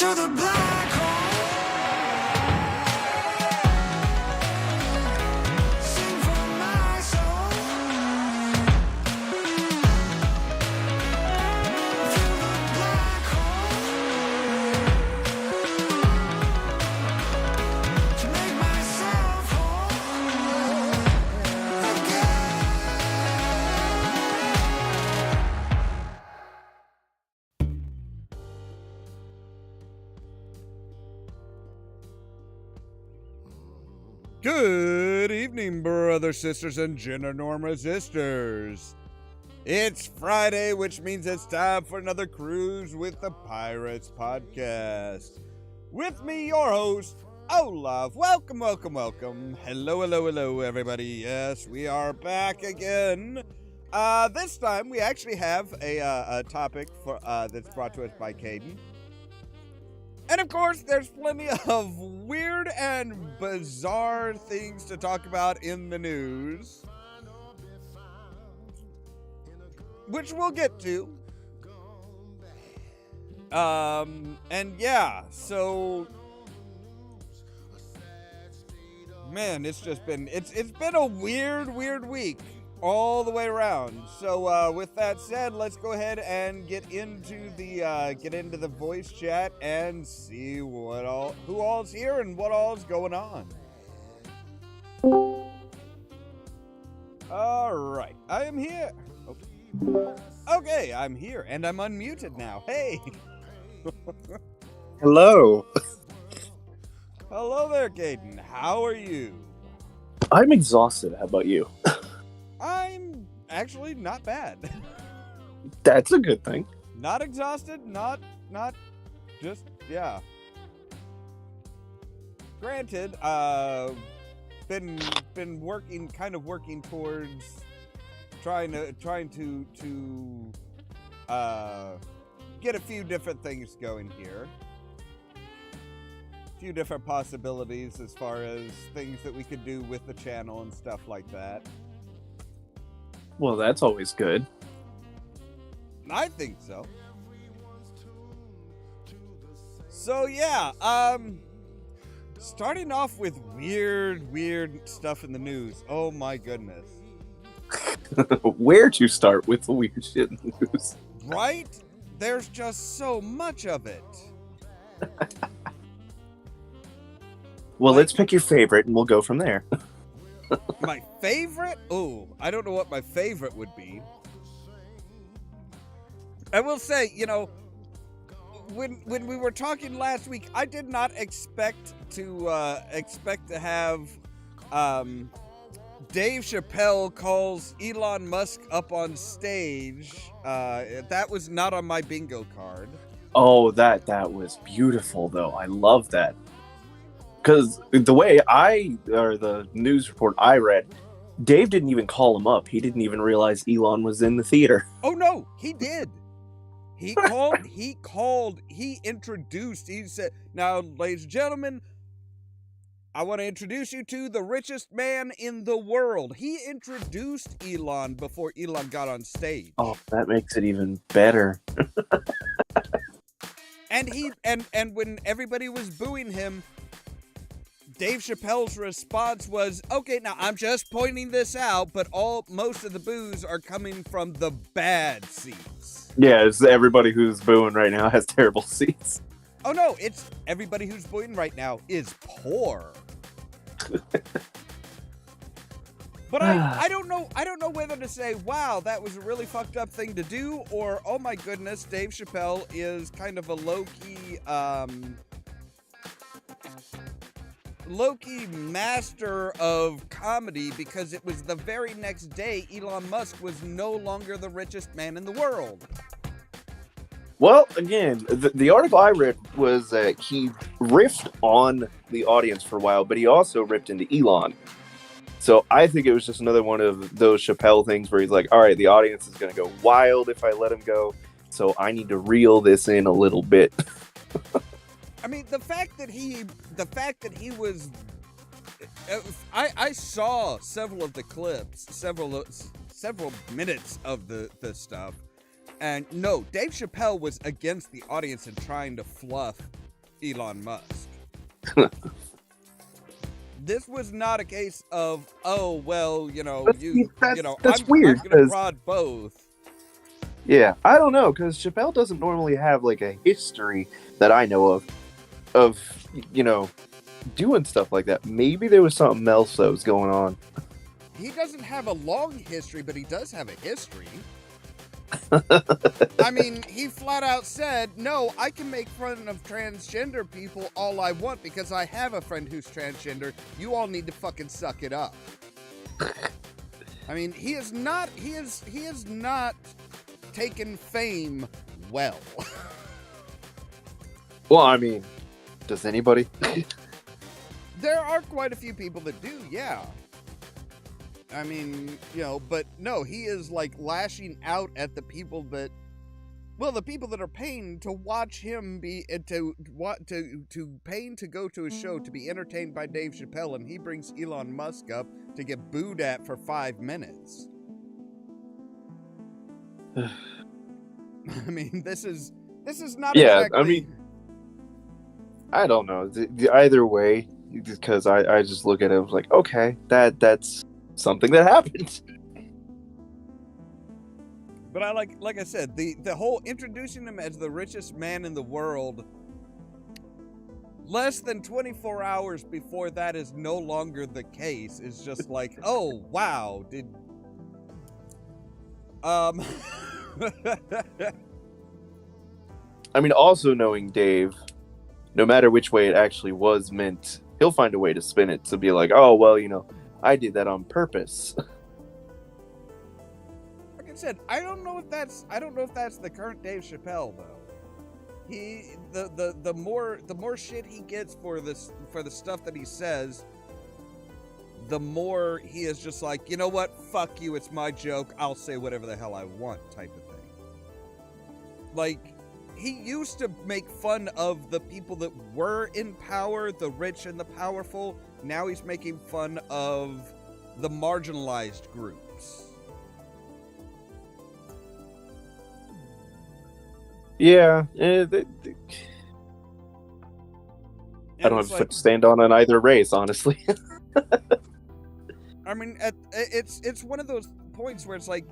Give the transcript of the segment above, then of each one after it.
into the black hole. Sing for my soul. Through the black hole. To make myself whole again. Good evening, brothers, sisters, and Genernorma sisters. It's Friday, which means it's time for another Cruise with the Pirates podcast. With me, your host, Ollamh. Welcome, welcome, welcome. Hello, hello, hello, everybody. Yes, we are back again. This time, we actually have a topic for that's brought to us by Caden. And of course, there's plenty of weird and bizarre things to talk about in the news, which we'll get to. And yeah, so man, it's been a weird week all the way around. So with that said, let's go ahead and get into the voice chat and see who all's here and what all's going on. All right, I am here. Okay, I'm here and I'm unmuted now. Hey. Hello. Hello there, Caden. How are you? I'm exhausted. How about you? I'm actually not bad. That's a good thing. Not exhausted, not just, yeah. Granted, been working towards trying to get a few different things going here. A few different possibilities as far as things that we could do with the channel and stuff like that. Well, that's always good. I think so. So yeah, starting off with weird stuff in the news. Oh my goodness. Where to start with the weird shit in the news? Right? There's just so much of it. Well, let's pick your favorite and we'll go from there. My favorite? Oh, I don't know what my favorite would be. I will say, when we were talking last week, I did not expect to have Dave Chappelle calls Elon Musk up on stage. That was not on my bingo card. Oh, that was beautiful, though. I love that. Because the way the news report I read, Dave didn't even call him up. He didn't even realize Elon was in the theater. Oh, no, he did. He introduced, he said, "Now, ladies and gentlemen, I want to introduce you to the richest man in the world." He introduced Elon before Elon got on stage. Oh, that makes it even better. And when everybody was booing him, Dave Chappelle's response was, "Okay, now I'm just pointing this out, but most of the boos are coming from the bad seats." Yeah, it's everybody who's booing right now has terrible seats. Oh no, it's everybody who's booing right now is poor. But I don't know whether to say, wow, that was a really fucked up thing to do, or oh my goodness, Dave Chappelle is kind of a low-key master of comedy, because it was the very next day Elon Musk was no longer the richest man in the world. Well, again, the article I read was that he riffed on the audience for a while, but he also ripped into Elon. So I think it was just another one of those Chappelle things where he's like, all right, the audience is going to go wild if I let him go, so I need to reel this in a little bit. I mean, the fact that he was, I saw several of the clips, several minutes of the stuff, and no, Dave Chappelle was against the audience and trying to fluff Elon Musk. This was not a case of, oh well, That's I'm weird, gonna 'cause- prod both. Yeah, I don't know, because Chappelle doesn't normally have like a history that I know of doing stuff like that. Maybe there was something else that was going on. He doesn't have a long history, but he does have a history. I mean, he flat out said, no, I can make fun of transgender people all I want because I have a friend who's transgender. You all need to fucking suck it up. I mean, he is not taken fame well. Well, I mean, does anybody? There are quite a few people that do, yeah. I mean, but no, he is like lashing out at the people that, the people that are paying to watch him to paying to go to his show to be entertained by Dave Chappelle, and he brings Elon Musk up to get booed at for 5 minutes. I mean, this is not exactly... I mean, I don't know. Either way, because I just look at it, I was like, okay, that's something that happened. But I like I said, the whole introducing him as the richest man in the world, less than 24 hours before that is no longer the case, is just like, oh wow, I mean, also knowing Dave, no matter which way it actually was meant, he'll find a way to spin it to be like, oh, well, I did that on purpose. Like I said, I don't know if that's the current Dave Chappelle though. The more shit he gets for the stuff that he says, the more he is just like, you know what, fuck you, it's my joke, I'll say whatever the hell I want type of thing. Like, he used to make fun of the people that were in power, the rich and the powerful. Now he's making fun of the marginalized groups. Yeah. I don't have a foot to stand on either race, honestly. I mean, it's one of those points where it's like,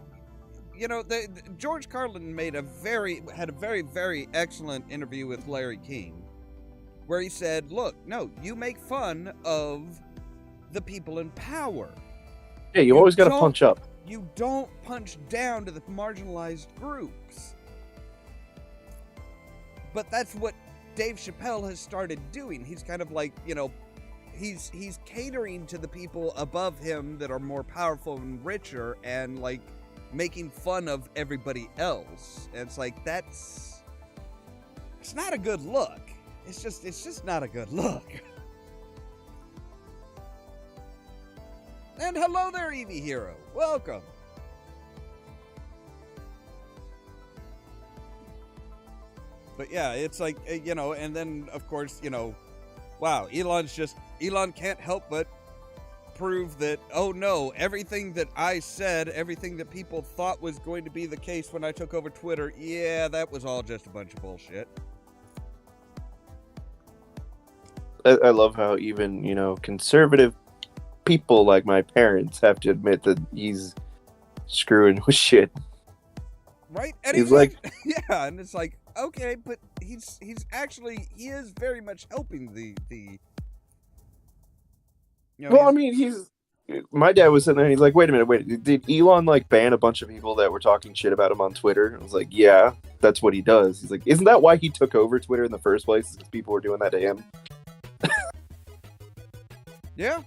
George Carlin had a very, very excellent interview with Larry King, where he said, look, no, you make fun of the people in power. Yeah, you always got to punch up. You don't punch down to the marginalized groups. But that's what Dave Chappelle has started doing. He's kind of like, he's catering to the people above him that are more powerful and richer, and like making fun of everybody else. And it's like, it's not a good look. It's just not a good look. And hello there, Eevee Hero. Welcome. But yeah, it's like, and then of course, wow, Elon can't help but prove that, oh no, everything that I said, everything that people thought was going to be the case when I took over Twitter, yeah, that was all just a bunch of bullshit. I love how even, conservative people like my parents have to admit that he's screwing with shit. Right? And he's like, yeah, and it's like, okay, but he is very much helping the well, I mean, my dad was sitting there and he's like, wait a minute, did Elon like ban a bunch of people that were talking shit about him on Twitter? I was like, yeah, that's what he does. He's like, isn't that why he took over Twitter in the first place? Because people were doing that to him. Yeah.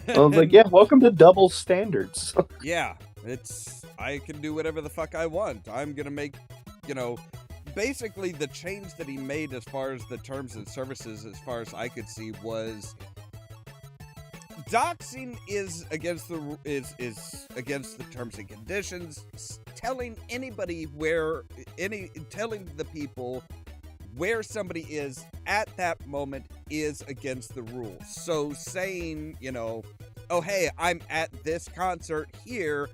I was like, yeah, welcome to double standards. Yeah, I can do whatever the fuck I want. I'm gonna make, basically the change that he made as far as the terms and services, as far as I could see, was doxing is against the terms and conditions. Telling telling the people where somebody is at that moment is against the rules. So saying, oh hey, I'm at this concert here,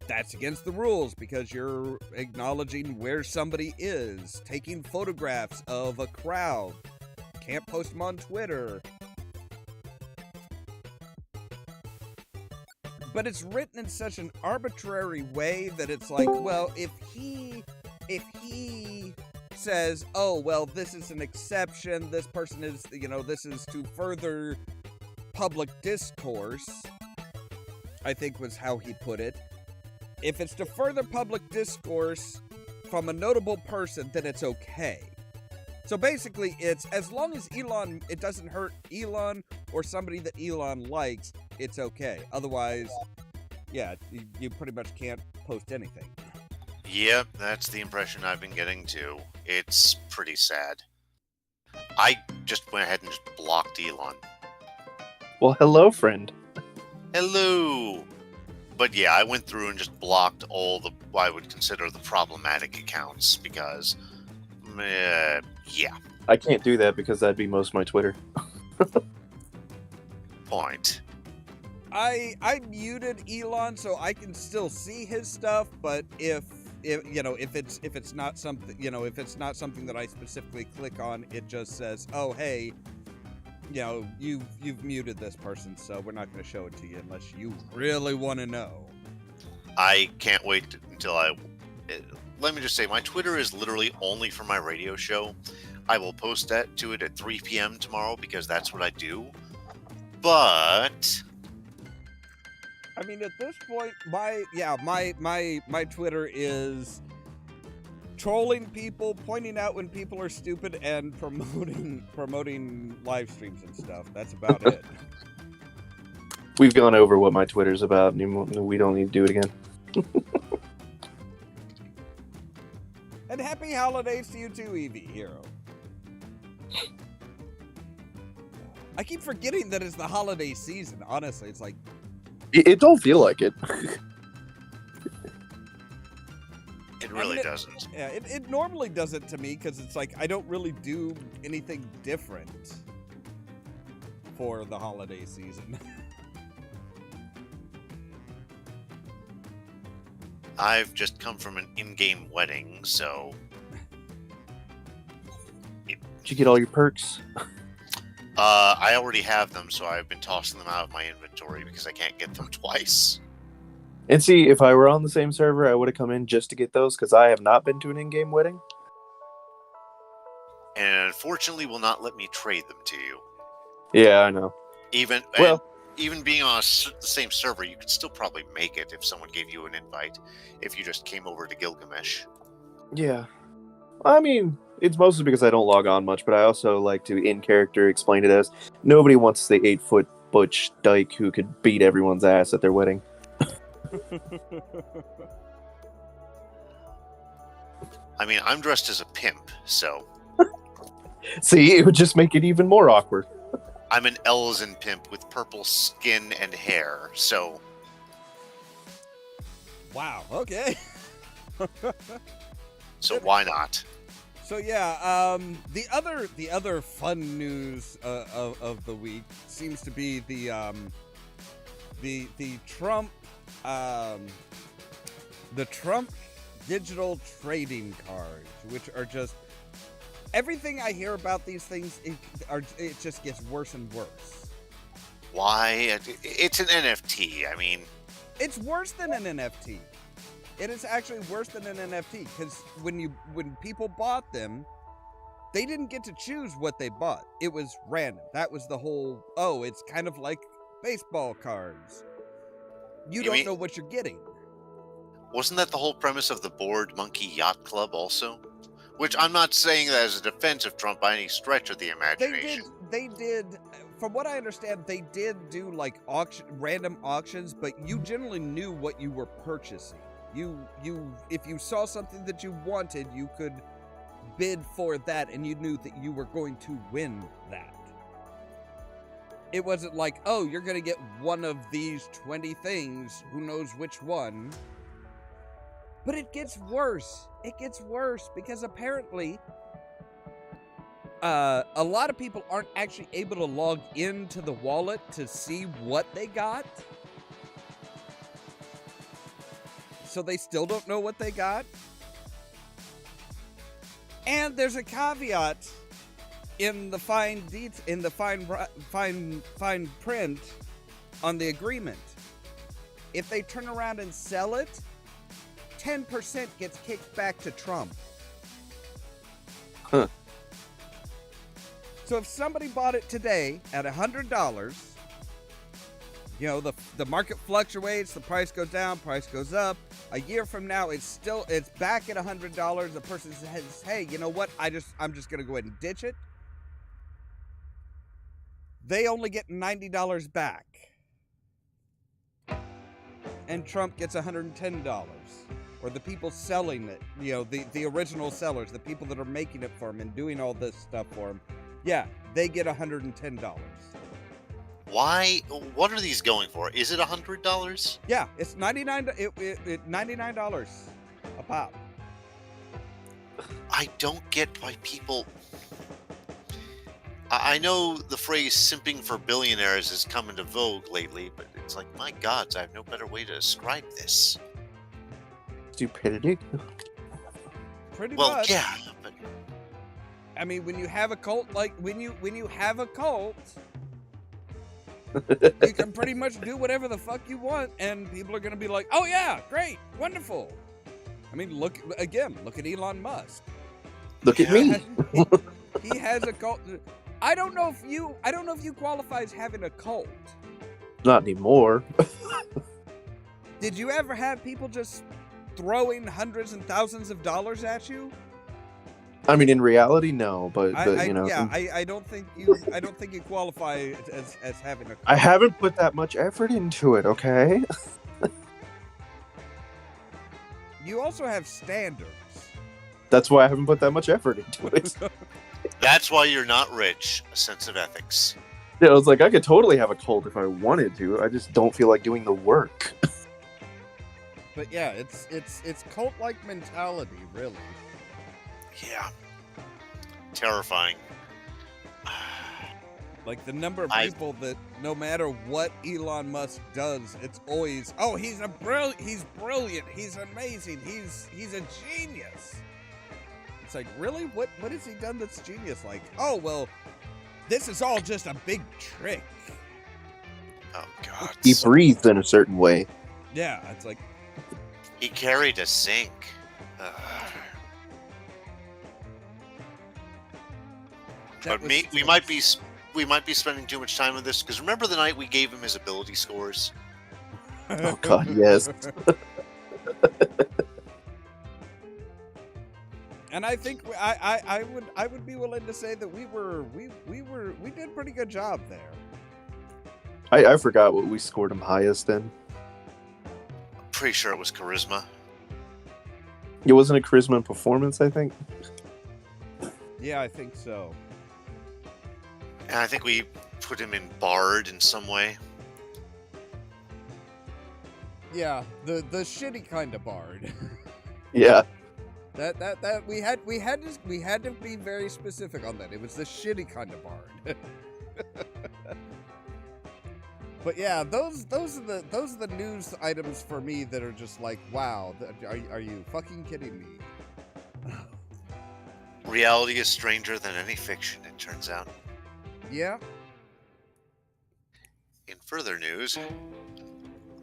that's against the rules because you're acknowledging where somebody is. Taking photographs of a crowd, can't post them on Twitter. But it's written in such an arbitrary way that it's like, well, if he says, oh, well, this is an exception, this person is, this is to further public discourse, I think was how he put it. If it's to further public discourse from a notable person, then it's okay. So basically, it's as long as it doesn't hurt Elon or somebody that Elon likes, it's okay. Otherwise, yeah, you pretty much can't post anything. Yep, that's the impression I've been getting too. It's pretty sad. I just went ahead and just blocked Elon. Well, hello, friend. Hello! But yeah, I went through and just blocked all the, what I would consider the problematic accounts, because, yeah. I can't do that because that'd be most of my Twitter. Point. I muted Elon so I can still see his stuff, but if it's not something, if it's not something that I specifically click on, it just says, oh, hey, you've muted this person, so we're not going to show it to you unless you really want to know. I can't wait until let me just say, my Twitter is literally only for my radio show. I will post that to it at 3 p.m. tomorrow because that's what I do. But I mean, at this point, my Twitter is trolling people, pointing out when people are stupid, and promoting live streams and stuff. That's about it. We've gone over what my Twitter's about, and we don't need to do it again. And happy holidays to you too, Eevee Hero. I keep forgetting that it's the holiday season. Honestly, it's like it don't feel like it. it really doesn't. Yeah, it normally doesn't to me because it's like I don't really do anything different for the holiday season. I've just come from an in-game wedding, so... Did you get all your perks? I already have them, so I've been tossing them out of my inventory because I can't get them twice. And see, if I were on the same server, I would have come in just to get those, because I have not been to an in-game wedding. And unfortunately will not let me trade them to you. Yeah, I know. Even being on the same server, you could still probably make it if someone gave you an invite, if you just came over to Gilgamesh. Yeah. I mean, it's mostly because I don't log on much, but I also like to, in character, explain it as nobody wants the 8-foot butch dyke who could beat everyone's ass at their wedding. I mean, I'm dressed as a pimp, so... See, it would just make it even more awkward. I'm an Elzen pimp with purple skin and hair, so... Wow, okay. So why not? So yeah, the other fun news of the week seems to be the Trump digital trading cards, which are just everything I hear about these things. It just gets worse and worse. Why? It's an NFT. I mean, it's worse than an NFT. It is actually worse than an NFT because when people bought them, they didn't get to choose what they bought. It was random. That was the whole, it's kind of like baseball cards. You don't know what you're getting. Wasn't that the whole premise of the Bored Monkey Yacht Club also? Which I'm not saying that as a defense of Trump by any stretch of the imagination. They did, from what I understand, they did do like random auctions, but you generally knew what you were purchasing. If you saw something that you wanted, you could bid for that, and you knew that you were going to win that. It wasn't like, you're going to get one of these 20 things, who knows which one. But it gets worse. It gets worse because apparently a lot of people aren't actually able to log into the wallet to see what they got. So they still don't know what they got. And there's a caveat in the fine print on the agreement. If they turn around and sell it, 10% gets kicked back to Trump. Huh. So if somebody bought it today at $100, you know, the market fluctuates, the price goes down, price goes up. A year from now, it's back at $100. The person says, "Hey, you know what? I'm just gonna go ahead and ditch it." They only get $90 back, and Trump gets $110. Or the people selling it, you know, the original sellers, the people that are making it for him and doing all this stuff for him, yeah, they get $110. Why? What are these going for? Is it $100? Yeah, it's $99 a pop. I don't get why people. I know the phrase "simping for billionaires" has come into vogue lately, but it's like, my God, I have no better way to describe this. Stupidity. Pretty Well, much. yeah, but I mean, when you have a cult, when you have a cult, you can pretty much do whatever the fuck you want, and people are gonna be like, "Oh yeah, great, wonderful." I mean, look at Elon Musk. Look at me. He has a cult. I don't know if you qualify as having a cult. Not anymore. Did you ever have people just throwing hundreds and thousands of dollars at you? I mean, in reality, no, but you know. Yeah, I don't think you qualify as having a cult. I haven't put that much effort into it, okay? You also have standards. That's why I haven't put that much effort into it. that's why you're not rich. A sense of ethics. Yeah, I was like, I could totally have a cult if I wanted to. I just don't feel like doing the work. But yeah, it's cult-like mentality, really. Yeah. Terrifying. Like the number of people that no matter what Elon Musk does, it's always, "Oh, he's brilliant, he's amazing, he's a genius." It's like, really? What has he done that's genius? Like, "Oh, well, this is all just a big trick." Oh God. He breathed in a certain way. Yeah, it's like, He carried a sink. that But was we too might much. be spending too much time on this because remember the night we gave him his ability scores? Oh God, yes. And I think I would be willing to say that we did a pretty good job there. I forgot what we scored him highest in. Pretty sure it was charisma. It wasn't a charisma and performance, I think. Yeah, I think so. And I think we put him in Bard in some way. Yeah, the shitty kind of bard. Yeah. that we had to be very specific on that. It was the shitty kind of bard. But yeah, those are the news items for me that are just like, wow, are you fucking kidding me? Reality is stranger than any fiction, it turns out. Yeah. In further news,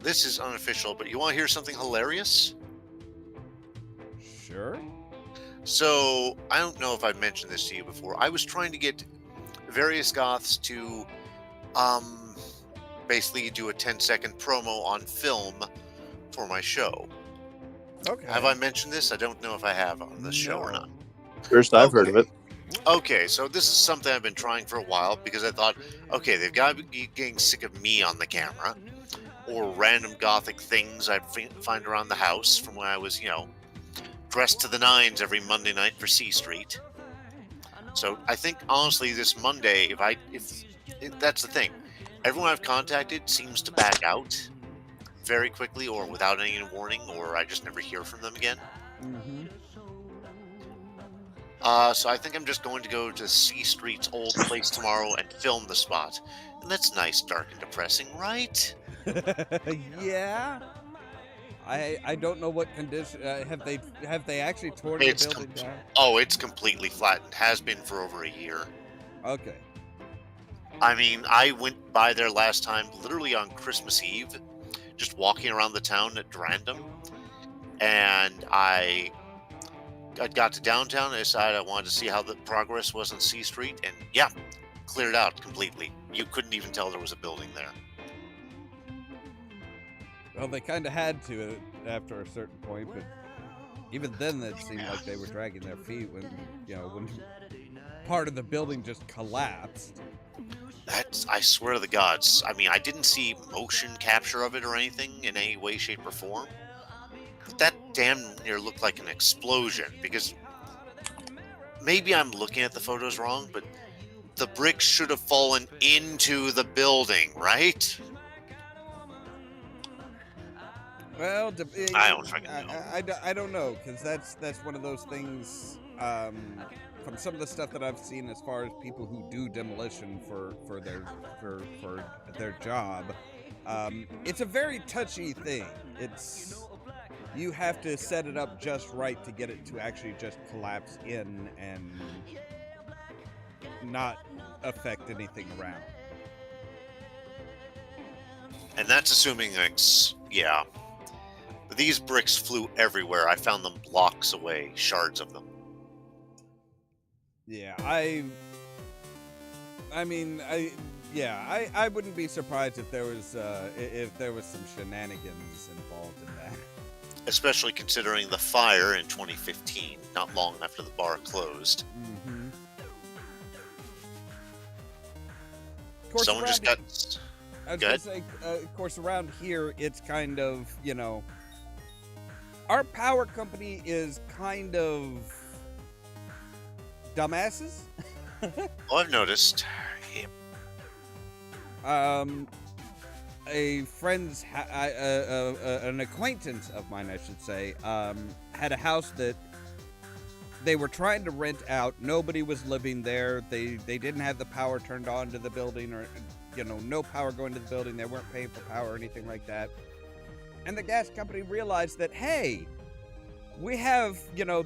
this is unofficial, but you want to hear something hilarious? Sure. So, I don't know if I've mentioned this to you before. I was trying to get various goths to basically do a 10-second promo on film for my show. Okay. Have I mentioned this? I don't know if I have on the show or No. not. First I've heard of it. Okay, so this is something I've been trying for a while because I thought, okay, they've got to be getting sick of me on the camera or random gothic things I find around the house from when I was, dressed to the nines every Monday night for C Street. So I think honestly this Monday, if that's the thing, everyone I've contacted seems to back out very quickly or without any warning, or I just never hear from them again. Mm-hmm. So I think I'm just going to go to C Street's old place tomorrow and film the spot. And that's nice, dark, and depressing, right? Yeah. I don't know what condition have they actually torn It's the building down? Oh, it's completely flattened. Has been for over a year. Okay. I mean, I went by there last time, literally on Christmas Eve, just walking around the town at random, and I got to downtown and decided I wanted to see how the progress was on C Street, and yeah, cleared out completely. You couldn't even tell there was a building there. Well, they kind of had to after a certain point, but even then, it seemed like they were dragging their feet when part of the building just collapsed. That's, I swear to the gods. I mean, I didn't see motion capture of it or anything in any way, shape, or form. But that damn near looked like an explosion, because maybe I'm looking at the photos wrong, but the bricks should have fallen into the building, right? Well, I don't freaking know. I don't know, because that's one of those things. From some of the stuff that I've seen, as far as people who do demolition for their job, it's a very touchy thing. You have to set it up just right to get it to actually just collapse in and not affect anything around. And that's assuming, yeah. But these bricks flew everywhere. I found them blocks away, shards of them. Yeah, I wouldn't be surprised if there was some shenanigans involved in that. Especially considering the fire in 2015, not long after the bar closed. Mm-hmm. Of course, Someone just got... I was gonna say, of course, around here, it's kind of, our power company is kind of dumbasses. Oh, I've noticed. Yeah. A friend's, an acquaintance of mine, I should say, had a house that they were trying to rent out. Nobody was living there. They didn't have the power turned on to the building, or no power going to the building. They weren't paying for power or anything like that. And the gas company realized that, hey, we have,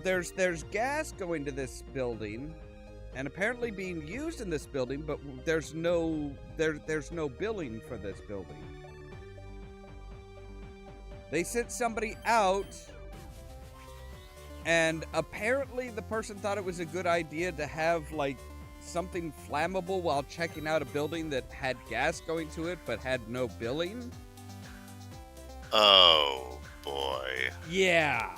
there's gas going to this building and apparently being used in this building, but there's no billing for this building. They sent somebody out, and apparently the person thought it was a good idea to have, like, something flammable while checking out a building that had gas going to it but had no billing. Oh, boy. Yeah.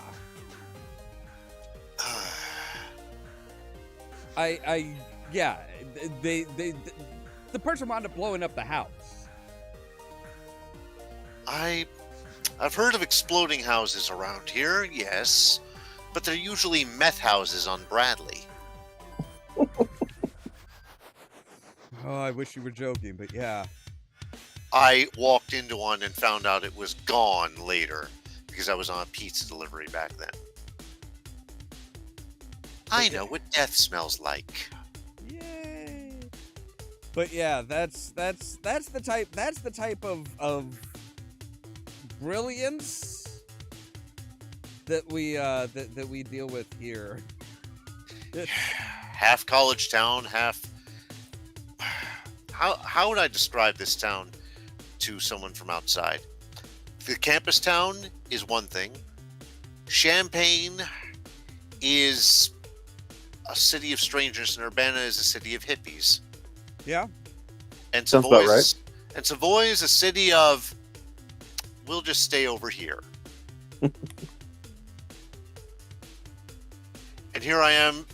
The person wound up blowing up the house. I've heard of exploding houses around here, yes, but they're usually meth houses on Bradley. Oh, I wish you were joking, but yeah. I walked into one and found out it was gone later because I was on a pizza delivery back then. I know what death smells like. Yay! But yeah, that's the type of brilliance that we deal with here. Half college town, half. How would I describe this town to someone from outside? The campus town is one thing. Champaign is a city of strangers, and Urbana is a city of hippies. Yeah. And Sounds about right. And Savoy is a city of, we'll just stay over here. And here I am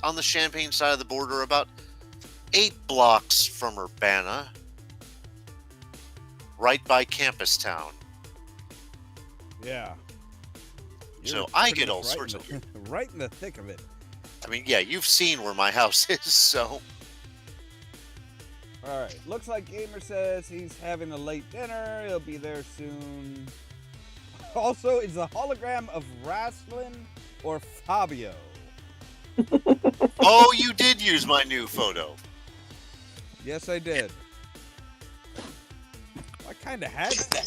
on the Champaign side of the border, about 8 blocks from Urbana, right by campus town. Yeah. So You're I pretty get all much sorts of weird. right in the thick of it. I mean, yeah, you've seen where my house is, so. All right. Looks like Gamer says he's having a late dinner. He'll be there soon. Also, is a hologram of Raslin or Fabio? Oh, you did use my new photo. Yes, I did. I kind of had to.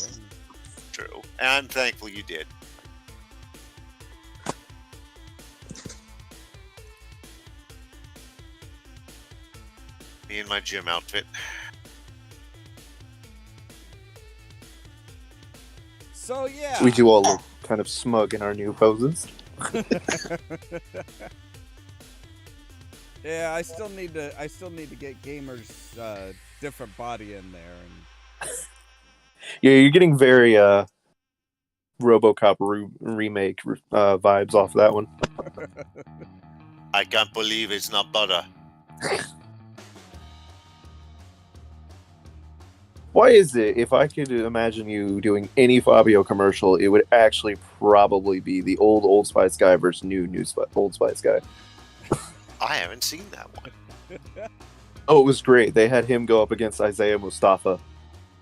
True. And I'm thankful you did. Me in my gym outfit. So yeah, We do all look kind of smug in our new poses. yeah. I still need to get Gamer's different body in there, and Yeah, you're getting very RoboCop remake vibes off that one. I can't believe it's not butter. Why is it, if I could imagine you doing any Fabio commercial, it would actually probably be the old Spice guy versus new Old Spice guy. I haven't seen that one. Oh, it was great. They had him go up against Isaiah Mustafa.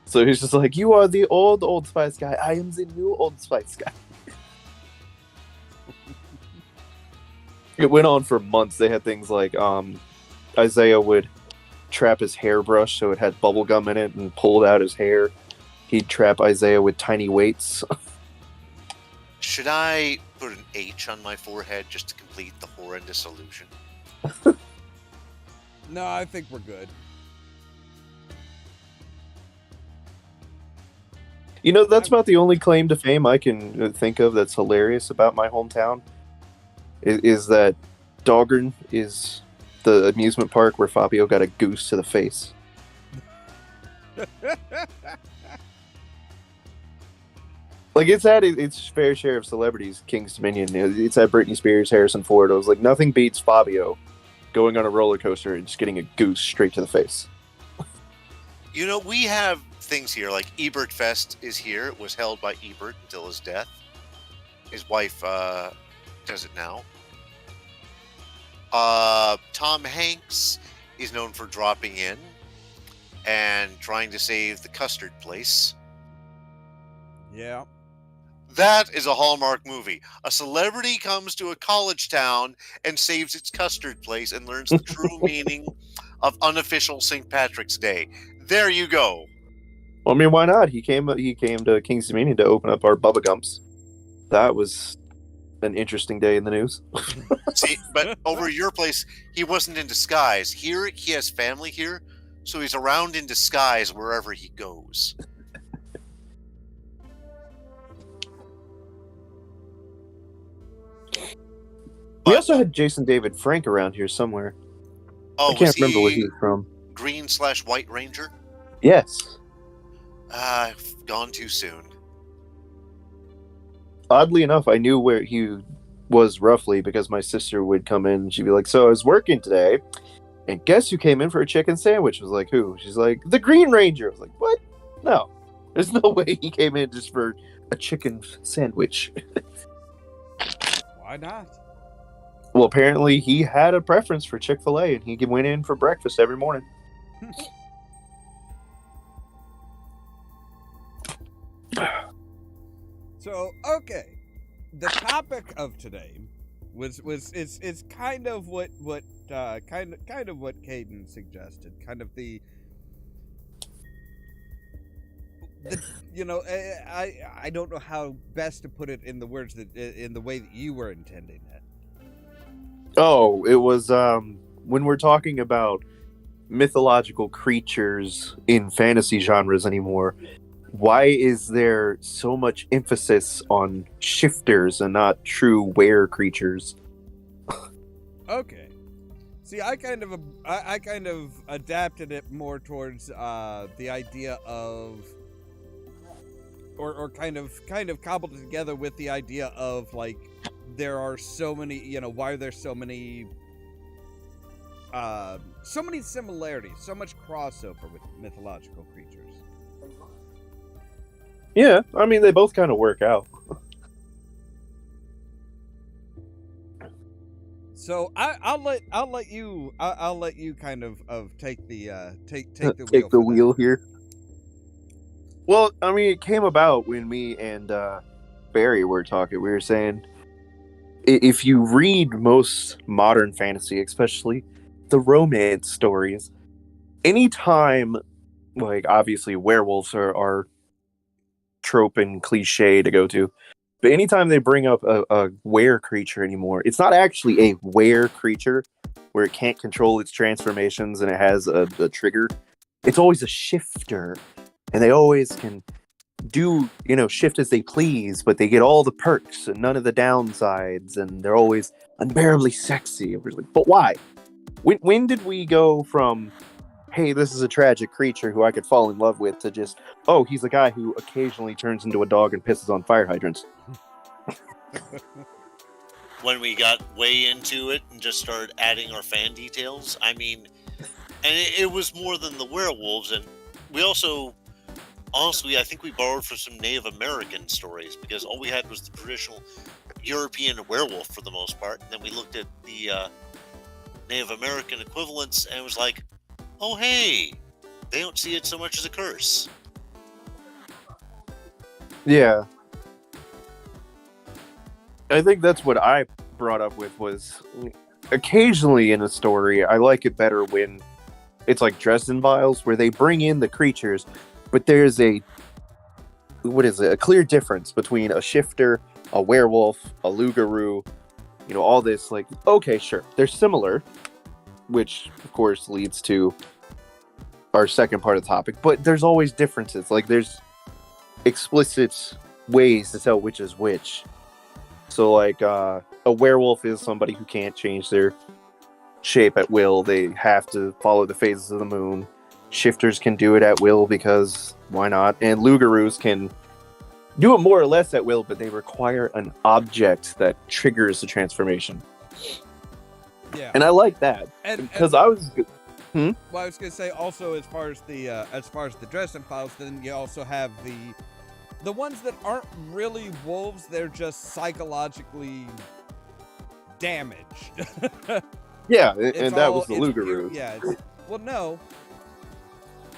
So he's just like, you are the old Spice guy. I am the new Old Spice guy. It went on for months. They had things like Isaiah would trap his hairbrush so it had bubble gum in it and pulled out his hair. He'd trap Isaiah with tiny weights. Should I put an H on my forehead just to complete the horrendous illusion? no, I think we're good. You know, that's about the only claim to fame I can think of that's hilarious about my hometown. Is that Dahlgren is the amusement park where Fabio got a goose to the face. Like, it's had its fair share of celebrities, King's Dominion. It's had Britney Spears, Harrison Ford. I was like, nothing beats Fabio going on a roller coaster and just getting a goose straight to the face. You know, we have things here, like Ebert Fest is here. It was held by Ebert until his death. His wife does it now. Tom Hanks is known for dropping in and trying to save the custard place. Yeah. That is a Hallmark movie. A celebrity comes to a college town and saves its custard place and learns the true meaning of unofficial St. Patrick's Day. There you go. Well, I mean, why not? He came to King's Dominion to open up our Bubba Gumps. That was an interesting day in the news. See, but over your place, he wasn't in disguise. Here, he has family here, so he's around in disguise wherever he goes. We also had Jason David Frank around here somewhere. Oh, I can't was remember where he he was from. Green/White Ranger? Yes. Gone too soon. Oddly enough, I knew where he was roughly because my sister would come in and she'd be like, so I was working today, and guess who came in for a chicken sandwich? I was like, who? She's like, the Green Ranger. I was like, what? No. There's no way he came in just for a chicken sandwich. Why not? Well, apparently he had a preference for Chick-fil-A and he went in for breakfast every morning. So, okay, the topic of today is kind of what kind of what Caden suggested, kind of the you know, I don't know how best to put it in the words that in the way that you were intending it. Oh, it was when we're talking about mythological creatures in fantasy genres anymore, why is there so much emphasis on shifters and not true were creatures? Okay. See, I kind of adapted it more towards the idea of or kind of cobbled it together with the idea of, like, there are so many, you know, why are there so many similarities, so much crossover with mythological creatures. Yeah, I mean, they both kind of work out. So I'll let you kind of take the take the wheel. Take the for wheel here. Well, I mean, it came about when me and Barry were talking. We were saying, if you read most modern fantasy, especially the romance stories, anytime, like, obviously werewolves are trope and cliche to go to, but anytime they bring up a were creature anymore, it's not actually a were creature where it can't control its transformations and it has a trigger. It's always a shifter, and they always can do, shift as they please, but they get all the perks and none of the downsides, and they're always unbearably sexy. We're like, but why? When did we go from, hey, this is a tragic creature who I could fall in love with, to just, oh, he's a guy who occasionally turns into a dog and pisses on fire hydrants? When we got way into it and just started adding our fan details, I mean, and it was more than the werewolves, and we also, honestly, I think we borrowed from some Native American stories, because all we had was the traditional European werewolf for the most part, and then we looked at the Native American equivalents and it was like, oh hey, they don't see it so much as a curse. Yeah. I think that's what I brought up with, was occasionally in a story, I like it better when it's like Dresden Files, where they bring in the creatures, but there's a clear difference between a shifter, a werewolf, a Lugaroo, all this, like, okay, sure, they're similar, which of course leads to our second part of the topic, but there's always differences. Like, there's explicit ways to tell which is which. So, like, a werewolf is somebody who can't change their shape at will. They have to follow the phases of the moon. Shifters can do it at will because why not? And Lugaroos can do it more or less at will, but they require an object that triggers the transformation. Yeah. And I like that, because I was... Well, I was going to say also, as far as the Dresden Files, then you also have the ones that aren't really wolves. They're just psychologically damaged. Yeah, and that was the Lugaroo. Well, no.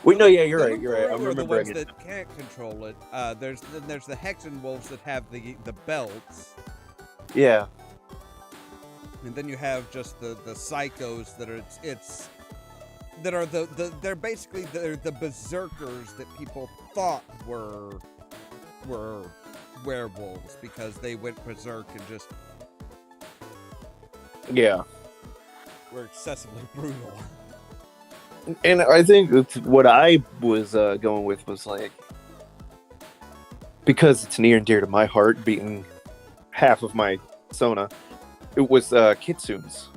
Wait, no, yeah, you're the right. You're right. I'm Lugaroo are the remembering ones it. that can't control it. There's the Hexen wolves that have the belts. Yeah. And then you have just the psychos that are they're basically the berserkers that people thought were werewolves, because they went berserk and just were excessively brutal. And I think what I was going with was, like, because it's near and dear to my heart, being half of my Sona, it was kitsunes.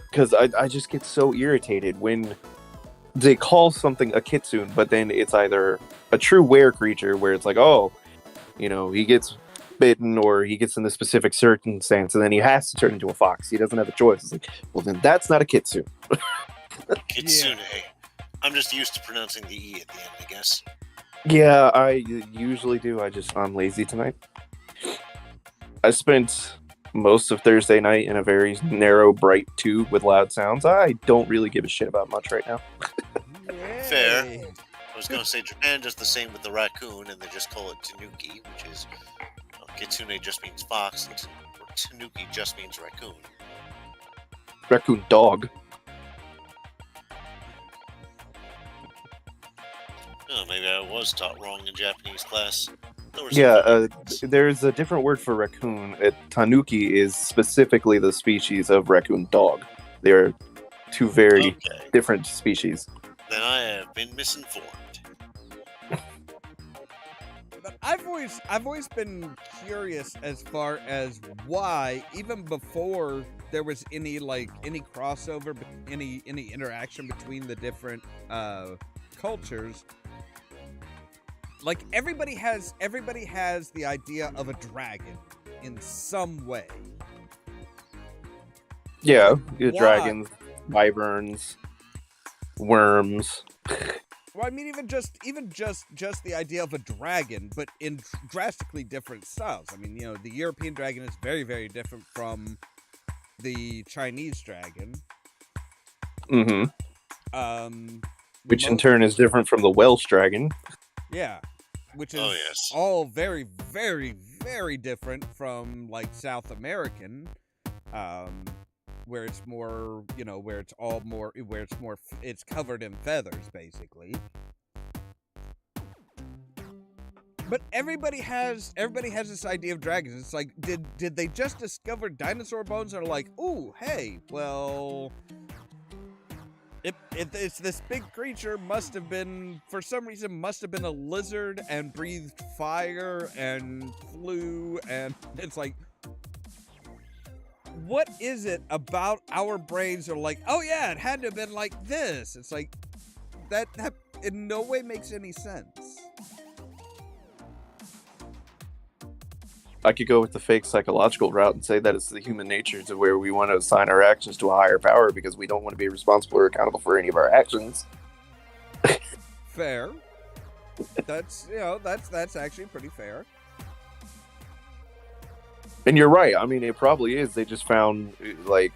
Because I just get so irritated when they call something a kitsune, but then it's either a true were creature where it's like, oh, he gets bitten or he gets in this specific circumstance and then he has to turn into a fox. He doesn't have a choice. It's like, well, then that's not a kitsune. Kitsune. I'm just used to pronouncing the E at the end, I guess. Yeah, I usually do. I'm lazy tonight. I spent most of Thursday night in a very narrow, bright tube with loud sounds. I don't really give a shit about much right now. Fair. I was going to say Japan does the same with the raccoon, and they just call it tanuki, which is kitsune just means fox, and tanuki just means raccoon. Raccoon dog. Oh, maybe I was taught wrong in Japanese class. There's a different word for raccoon. Tanuki is specifically the species of raccoon dog. They're two very different species. Then I have been misinformed. But I've always been curious as far as why, even before there was any crossover, any interaction between the different cultures. Like, everybody has the idea of a dragon in some way. Yeah, Like, dragons, wyverns, worms. Well, I mean, even just the idea of a dragon, but in drastically different styles. I mean, the European dragon is very, very different from the Chinese dragon. Mm-hmm. Which in turn is different from the Welsh dragon. Yeah. Which is all very, very, very different from, like, South American, where it's more, it's covered in feathers, basically. But everybody has this idea of dragons. It's like, did they just discover dinosaur bones and are like, ooh, hey, well, it's this big creature must have been, for some reason, must have been a lizard and breathed fire and flew, and it's like, what is it about our brains are like, oh yeah, it had to have been like this? It's like, that in no way makes any sense. I could go with the fake psychological route and say that it's the human nature to where we want to assign our actions to a higher power because we don't want to be responsible or accountable for any of our actions. Fair. That's that's actually pretty fair. And you're right. I mean, it probably is. They just found like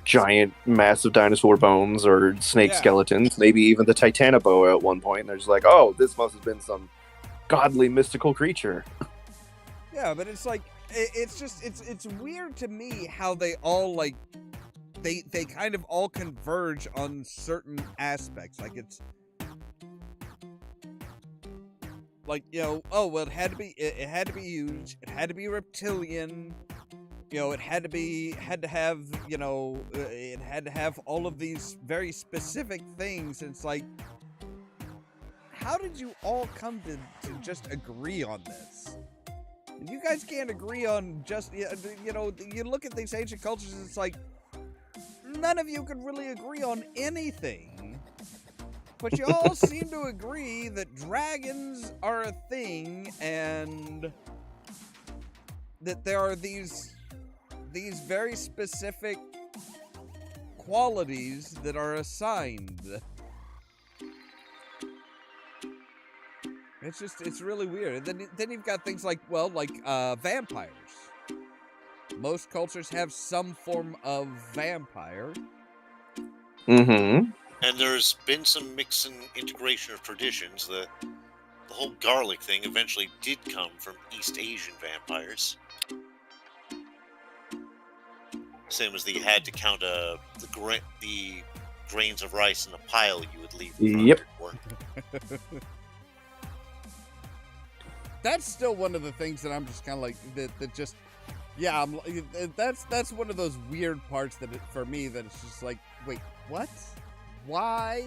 giant, massive dinosaur bones or snake skeletons, maybe even the Titanoboa at one point. And they're just like, oh, this must have been some godly mystical creature. Yeah, but it's like it's weird to me how they all like they kind of all converge on certain aspects. Like it's like, you know, oh well, it had to be huge, it had to be reptilian, you know, it had to have, you know, it had to have all of these very specific things. And it's like, how did you all come to just agree on this? You guys can't agree on just, you know, you look at these ancient cultures, it's like, none of you could really agree on anything. But you all seem to agree that dragons are a thing, and that there are these very specific qualities that are assigned. It's really weird. And then you've got things like, well, like vampires. Most cultures have some form of vampire. Mm-hmm. And there's been some mix and integration of traditions. The whole garlic thing eventually did come from East Asian vampires. Same as you had to count the grains of rice in a pile you would leave. Yep. That's still one of the things that I'm just kind of like that just, yeah, that's one of those weird parts that for me that it's just like, wait, what? Why?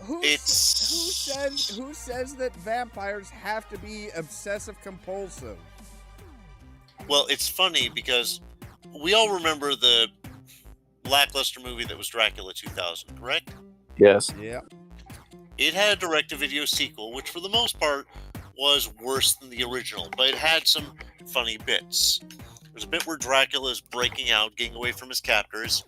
Who says that vampires have to be obsessive compulsive? Well, it's funny because we all remember the lackluster movie that was Dracula 2000, correct? Yes. Yeah. It had a direct-to-video sequel, which for the most part was worse than the original, but it had some funny bits. There's a bit where Dracula is breaking out, getting away from his captors,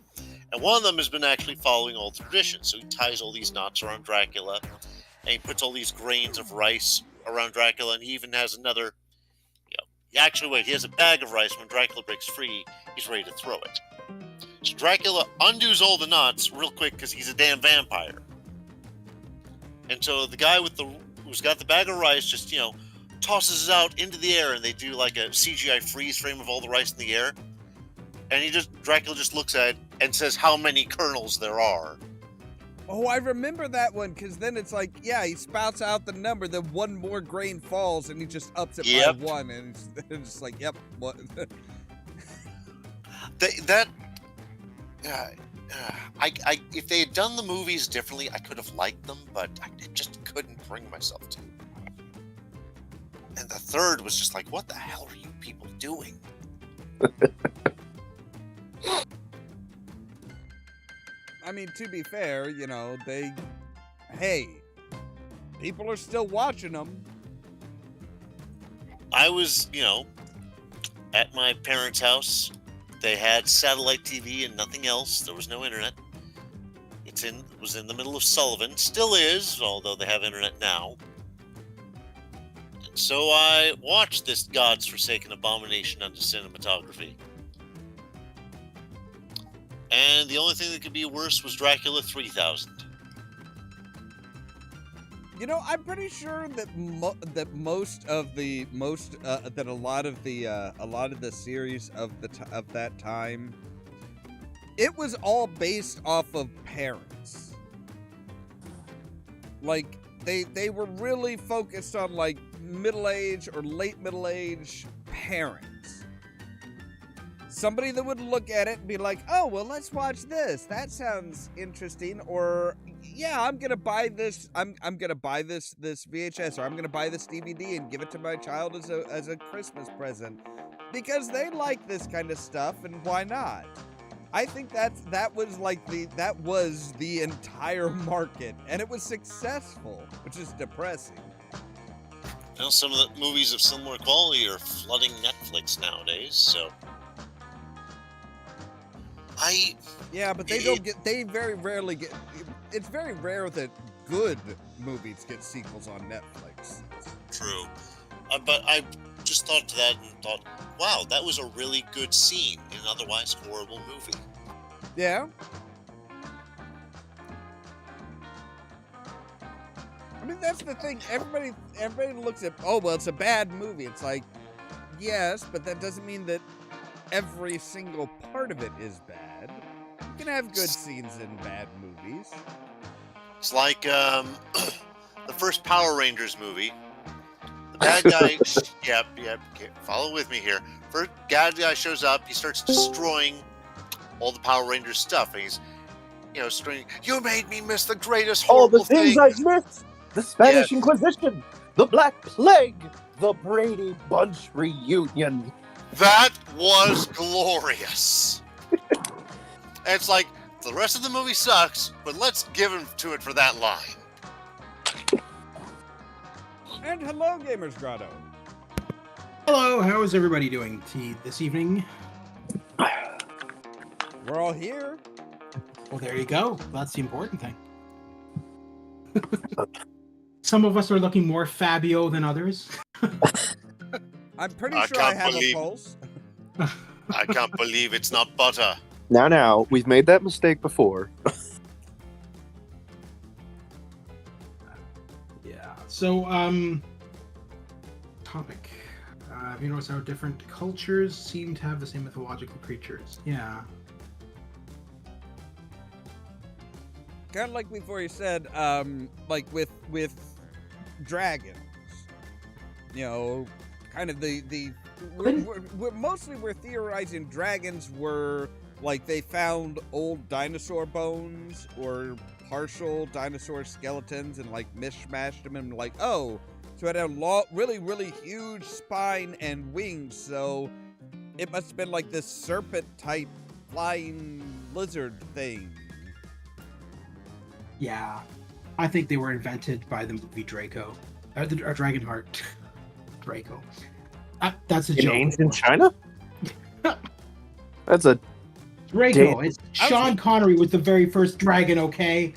and one of them has been actually following old traditions. So he ties all these knots around Dracula, and he puts all these grains of rice around Dracula, and he even has another, he has a bag of rice. When Dracula breaks free, he's ready to throw it. So Dracula undoes all the knots real quick because he's a damn vampire. And so the guy who's got the bag of rice just, tosses it out into the air, and they do like a CGI freeze frame of all the rice in the air. And Dracula just looks at it and says how many kernels there are. Oh, I remember that one, because then it's like, yeah, he spouts out the number, then one more grain falls, and he just ups it by one, and it's just like, yep, what? If they had done the movies differently, I could have liked them, but I just couldn't bring myself to. And the third was just like, what the hell are you people doing? I mean, to be fair, people are still watching them. I was, at my parents' house. They had satellite TV and nothing else. There was no internet. It was in the middle of Sullivan. Still is, although they have internet now. And so I watched this God's forsaken abomination unto cinematography. And the only thing that could be worse was Dracula 3000. I'm pretty sure that that a lot of the series of that time, it was all based off of parents. Like, they were really focused on like middle-age or late middle-age parents. Somebody that would look at it and be like, oh, well, let's watch this. That sounds interesting. Or, yeah, I'm going to buy this. I'm going to buy this VHS, or I'm going to buy this DVD and give it to my child as a Christmas present because they like this kind of stuff. And why not? I think that was the entire market, and it was successful, which is depressing. You know, some of the movies of similar quality are flooding Netflix nowadays, so. Yeah, but they very rarely get, it's very rare that good movies get sequels on Netflix. True. But I just thought to that and thought, wow, that was a really good scene in an otherwise horrible movie. Yeah. I mean, that's the thing. Everybody looks at, oh, well, it's a bad movie. It's like, yes, but that doesn't mean that every single part of it is bad. You can have good scenes in bad movies. It's like the first Power Rangers movie. The bad guy, yep, follow with me here. First bad guy shows up, he starts destroying all the Power Rangers stuff, and he's, screaming, "You made me miss the greatest All horrible the things thing." I've missed. The Spanish Yes. Inquisition, the Black Plague, the Brady Bunch reunion. That was glorious. And it's like, the rest of the movie sucks, but let's give him to it for that line. And hello, Gamers Grotto. Hello, how is everybody doing this evening? We're all here. Well, there you go. That's the important thing. Some of us are looking more Fabio than others. I'm pretty I sure I can't have believe- a pulse. I can't believe it's not butter. Now, we've made that mistake before. Yeah. So, topic. Have you noticed how different cultures seem to have the same mythological creatures? Yeah. Kind of like before you said, like with dragons. Kind of we're theorizing dragons were like they found old dinosaur bones or partial dinosaur skeletons and like mishmashed them and like, oh, so it had a really, really huge spine and wings, so it must have been like this serpent type flying lizard thing. Yeah. I think they were invented by the movie Draco. Or Dragonheart. Draco. That's a In joke. ancient China? That's a... Draco. It's Sean Connery was the very first dragon, okay?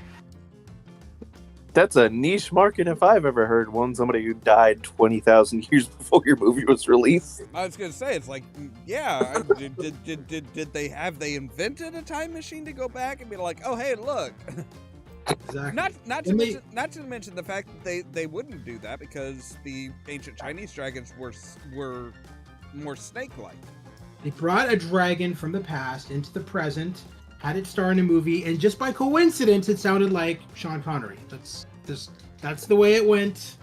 That's a niche market if I've ever heard one. Somebody who died 20,000 years before your movie was released. I was gonna say, it's like, yeah, did they invented a time machine to go back and be like, oh hey, look. Exactly. Not to mention the fact that they wouldn't do that because the ancient Chinese dragons were more snake-like. They brought a dragon from the past into the present, had it star in a movie, and just by coincidence, it sounded like Sean Connery. That's the way it went.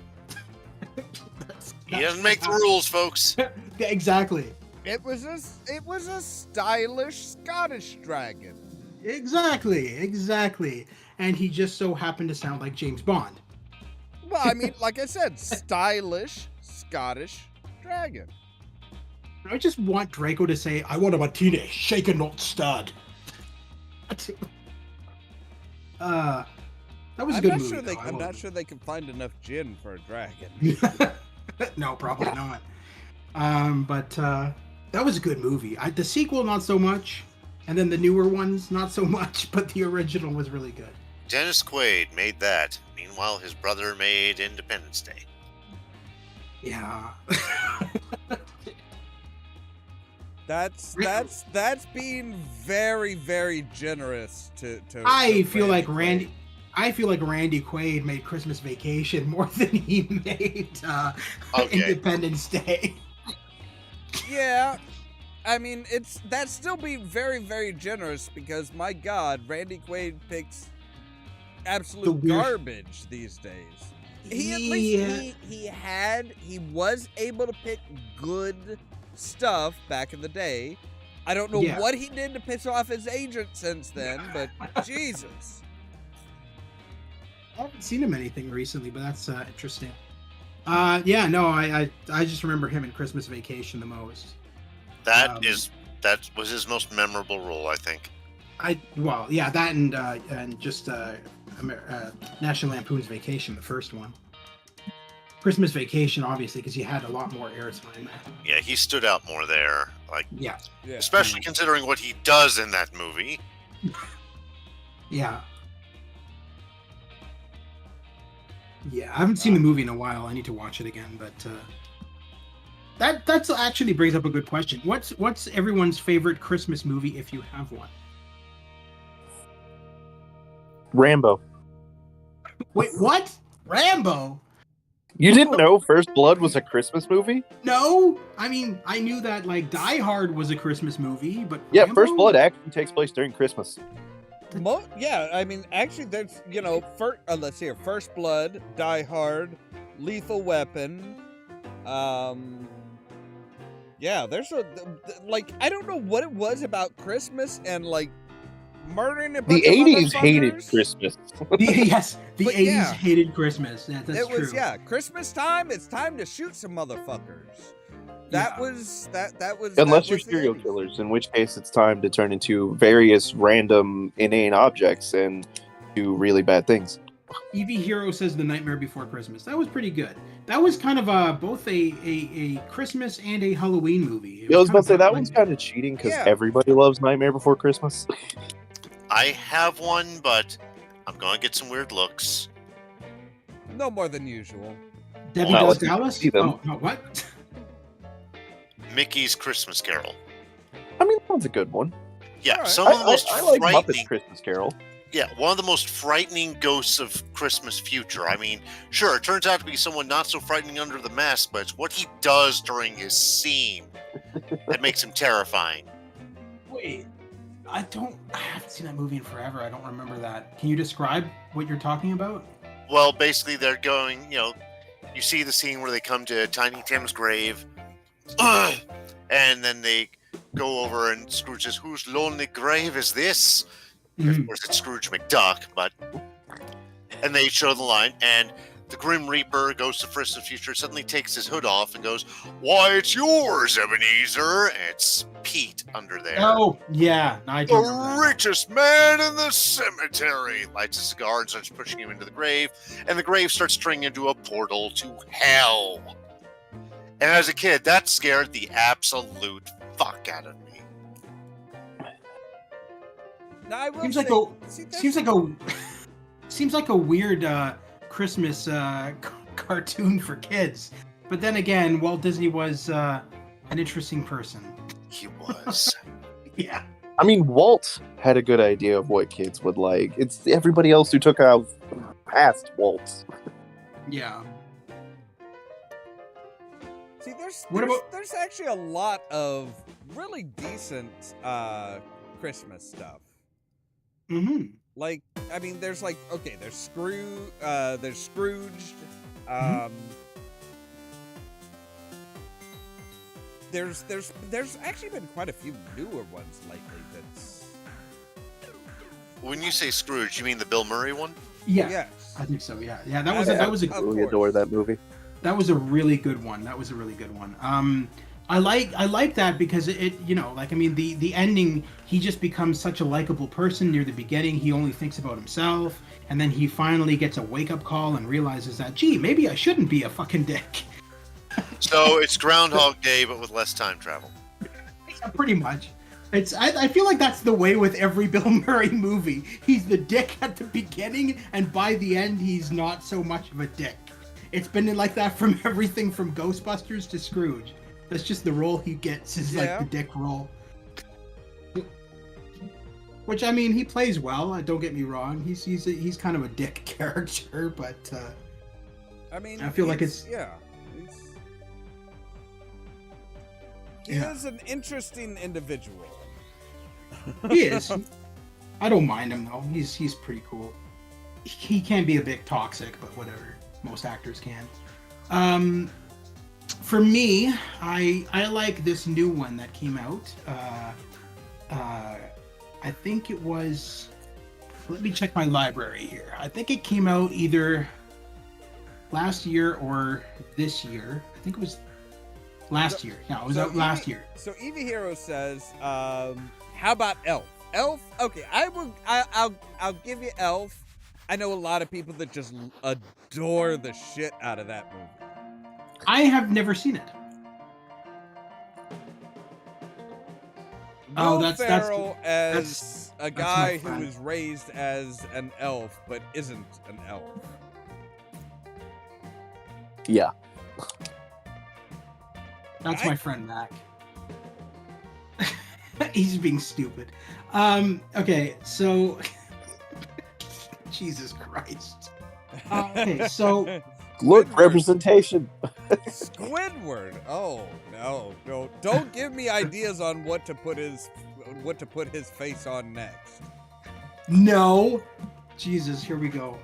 He doesn't make the rules, folks. Exactly. It was a stylish Scottish dragon. Exactly. And he just so happened to sound like James Bond. Well, I mean, like I said, stylish Scottish dragon. I just want Draco to say, "I want a martini, shaken not stirred." That was a good movie. I'm not sure they can find enough gin for a dragon. No, probably not. But that was a good movie. The sequel, not so much, and then the newer ones, not so much. But the original was really good. Dennis Quaid made that. Meanwhile, his brother made Independence Day. Yeah. That's being very, very generous to I feel like Quaid. Randy Quaid made Christmas Vacation more than he made Independence Day. Yeah, I mean that's still being very, very generous because my God, Randy Quaid picks absolute garbage these days. He at least he was able to pick good stuff back in the day. I don't know what he did to piss off his agent since then, but Jesus. I haven't seen him anything recently, but that's interesting. I just remember him in Christmas Vacation the most. That was his most memorable role, I think. That and just National Lampoon's Vacation, the first one. Christmas Vacation, obviously, because he had a lot more airtime. Yeah, he stood out more there. Yeah. Especially considering what he does in that movie. Yeah. Yeah, I haven't seen the movie in a while. I need to watch it again, but that's actually brings up a good question. What's everyone's favorite Christmas movie if you have one? Rambo. Wait, what? Rambo? You didn't know First Blood was a Christmas movie? No, I mean I knew that Die Hard was a Christmas movie, but Yeah, Rambo? First Blood actually takes place during Christmas. I mean, actually, there's, let's see here. First Blood, Die Hard, Lethal Weapon. There's I don't know what it was about Christmas and, murdering a bunch The of 80s hated motherfuckers. Christmas. The 80s hated Christmas. That's true. Christmas time, it's time to shoot some motherfuckers. That was Unless that you're was the serial 80s. killers, in which case it's time to turn into various random inane objects and do really bad things. EV Hero says The Nightmare Before Christmas. That was pretty good. That was kind of both a Christmas and a Halloween movie. I was about to say that one's kind of cheating because Yeah. everybody loves Nightmare Before Christmas. I have one, but I'm going to get some weird looks. No more than usual. Debbie Well, Does let's Dallas? see them. Oh, no, what? Mickey's Christmas Carol. I mean, that one's a good one. Yeah, All right. some of the most I like frightening. Muppets Christmas Carol. Yeah, one of the most frightening ghosts of Christmas future. I mean, sure, it turns out to be someone not so frightening under the mask, but it's what he does during his scene that makes him terrifying. Wait, I haven't seen that movie in forever. I don't remember that. Can you describe what you're talking about? Well, basically, they're going, you see the scene where they come to Tiny Tim's grave, and then they go over and Scrooge says, "Whose lonely grave is this?" Of course, it's Scrooge McDuck, and they show the line, and the Grim Reaper, Ghost of Christmas Future, suddenly takes his hood off and goes, "Why, it's yours, Ebenezer." And it's Pete under there. Oh, yeah. I do remember The that. richest man in the cemetery lights a cigar and starts pushing him into the grave, and the grave starts turning into a portal to hell. And as a kid, that scared the absolute fuck out of me. Now, I will Seems say, like a see, that's- seems like a weird Christmas cartoon for kids. But then again, Walt Disney was an interesting person. He was. Yeah. I mean, Walt had a good idea of what kids would like. It's everybody else who took out past Walt. Yeah. See, What about- there's actually a lot of really decent Christmas stuff. Mm-hmm. I mean, there's there's Scrooged. There's actually been quite a few newer ones lately. That's When you say Scrooge, you mean the Bill Murray one? Yeah. yes. I think so. Yeah. That I was mean, that was a of Really course. adore that movie. That was a really good one. I like that because it the ending, he just becomes such a likable person near the beginning. He only thinks about himself, and then he finally gets a wake-up call and realizes that, gee, maybe I shouldn't be a fucking dick. So it's Groundhog Day, but with less time travel. Pretty much. I feel like that's the way with every Bill Murray movie. He's the dick at the beginning, and by the end, he's not so much of a dick. It's been like that from everything from Ghostbusters to Scrooge. That's just the role he gets, is like the dick role. Which, I mean, he plays well. Don't get me wrong. He's kind of a dick character, but I mean, I feel like it's he is an interesting individual. he is. I don't mind him though. He's pretty cool. He can be a bit toxic, but whatever. most actors can. For me, I like this new one that came out. I think it was. Let me check my library here. I think it came out either last year or this year. I think it was last year. Yeah, it was out last year. So Evie Hero says, how about Elf? Elf? Okay, I'll give you Elf. I know a lot of people that just adore the shit out of that movie. I have never seen it. Will Ferrell as a guy who is raised as an elf but isn't an elf. Yeah. That's my friend Mac. He's being stupid. Okay, so Jesus Christ. Okay, so Look, representation. Squidward. Oh no! Don't give me ideas on what to put his face on next. No, Jesus. Here we go.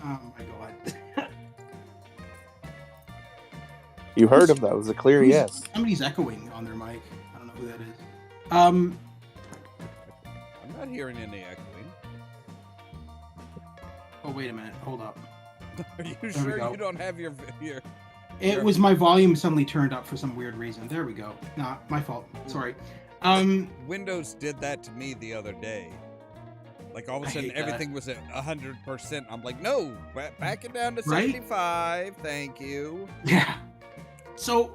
Oh my God. You heard him. That was a clear yes. Somebody's echoing on their mic. I don't know who that is. I'm not hearing any echoing. Oh wait a minute. Hold up. Are you sure you don't have your? It was my volume suddenly turned up for some weird reason. There we go. Nah, my fault. Sorry. Windows did that to me the other day. Like all of a sudden everything was at 100%. I'm like, no, back it down to 75. Thank you. Yeah. So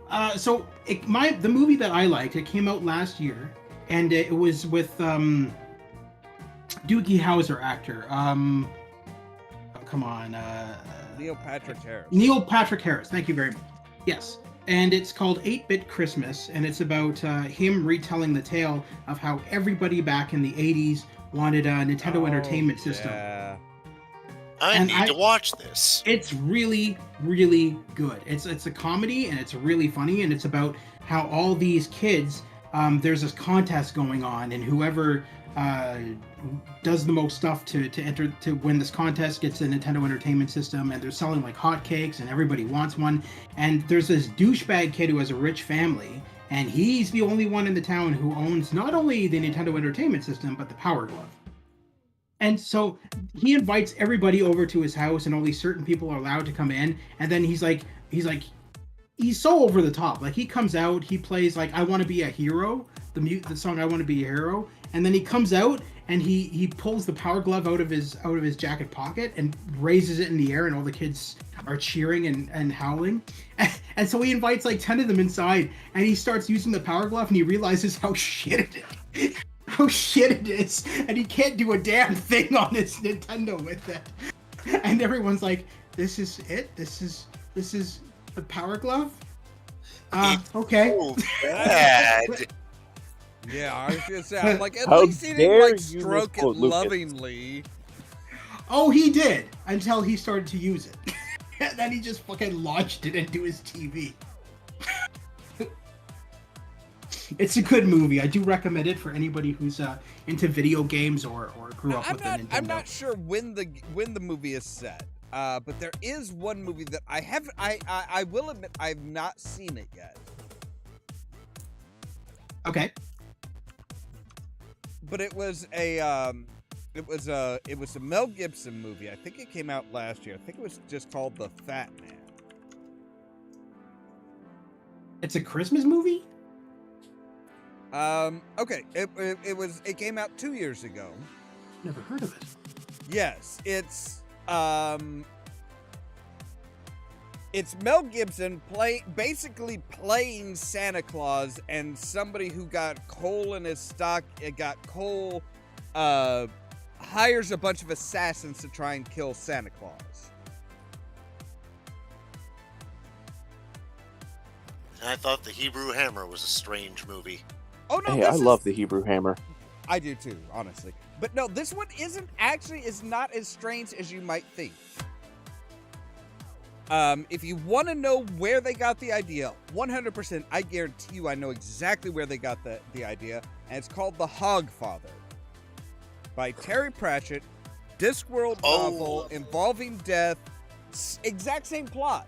the movie that I liked, it came out last year, and it was with Doogie Howser actor. Come on. Neil Patrick Harris. Neil Patrick Harris. Thank you very much. Yes. And it's called 8-Bit Christmas, and it's about him retelling the tale of how everybody back in the 80s wanted a Nintendo Entertainment System. Yeah. I need to watch this. It's really, really good. It's a comedy, and it's really funny, and it's about how all these kids, there's this contest going on, and whoever does the most stuff to enter to win this contest gets a Nintendo Entertainment System, and they're selling like hotcakes, and everybody wants one. And there's this douchebag kid who has a rich family, and he's the only one in the town who owns not only the Nintendo Entertainment System but the Power Glove. And so he invites everybody over to his house, and only certain people are allowed to come in. And then he's so over the top. Like, he comes out, he plays like "I Want to Be a Hero," the song "I Want to Be a Hero," and then he comes out and he pulls the Power Glove out of his jacket pocket and raises it in the air, and all the kids are cheering and howling. And so he invites like 10 of them inside, and he starts using the Power Glove, and he realizes how shit it is. How shit it is, and he can't do a damn thing on his Nintendo with it. And everyone's like, "This is it? This is the Power Glove?" Okay. So bad. Yeah, I was gonna say, I'm like, at How least he didn't dare like you stroke it misquote Lucas. lovingly. Oh, he did, until he started to use it. And then he just fucking launched it into his TV. It's a good movie. I do recommend it for anybody who's into video games or grew up with a Nintendo. I'm not sure when the movie is set, but there is one movie that I will admit I've not seen it yet. Okay. But it was a Mel Gibson movie. I think it came out last year. I think it was just called The Fat Man. It's a Christmas movie? Okay. It came out 2 years ago. Never heard of it. Yes, it's Mel Gibson basically playing Santa Claus, and somebody who got coal in his stock. It got coal. Hires a bunch of assassins to try and kill Santa Claus. I thought The Hebrew Hammer was a strange movie. Oh no! Hey, I love the Hebrew Hammer. I do too, honestly. But no, this one is not as strange as you might think. If you want to know where they got the idea, 100%, I guarantee you I know exactly where they got the idea, and it's called The Hogfather by Terry Pratchett, Discworld novel involving death Exact same plot.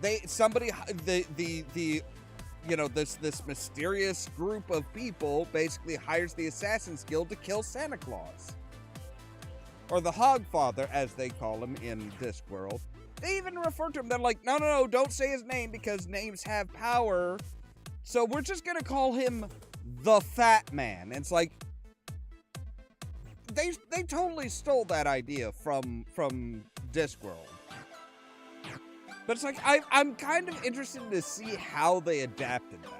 This mysterious group of people basically hires the Assassin's Guild to kill Santa Claus. Or the Hogfather, as they call him in Discworld. They even refer to him, they're like, no, don't say his name because names have power. So we're just gonna call him the Fat Man. And it's like, they totally stole that idea from Discworld. But it's like, I'm kind of interested to see how they adapted that.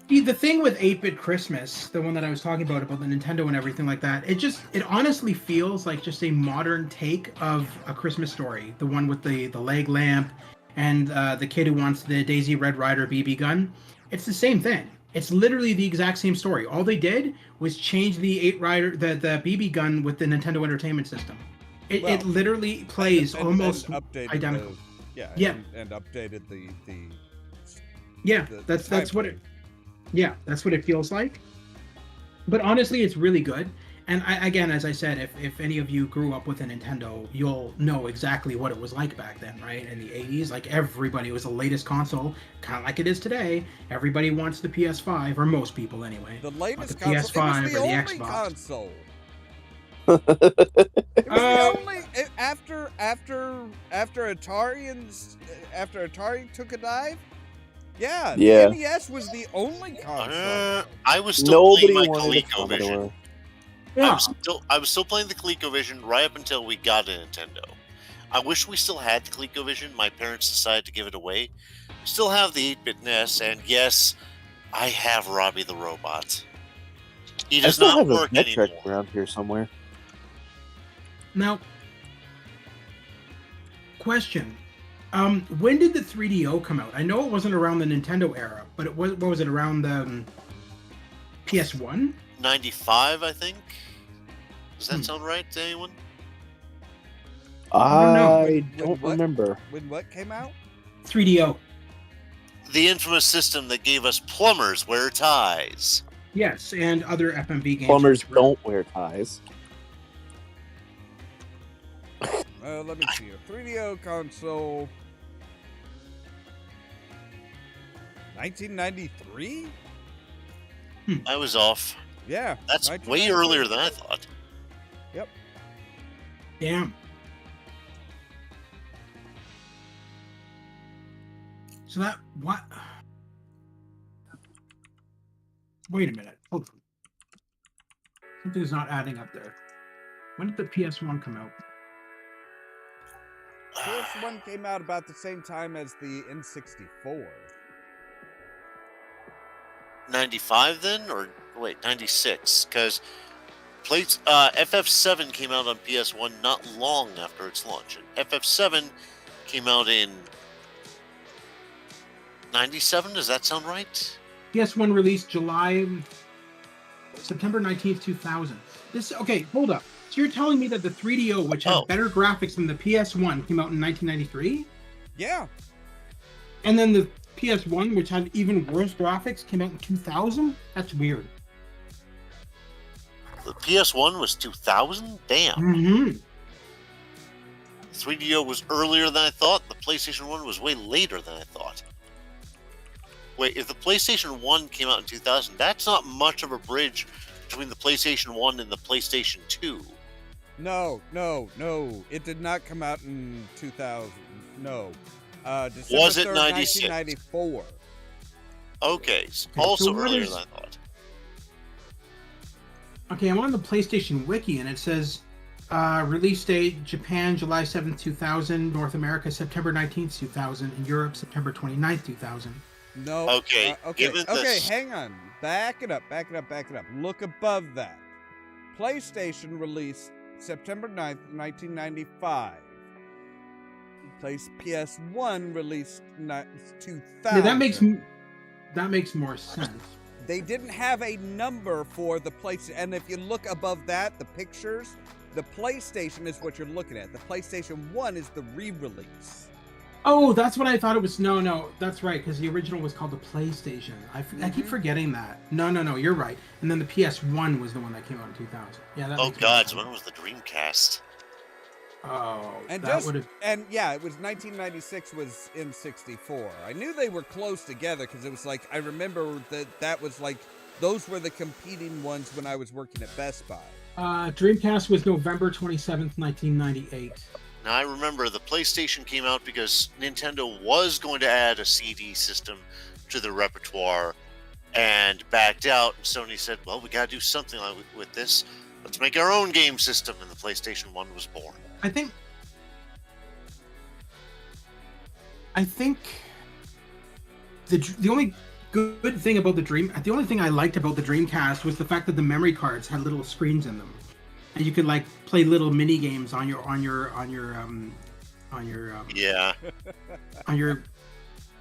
The thing with 8-Bit Christmas, the one that I was talking about the Nintendo and everything like that, it honestly feels like just a modern take of A Christmas Story. The one with the leg lamp and the kid who wants the Daisy Red Ryder BB gun. It's the same thing. It's literally the exact same story. All they did was change the the BB gun with the Nintendo Entertainment System. It literally plays almost identical. And updated the that's what it. Yeah, that's what it feels like. But honestly, it's really good. And again, as I said, if any of you grew up with a Nintendo, you'll know exactly what it was like back then, right? In the 80s, like everybody, it was the latest console, kind of like it is today. Everybody wants the PS5, or most people anyway. The latest the console, PS5 it was the or the only Xbox. console. It was the only after Atari took a dive. Yeah, Yeah. the NES was the only console. I was still playing my wanted a ColecoVision. Commodore. Yeah. I was still playing the ColecoVision right up until we got a Nintendo. I wish we still had the ColecoVision. My parents decided to give it away. Still have the 8-bit NES, and yes, I have Robbie the Robot. He I does still not have a work metric anymore. around here somewhere. Now, question. When did the 3DO come out? I know it wasn't around the Nintendo era, but what was it, around the PS1? 95, I think. Does that Hmm. sound right to anyone? I When don't what? remember. When what came out? 3DO. The infamous system that gave us plumbers wear ties. Yes, and other FMV games. Plumbers don't wear ties. Let me see. A 3DO console. 1993? I was off. Yeah. That's way 1993. earlier than I thought. Damn. So that what? Wait a minute. Hold on. Something's not adding up there. When did the PS1 come out? PS1 came out about the same time as the N64. 95 then? Or wait, 96? Because FF7 came out on PS1 not long after its launch. And FF7 came out in 97? Does that sound right? PS1 released September 19th, 2000. Okay, hold up. So you're telling me that the 3DO, which had better graphics than the PS1, came out in 1993? Yeah. And then the PS1, which had even worse graphics, came out in 2000? That's weird. The PS1 was 2000? Damn. Mm-hmm. 3DO was earlier than I thought. The PlayStation 1 was way later than I thought. Wait, if the PlayStation 1 came out in 2000, that's not much of a bridge between the PlayStation 1 and the PlayStation 2. No. It did not come out in 2000. No. December Was it 3rd, 96? 1994. Okay, so also what earlier is- than I thought. Okay, I'm on the PlayStation Wiki, and it says release date, Japan, July 7th, 2000, North America, September 19th, 2000, and Europe, September 29th, 2000. No. Okay, Okay. given Okay. this- Hang on. Back it up. Look above that. PlayStation released September 9th, 1995. PS1 released 2000. Yeah, that makes more sense. They didn't have a number for the PlayStation, and if you look above that, the pictures, the PlayStation is what you're looking at. The PlayStation 1 is the re-release. Oh, that's what I thought it was. No, that's right, because the original was called the PlayStation. I keep forgetting that. No, you're right. And then the PS1 was the one that came out in 2000. Yeah, that Oh makes more god, sense. so when was the Dreamcast? Oh, And that would have. and yeah, it was 1996 was N64. I knew they were close together because it was like I remember that was like those were the competing ones when I was working at Best Buy. Dreamcast was November 27th, 1998. Now I remember the PlayStation came out because Nintendo was going to add a CD system to the repertoire and backed out. And Sony said, well, we got to do something with this. Let's make our own game system. And the PlayStation 1 was born. I think the only good thing about the only thing I liked about the Dreamcast was the fact that the memory cards had little screens in them, and you could like play little mini games on your Yeah. on your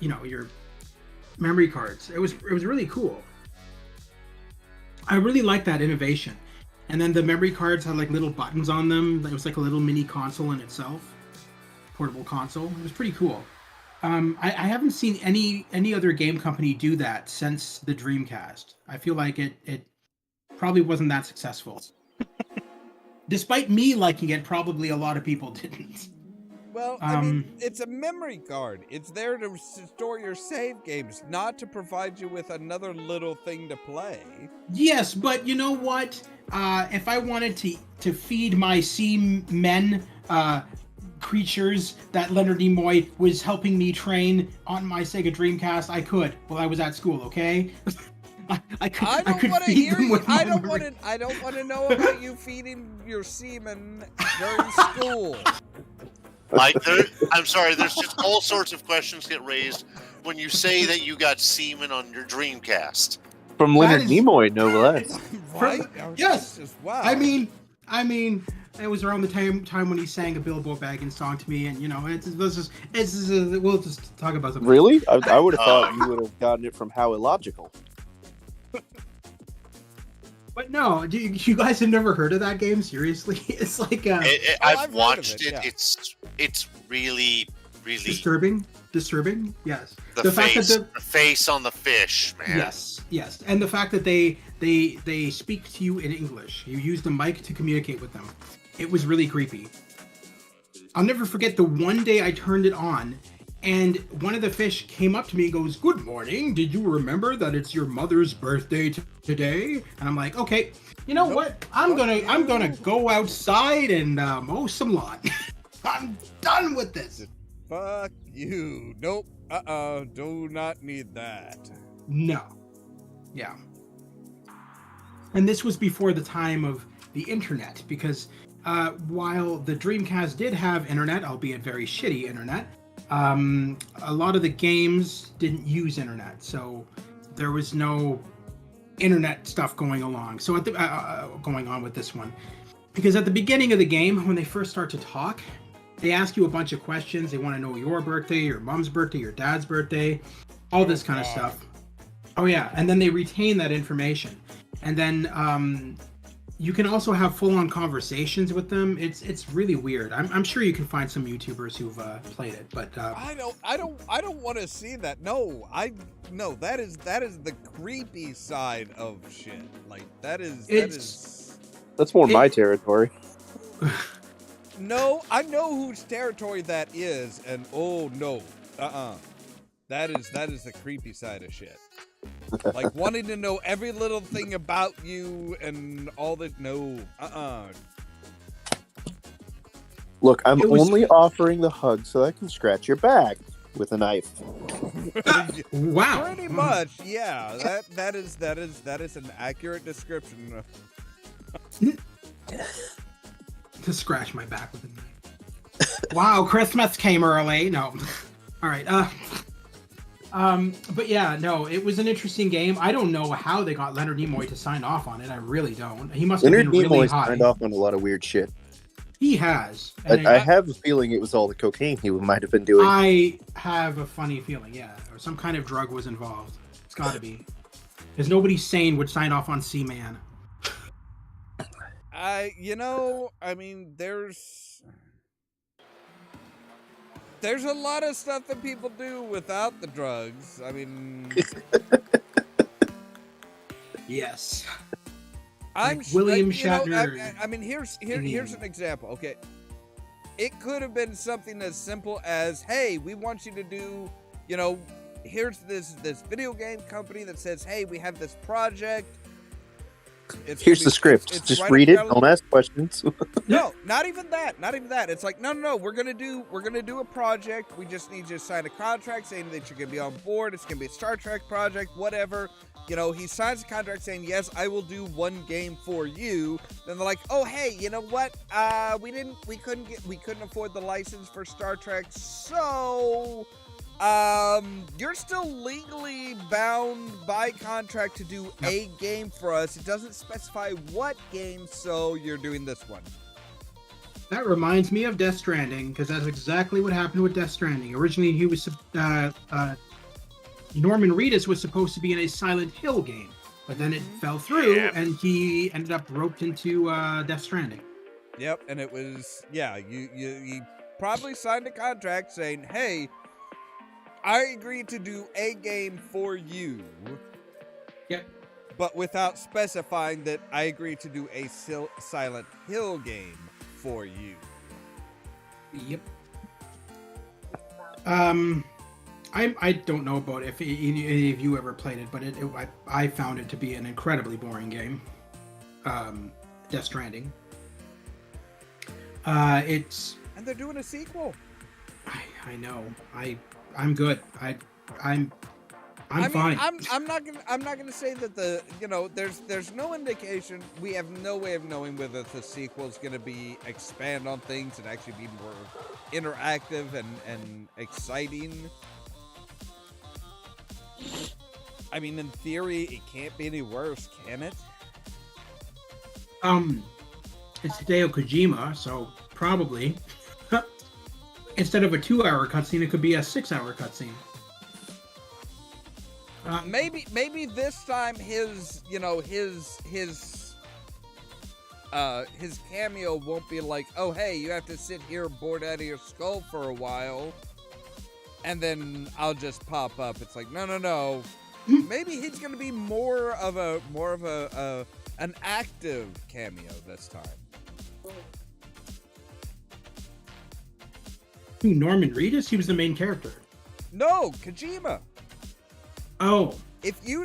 your memory cards. It was really cool. I really liked that innovation. And then the memory cards had like little buttons on them. It was like a little mini console in itself, portable console. It was pretty cool. I haven't seen any other game company do that since the Dreamcast. I feel like it probably wasn't that successful. Despite me liking it, probably a lot of people didn't. Well, I mean, it's a memory card. It's there to store your save games, not to provide you with another little thing to play. Yes, but you know what? If I wanted to feed my sea men creatures that Leonard Nimoy was helping me train on my Sega Dreamcast, I could while I was at school. Okay, I could feed them with my memory. I don't want to know about you feeding your semen during school. I'm sorry, there's just all sorts of questions get raised when you say that you got semen on your Dreamcast. From Leonard Nimoy, no less. Right? Yes. Wow. I mean, it was around the time when he sang a Bilbo Baggins song to me, and you know, we'll just talk about something. Really? I would have thought you would have gotten it from How Illogical. But no, you guys have never heard of that game? Seriously, it's like I've watched it. it. Yeah. It's really disturbing. Yes. the face on the fish, man. Yes, and the fact that they speak to you in English. You use the mic to communicate with them. It was really creepy. I'll never forget the one day I turned it on, and one of the fish came up to me and goes, "Good morning. Did you remember that it's your mother's birthday today?" And I'm like, "Okay, you know what? I'm gonna go outside and mow some lawn. I'm done with this." Fuck you. Nope. Do not need that. No. Yeah. And this was before the time of the internet, because while the Dreamcast did have internet, albeit very shitty internet, a lot of the games didn't use internet, so there was no internet stuff going along. So going on with this one, because at the beginning of the game, when they first start to talk, they ask you a bunch of questions. They want to know your birthday, your mom's birthday, your dad's birthday, all this kind of stuff. Oh yeah, and then they retain that information, and then you can also have full-on conversations with them. It's really weird. I'm sure you can find some YouTubers who've played it, but I don't want to see that. No, that is the creepy side of shit. Like that's more my territory. No, I know whose territory that is, and oh no, that is the creepy side of shit. Like wanting to know every little thing about you and all that. No, Look, I'm only offering the hug so I can scratch your back with a knife. Wow. Pretty much, yeah. That is an accurate description. To scratch my back with a knife. Wow, Christmas came early. No. All right. But yeah, no, it was an interesting game. I don't know how they got Leonard Nimoy to sign off on it. I really don't. He must have been really high. Signed off on a lot of weird shit. He has. I have a feeling it was all the cocaine he might have been doing. I have a funny feeling, yeah. Or some kind of drug was involved. It's got to be. Because nobody sane would sign off on Seaman. I mean, there's a lot of stuff that people do without the drugs. I mean, yes. I'm like William Shatner. I mean, here's an example. Okay, it could have been something as simple as, hey, we want you to do, here's this video game company that says, hey, we have this project. Here's the script. Just right read it. up your Don't ask questions. No, not even that. It's like, no. We're gonna do a project. We just need you to sign a contract saying that you're gonna be on board. It's gonna be a Star Trek project, whatever. He signs a contract saying, yes, I will do one game for you. Then they're like, oh, hey, you know what? We couldn't afford the license for Star Trek, so you're still legally bound by contract to do a game for us. It doesn't specify what game, so you're doing this one. That reminds me of Death Stranding, because that's exactly what happened with Death Stranding. Originally, he was Norman Reedus was supposed to be in a Silent Hill game, but then it fell through, and he ended up roped into Death Stranding. Yep, and it was you probably signed a contract saying, hey, I agreed to do a game for you. Yep. But without specifying that I agreed to do a Silent Hill game for you. Yep. I don't know about if any of you ever played it, but I found it to be an incredibly boring game. Death Stranding. And they're doing a sequel. I know. I'm good. I'm fine. I'm not gonna say that there's no indication. We have no way of knowing whether the sequel is gonna be expand on things and actually be more interactive and exciting. I mean, in theory, it can't be any worse, can it? It's Hideo Kojima, so probably. Instead of a 2-hour cutscene, it could be a 6-hour cutscene. Maybe this time his cameo won't be like, oh hey, you have to sit here bored out of your skull for a while, and then I'll just pop up. It's like no. Maybe he's gonna be more of an active cameo this time. Norman Reedus? He was the main character. No, Kojima. Oh. If you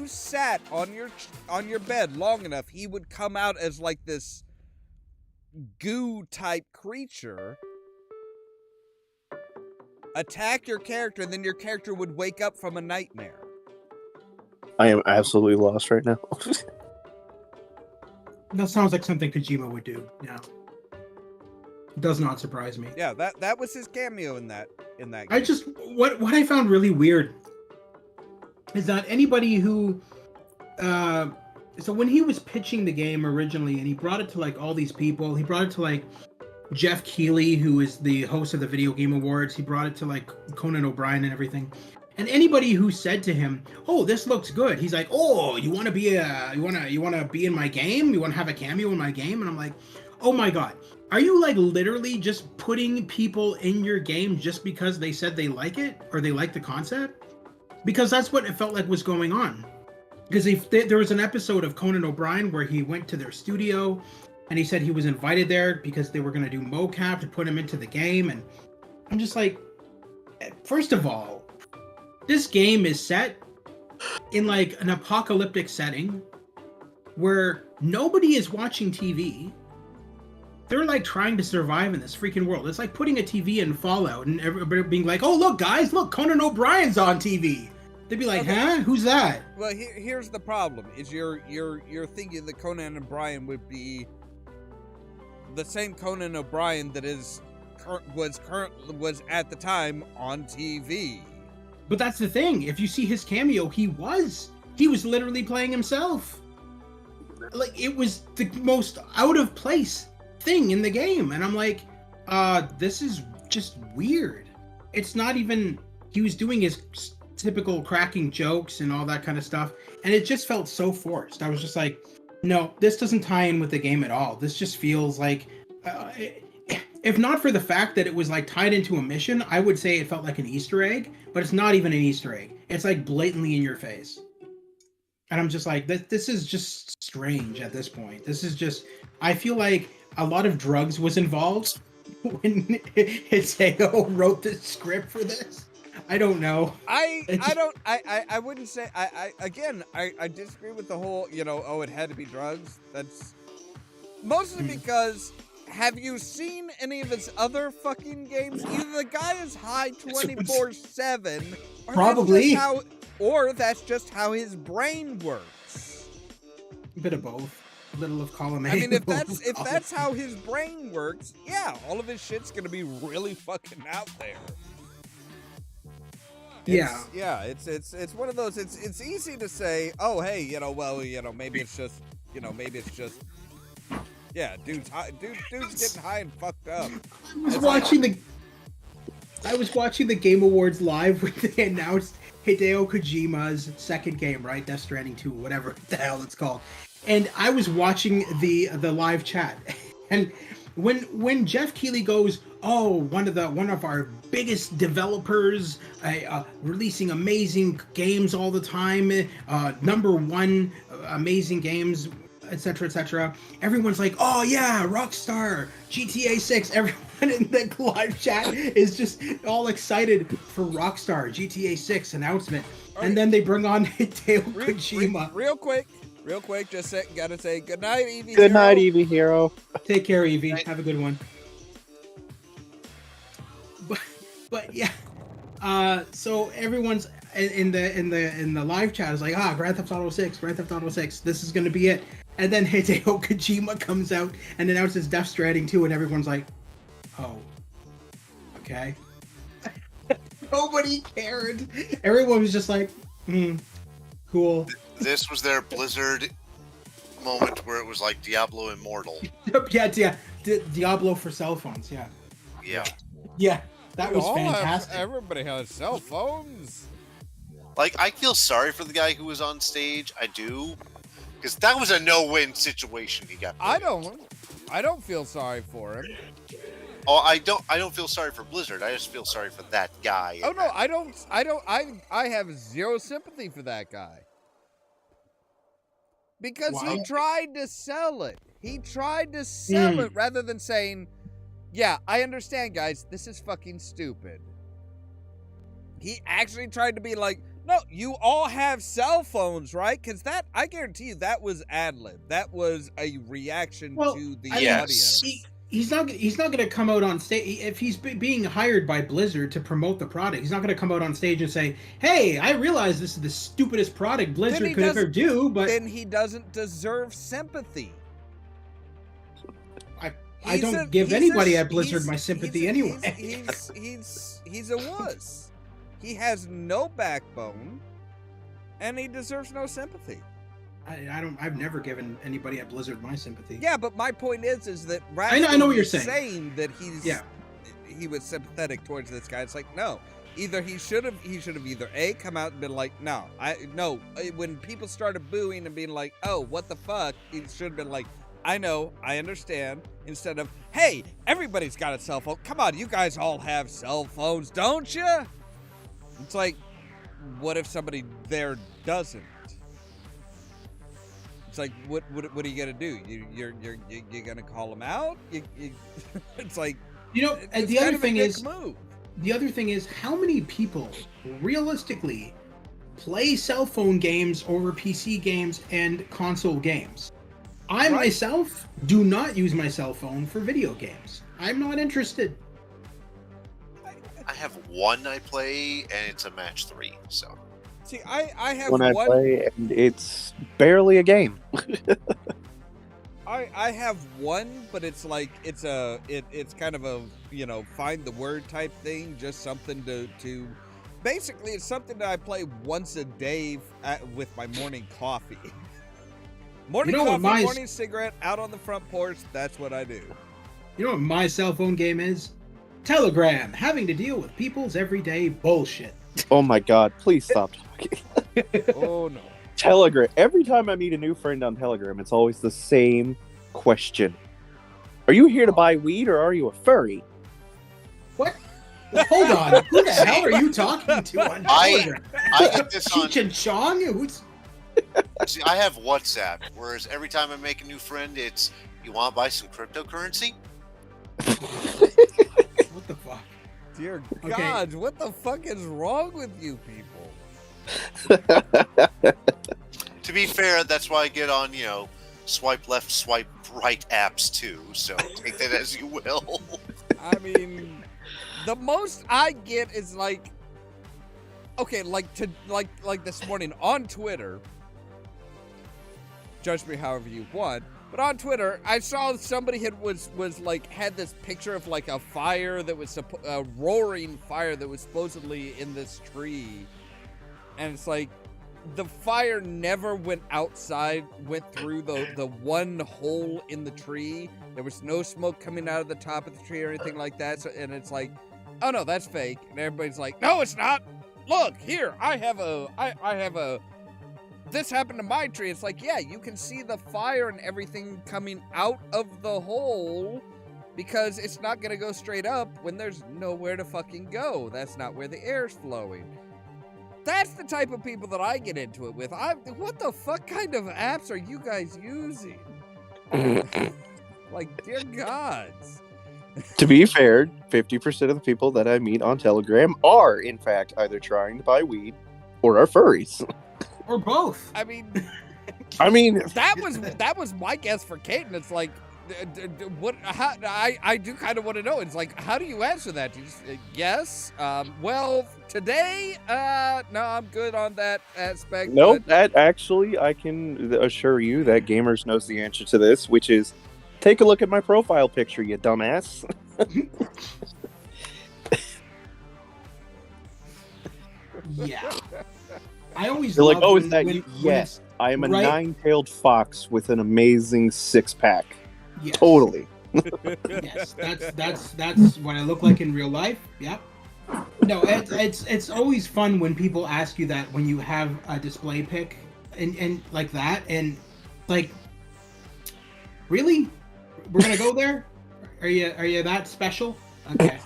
sat on your bed long enough, he would come out as like this goo type creature, attack your character, and then your character would wake up from a nightmare. I am absolutely lost right now. That sounds like something Kojima would do. Yeah. It does not surprise me. Yeah, that was his cameo in that game. I just what I found really weird is that anybody who so when he was pitching the game originally and he brought it to like all these people, he brought it to like Jeff Keighley, who is the host of the Video Game Awards, he brought it to like Conan O'Brien and everything. And anybody who said to him, "Oh, this looks good," he's like, "Oh, you want to be in my game? You want to have a cameo in my game?" And I'm like, "Oh my god, are you like literally just putting people in your game just because they said they like it or they like the concept?" Because that's what it felt like was going on. Because there was an episode of Conan O'Brien where he went to their studio and he said he was invited there because they were going to do mocap to put him into the game. And I'm just like, first of all, this game is set in like an apocalyptic setting where nobody is watching TV. They're like trying to survive in this freaking world. It's like putting a TV in Fallout and everybody being like, "Oh, look, guys, look, Conan O'Brien's on TV." They'd be like, "Huh? Who's that?" Well, here's the problem: is you're thinking that Conan O'Brien would be the same Conan O'Brien that was at the time on TV. But that's the thing. If you see his cameo, he was literally playing himself. Like, it was the most out of place thing in the game. And I'm like, this is just weird. It's not even, he was doing his typical cracking jokes and all that kind of stuff. And it just felt so forced. I was just like, no, this doesn't tie in with the game at all. This just feels like, if not for the fact that it was like tied into a mission, I would say it felt like an Easter egg, but it's not even an Easter egg. It's like blatantly in your face. And I'm just like, this is just strange at this point. This is just, I feel like a lot of drugs was involved when Hideo wrote the script for this? I don't know. I wouldn't say I disagree with the whole, it had to be drugs. That's mostly because have you seen any of his other fucking games? Either the guy is high 24/7 Probably. or that's just how his brain works. A bit of both. A little of column A. I mean, if that's how his brain works, yeah, all of his shit's gonna be really fucking out there. It's one of those. It's easy to say, oh hey, maybe it's just, yeah, dude's getting high and fucked up. I was watching the Game Awards live when they announced Hideo Kojima's second game, right? Death Stranding 2, whatever the hell it's called. And I was watching the live chat, and when Jeff Keighley goes, "Oh, one of our biggest developers, releasing amazing games all the time, number one amazing games, etc., etc." Everyone's like, "Oh yeah, Rockstar, GTA 6." Everyone in the live chat is just all excited for Rockstar GTA 6 announcement, and then they bring on Hideo Kojima. Real quick, just gotta say good night, Evie. Good night, Evie Hero. Take care, Evie. Have a good one. But yeah, so everyone's in the live chat is like, Grand Theft Auto 6. This is gonna be it. And then Hideo Kojima comes out and announces Death Stranding 2, and everyone's like, oh, okay. Nobody cared. Everyone was just like, cool. This was their Blizzard moment where it was like Diablo Immortal. Yeah, Diablo for cell phones. Yeah. That was fantastic. Everybody has cell phones. Like, I feel sorry for the guy who was on stage. I do, because that was a no-win situation he got. I don't feel sorry for him. Oh, I don't feel sorry for Blizzard. I just feel sorry for that guy. Oh no, I have zero sympathy for that guy. Because he tried to sell it. He tried to sell it rather than saying, yeah, I understand, guys, this is fucking stupid. He actually tried to be like, no, you all have cell phones, right? Because I guarantee you, that was ad-lib. That was a reaction to the audience. He's not going to come out on stage if he's being hired by Blizzard to promote the product. He's not going to come out on stage and say, "Hey, I realize this is the stupidest product Blizzard could ever do," but then he doesn't deserve sympathy. I don't give anybody at Blizzard my sympathy anyway. He's a wuss. He has no backbone, and he deserves no sympathy. I've never given anybody at Blizzard my sympathy. Yeah, but my point is that rather I know what you're saying that he was sympathetic towards this guy. It's like, no, either he should have either A, come out and been like, no, when people started booing and being like, oh, what the fuck, he should have been like, I know, I understand, instead of, hey, everybody's got a cell phone. Come on, you guys all have cell phones, don't you? It's like, what if somebody there doesn't? It's like, what are you gonna do? You're gonna call them out? It's like, and the other thing is, how many people realistically play cell phone games over PC games and console games? I myself do not use my cell phone for video games. I'm not interested. I have one I play, and it's a match 3. So, see, I have one I play, and it's barely a game. I have one, but it's like it's kind of a find the word type thing, just something to basically it's something that I play once a day with my morning coffee. Morning coffee, morning cigarette, out on the front porch. That's what I do. You know what my cell phone game is? Telegram. Having to deal with people's everyday bullshit. Oh my god! Please stop talking. Oh no. Telegram. Every time I meet a new friend on Telegram, it's always the same question. Are you here to buy weed or are you a furry? What? Well, hold on. Who the hell are you talking to on Telegram? I get this on... Cheech and Chong? Who's... See, I have WhatsApp, whereas every time I make a new friend, it's, you want to buy some cryptocurrency? What the fuck? Dear Okay. God, what the fuck is wrong with you people? To be fair, that's why I get on, swipe left, swipe right apps too. So take that as you will. I mean, the most I get is like, okay, like this morning on Twitter. Judge me however you want, but on Twitter, I saw somebody had this picture of like a fire that was a roaring fire that was supposedly in this tree, and it's like the fire never went outside, went through the one hole in the tree. There was no smoke coming out of the top of the tree or anything like that. So, and it's like, oh no, that's fake. And everybody's like, no, it's not. Look here, I have a. This happened to my tree. It's like, yeah, you can see the fire and everything coming out of the hole because it's not gonna go straight up when there's nowhere to fucking go. That's not where the air's flowing. That's the type of people that I get into it with. What the fuck kind of apps are you guys using? Like, dear gods. To be fair, 50% of the people that I meet on Telegram are, in fact, either trying to buy weed or are furries. Or both. I mean, that was my guess for Caden. It's like, what? I do kind of want to know. It's like, how do you answer that? Do you just yes? Well, today, no, I'm good on that aspect. Nope, but- that actually, I can assure you that Gamers knows the answer to this, which is, take a look at my profile picture, you dumbass. Yeah. I always You're like, love oh, when- is that when- you? when Yes, I am a right- nine-tailed fox with an amazing six-pack. Yes. Totally. Yes, that's what I look like in real life. Yep. No, it's always fun when people ask you that when you have a display pic and like that, and like, really, we're gonna go there? Are you that special? Okay.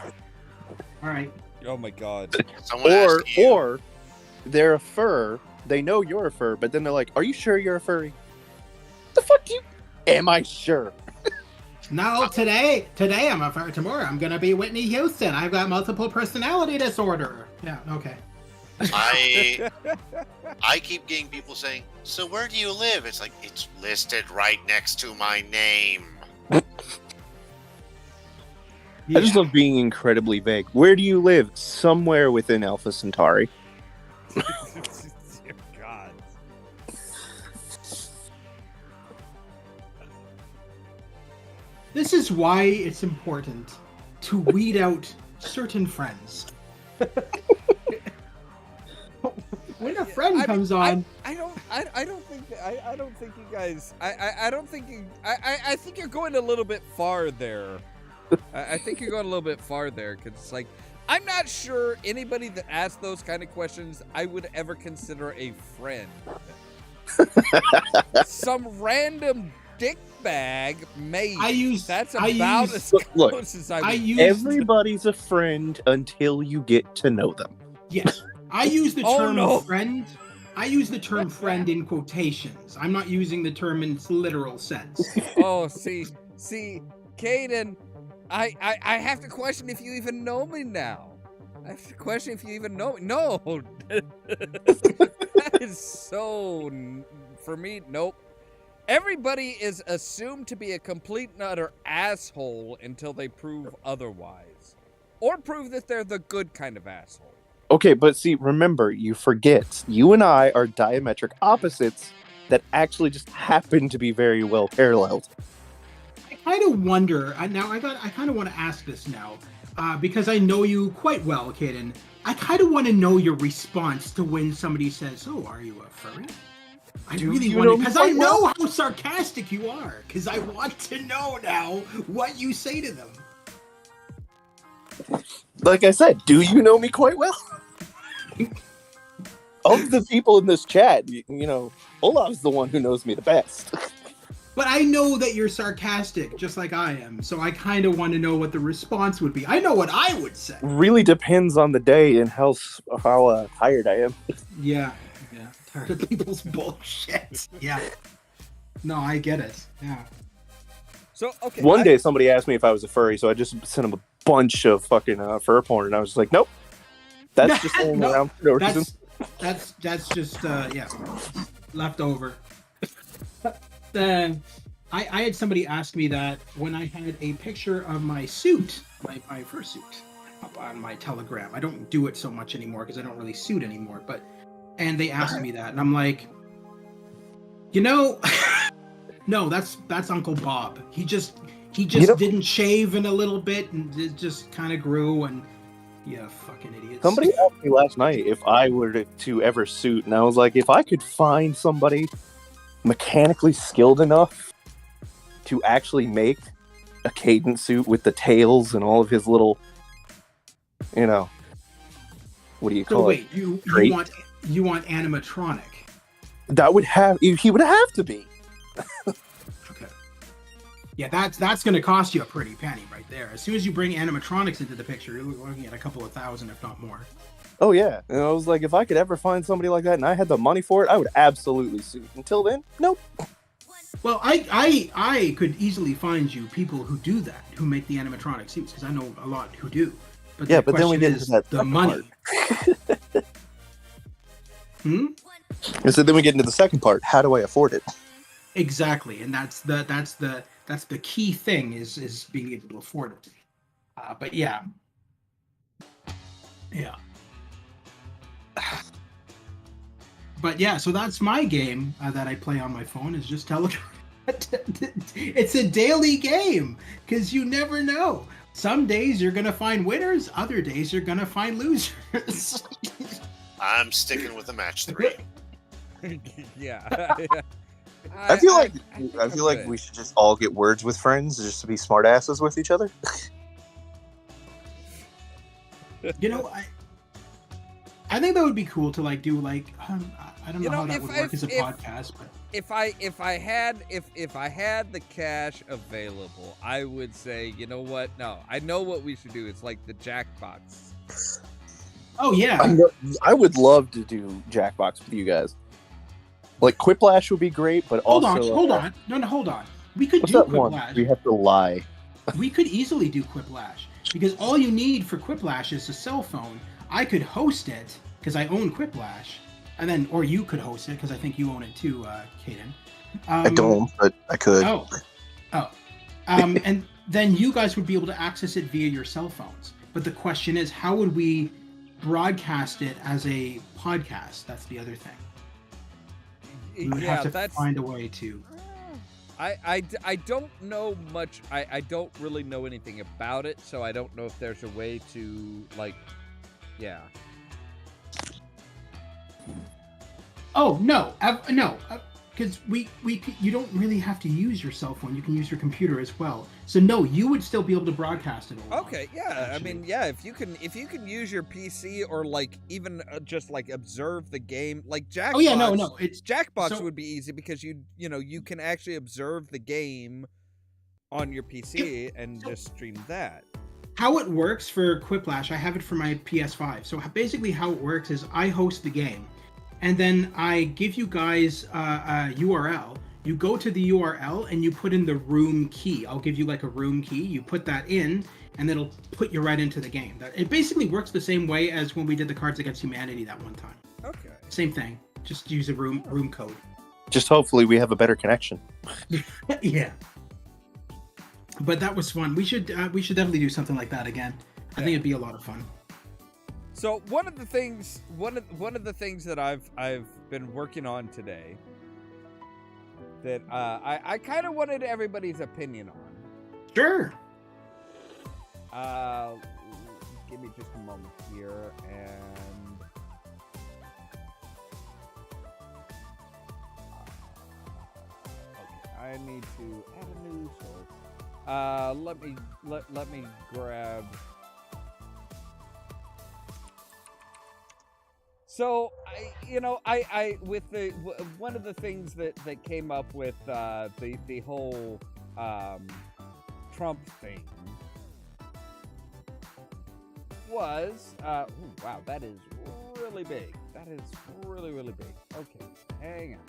All right. Oh my god. Someone asked you, Or they're a fur. They know you're a fur, but then they're like, "Are you sure you're a furry?" The fuck do you? Am I sure? No, today I'm a fire. Tomorrow I'm gonna be Whitney Houston. I've got multiple personality disorder. Yeah. Okay. I keep getting people saying, so where do you live? It's like, it's listed right next to my name. I just love being incredibly vague. Where do you live? Somewhere within Alpha Centauri. Dear God. This is why it's important to weed out certain friends. When a friend comes on, I don't think you guys. I don't think you. I think you're going a little bit far there. I think you're going a little bit far there because it's like, I'm not sure anybody that asks those kind of questions I would ever consider a friend. Some random dick bag, maybe. That's about as Look, close as I I would. use everybody's a friend until you get to know them. yes, I use the Oh, term no. friend. I use the term friend in quotations. I'm not using the term in its literal sense. Oh, see, Caden, I have to question if you even know me now. I have to question if you even know me. No, that is so, for me, nope. Everybody is assumed to be a complete and utter asshole until they prove otherwise. Or prove that they're the good kind of asshole. Okay, but see, remember, you forget, you and I are diametric opposites that actually just happen to be very well paralleled. I kind of wonder. I kind of want to ask this now, because I know you quite well, Kaden. I kind of want to know your response to when somebody says, "Oh, are you a furry?" I Do really you want know to, me because I quite know well? how sarcastic you are. Because I want to know now what you say to them. Like I said, do you know me quite well? Of the people in this chat, you know, Ollamb's the one who knows me the best. But I know that you're sarcastic, just like I am. So I kind of want to know what the response would be. I know what I would say. Really depends on the day and how tired I am. Yeah. Tired of people's bullshit. Yeah. No, I get it. Yeah. So okay, One day somebody asked me if I was a furry, so I just sent them a bunch of fucking fur porn, and I was just like, nope, that's just laying No, around for no reason. that's just left over. Then I had somebody ask me that when I had a picture of my suit, my fursuit, up on my Telegram. I don't do it so much anymore because I don't really suit anymore. And they asked me that, and I'm like, no, that's Uncle Bob. He just didn't shave in a little bit, and it just kind of grew. And yeah, fucking idiots. Somebody asked me last night if I were to ever suit, and I was like, if I could find somebody mechanically skilled enough to actually make a Cadence suit with the tails and all of his little, what do you call So it? wait, you want animatronic? That would have he would have to be. Okay. Yeah, that's going to cost you a pretty penny right there. As soon as you bring animatronics into the picture, you're looking at a couple of thousand, if not more. Oh yeah, and I was like, if I could ever find somebody like that and I had the money for it, I would absolutely suit. Until then, nope. Well, I could easily find you people who do that, who make the animatronic suits, because I know a lot who do. But Yeah, the but then we question get is into that the second money. And so then we get into the second part. How do I afford it? Exactly, and that's the key thing is being able to afford it. But yeah. But yeah, so that's my game that I play on my phone, is just Telegram. It's a daily game because you never know. Some days you're gonna find winners, other days you're gonna find losers. I'm sticking with the match 3. yeah. I feel like we should just all get words with friends just to be smartasses with each other. I think that would be cool to do I don't know how that would work as a podcast, but if I had the cash available, I would say, you know what? No, I know what we should do. It's like the Jackbox. oh yeah, I would love to do Jackbox with you guys. Like Quiplash would be great, but hold also on. No, hold on. We could what's do that one? Quiplash. We have to lie. We could easily do Quiplash because all you need for Quiplash is a cell phone. I could host it because I own Quiplash, and then or you could host it because I think you own it too, Caden. I don't, but I could. And then you guys would be able to access it via your cell phones. But the question is, how would we broadcast it as a podcast? That's the other thing. We would have to find a way to. I don't know much. I don't really know anything about it, so I don't know if there's a way to yeah. Oh no, no, because you don't really have to use your cell phone. You can use your computer as well. So no, you would still be able to broadcast it. Okay, yeah. Actually. I mean, yeah. If you can use your PC or even just observe the game, Jackbox. Oh yeah, no. It's Jackbox would be easy because you can actually observe the game on your PC and just stream that. How it works for Quiplash, I have it for my PS5. So basically, how it works is I host the game. And then I give you guys a URL. You go to the URL and you put in the room key. I'll give you a room key. You put that in, and it'll put you right into the game. It basically works the same way as when we did the Cards Against Humanity that one time. Okay. Same thing. Just use a room code. Just hopefully we have a better connection. Yeah. But that was fun. We should definitely do something like that again. I think it'd be a lot of fun. So one of the things that I've been working on today that I kind of wanted everybody's opinion on. Sure. Give me just a moment here, and okay, I need to add a new source. Let me grab. So I with one of the things that came up with the whole Trump thing was wow, that is really big. That is really big. Okay, hang on.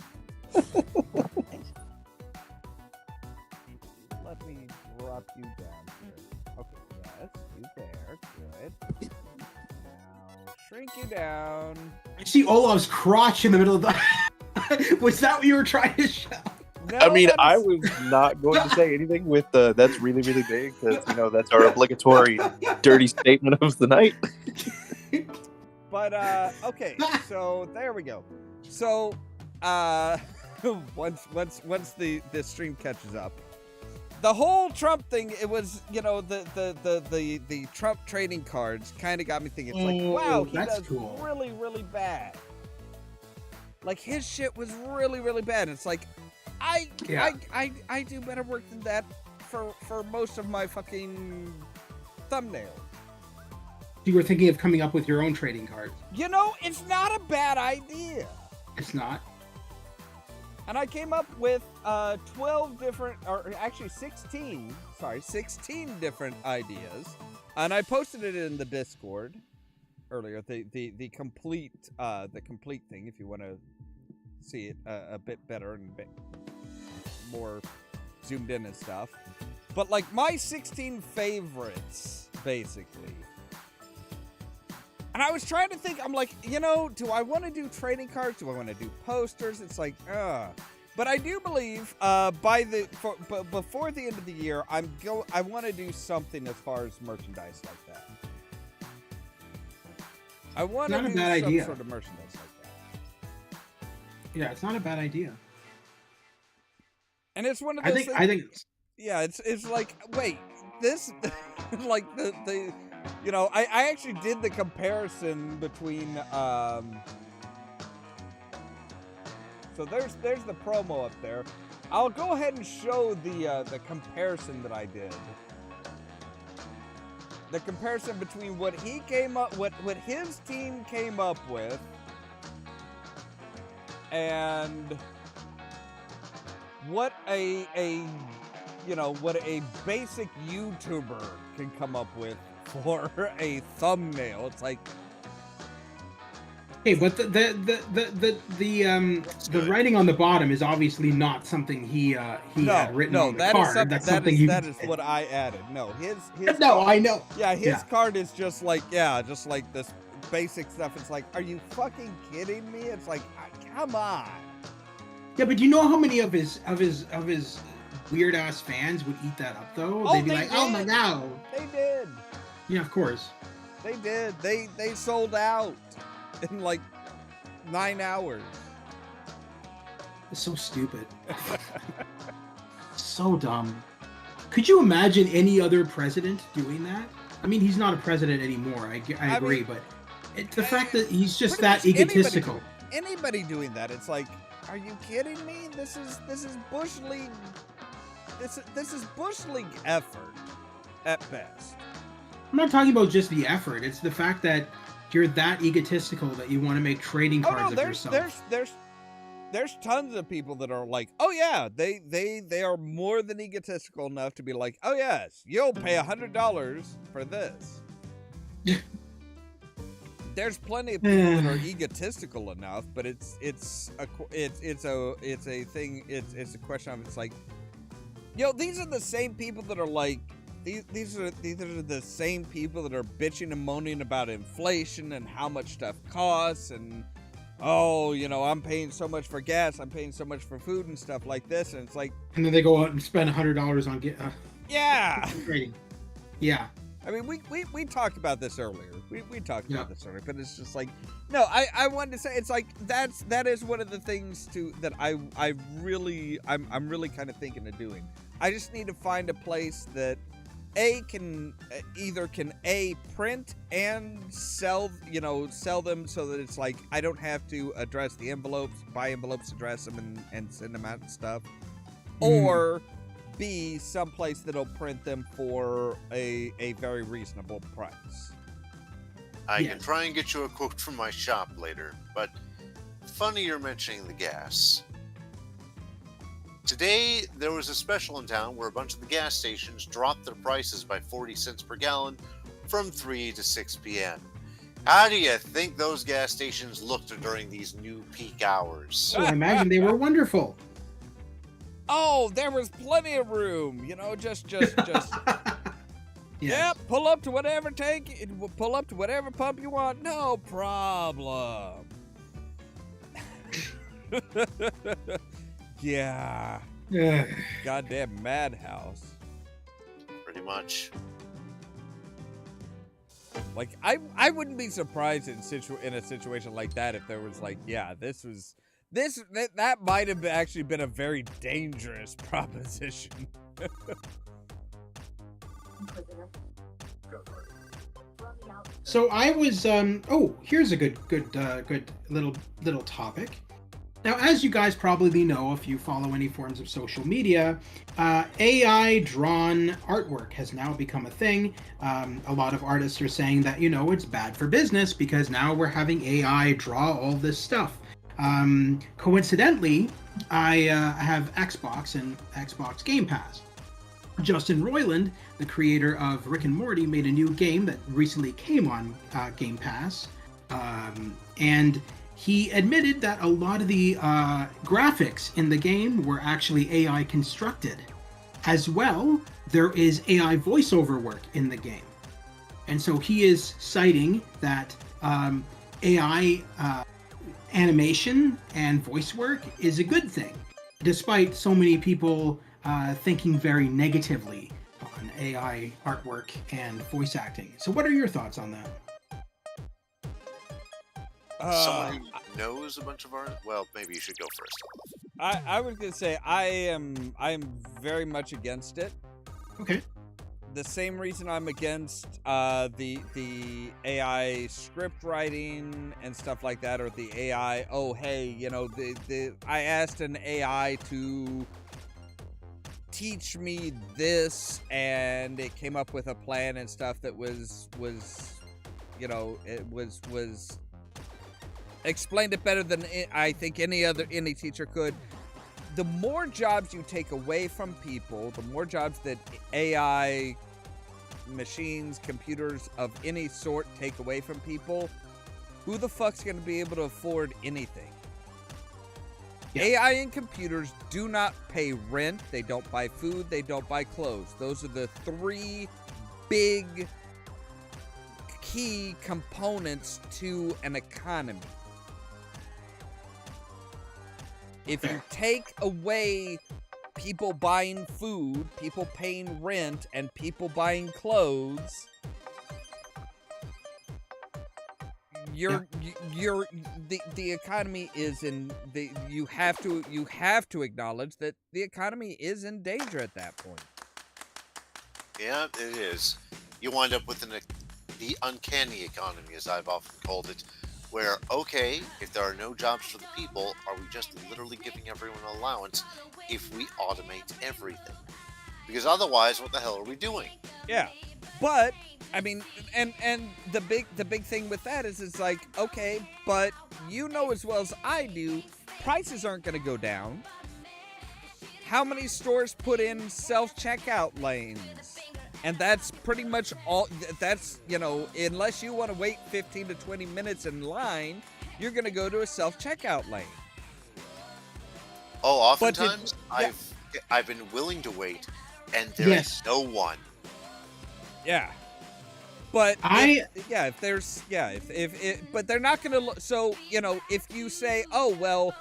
Let me shrink you down. I see Olaf's crotch in the middle of the. Was that what you were trying to show? No, I mean, that I is- was not going to say anything with that's really, really big, because, that's our obligatory dirty statement of the night. But okay, so there we go. So once the stream catches up, the whole Trump thing, it was the Trump trading cards kind of got me thinking. It's like, wow, he that's does cool. really, really bad. Like his shit was really, really bad. It's like I do better work than that for most of my fucking thumbnails. You were thinking of coming up with your own trading cards. It's not a bad idea. It's not. And I came up with 12 different, or actually 16 different ideas. And I posted it in the Discord earlier, the complete thing, if you want to see it a bit better and a bit more zoomed in and stuff. But like my 16 favorites, basically. And I was trying to think, I'm like, do I want to do trading cards? Do I want to do posters? It's like, But I do believe before the end of the year, I want to do something as far as merchandise like that. I want to do some sort of merchandise like that. Yeah, it's not a bad idea. And it's one of those things. I think. Yeah, it's like, wait, this, like the. I actually did the comparison between, so there's the promo up there. I'll go ahead and show the comparison that I did. The comparison between what he came up, what his team came up with, and what what a basic YouTuber can come up with for a thumbnail. It's like, hey, but the writing on the bottom is obviously not something he had written on the card. That is what I added. No, his no, I know. Yeah, his card is just like this basic stuff. It's like, are you fucking kidding me? It's like, come on. Yeah, but you know how many of his weird ass fans would eat that up though? They'd be like, oh my god. They did. Yeah, of course. They did. They sold out in like 9 hours. It's so stupid. So dumb. Could you imagine any other president doing that? I mean, he's not a president anymore. I agree, but the fact that he's just that egotistical. Anybody doing that, it's like, are you kidding me? This is Bush League. This is Bush League effort at best. I'm not talking about just the effort. It's the fact that you're that egotistical that you want to make trading cards of yourself. There's tons of people that are like, oh yeah, they are more than egotistical enough to be like, oh yes, you'll pay $100 for this. There's plenty of people that are egotistical enough, but it's a question of, it's like, these are the same people that are like, these are the same people that are bitching and moaning about inflation and how much stuff costs, and I'm paying so much for gas, I'm paying so much for food and stuff like this, and it's like, and then they go out and spend $100 on trading. Yeah. I mean, we talked about this earlier. We talked about this earlier, but it's just like, no, I wanted to say, it's like, that is one of the things that I'm really kind of thinking of doing. I just need to find a place that can print and sell them, so that it's like, I don't have to address the envelopes, buy envelopes, address them, and send them out and stuff, or B, someplace that'll print them for a very reasonable price. I can try and get you a quote from my shop later, but funny you're mentioning the gas. Today, there was a special in town where a bunch of the gas stations dropped their prices by 40 cents per gallon from 3 to 6 p.m. How do you think those gas stations looked during these new peak hours? Oh, I imagine they were wonderful. Oh, there was plenty of room, just Yep, pull up to whatever pull up to whatever pump you want. No problem. Yeah. Ugh. Goddamn madhouse. Pretty much. Like I wouldn't be surprised in a situation like that if there was like, yeah, that might have actually been a very dangerous proposition. So I was here's a good little topic. Now, as you guys probably know, if you follow any forms of social media, AI drawn artwork has now become a thing. A lot of artists are saying that, it's bad for business because now we're having AI draw all this stuff. Coincidentally, I have Xbox and Xbox Game Pass. Justin Roiland, the creator of Rick and Morty, made a new game that recently came on Game Pass, and he admitted that a lot of the graphics in the game were actually AI constructed. As well, there is AI voiceover work in the game. And so he is citing that AI animation and voice work is a good thing, despite so many people thinking very negatively on AI artwork and voice acting. So what are your thoughts on that? Someone who knows a bunch of art? Well, maybe you should go first. I was gonna say I am very much against it. Okay. The same reason I'm against the AI script writing and stuff like that, or the AI. Oh, hey, I asked an AI to teach me this, and it came up with a plan and stuff that was explained it better than I think any teacher could. The more jobs you take away from people, the more jobs that AI, machines, computers of any sort take away from people, who the fuck's going to be able to afford anything? Yeah. AI and computers do not pay rent, they don't buy food, they don't buy clothes. Those are the three big key components to an economy. If you take away people buying food, people paying rent, and people buying clothes, the economy is in the you have to acknowledge that the economy is in danger at that point. Yeah, it is. You wind up with the uncanny economy, as I've often called it, where, okay, if there are no jobs for the people, are we just literally giving everyone an allowance if we automate everything? Because otherwise, what the hell are we doing? Yeah, but I mean, and the big thing with that is it's like, okay, but as well as I do, prices aren't going to go down. How many stores put in self-checkout lanes? And that's pretty much all. That's, unless you want to wait 15 to 20 minutes in line, you're going to go to a self-checkout lane. Oh, oftentimes I've been willing to wait, and there is no one. Yeah. But but they're not going to. So if you say, oh well,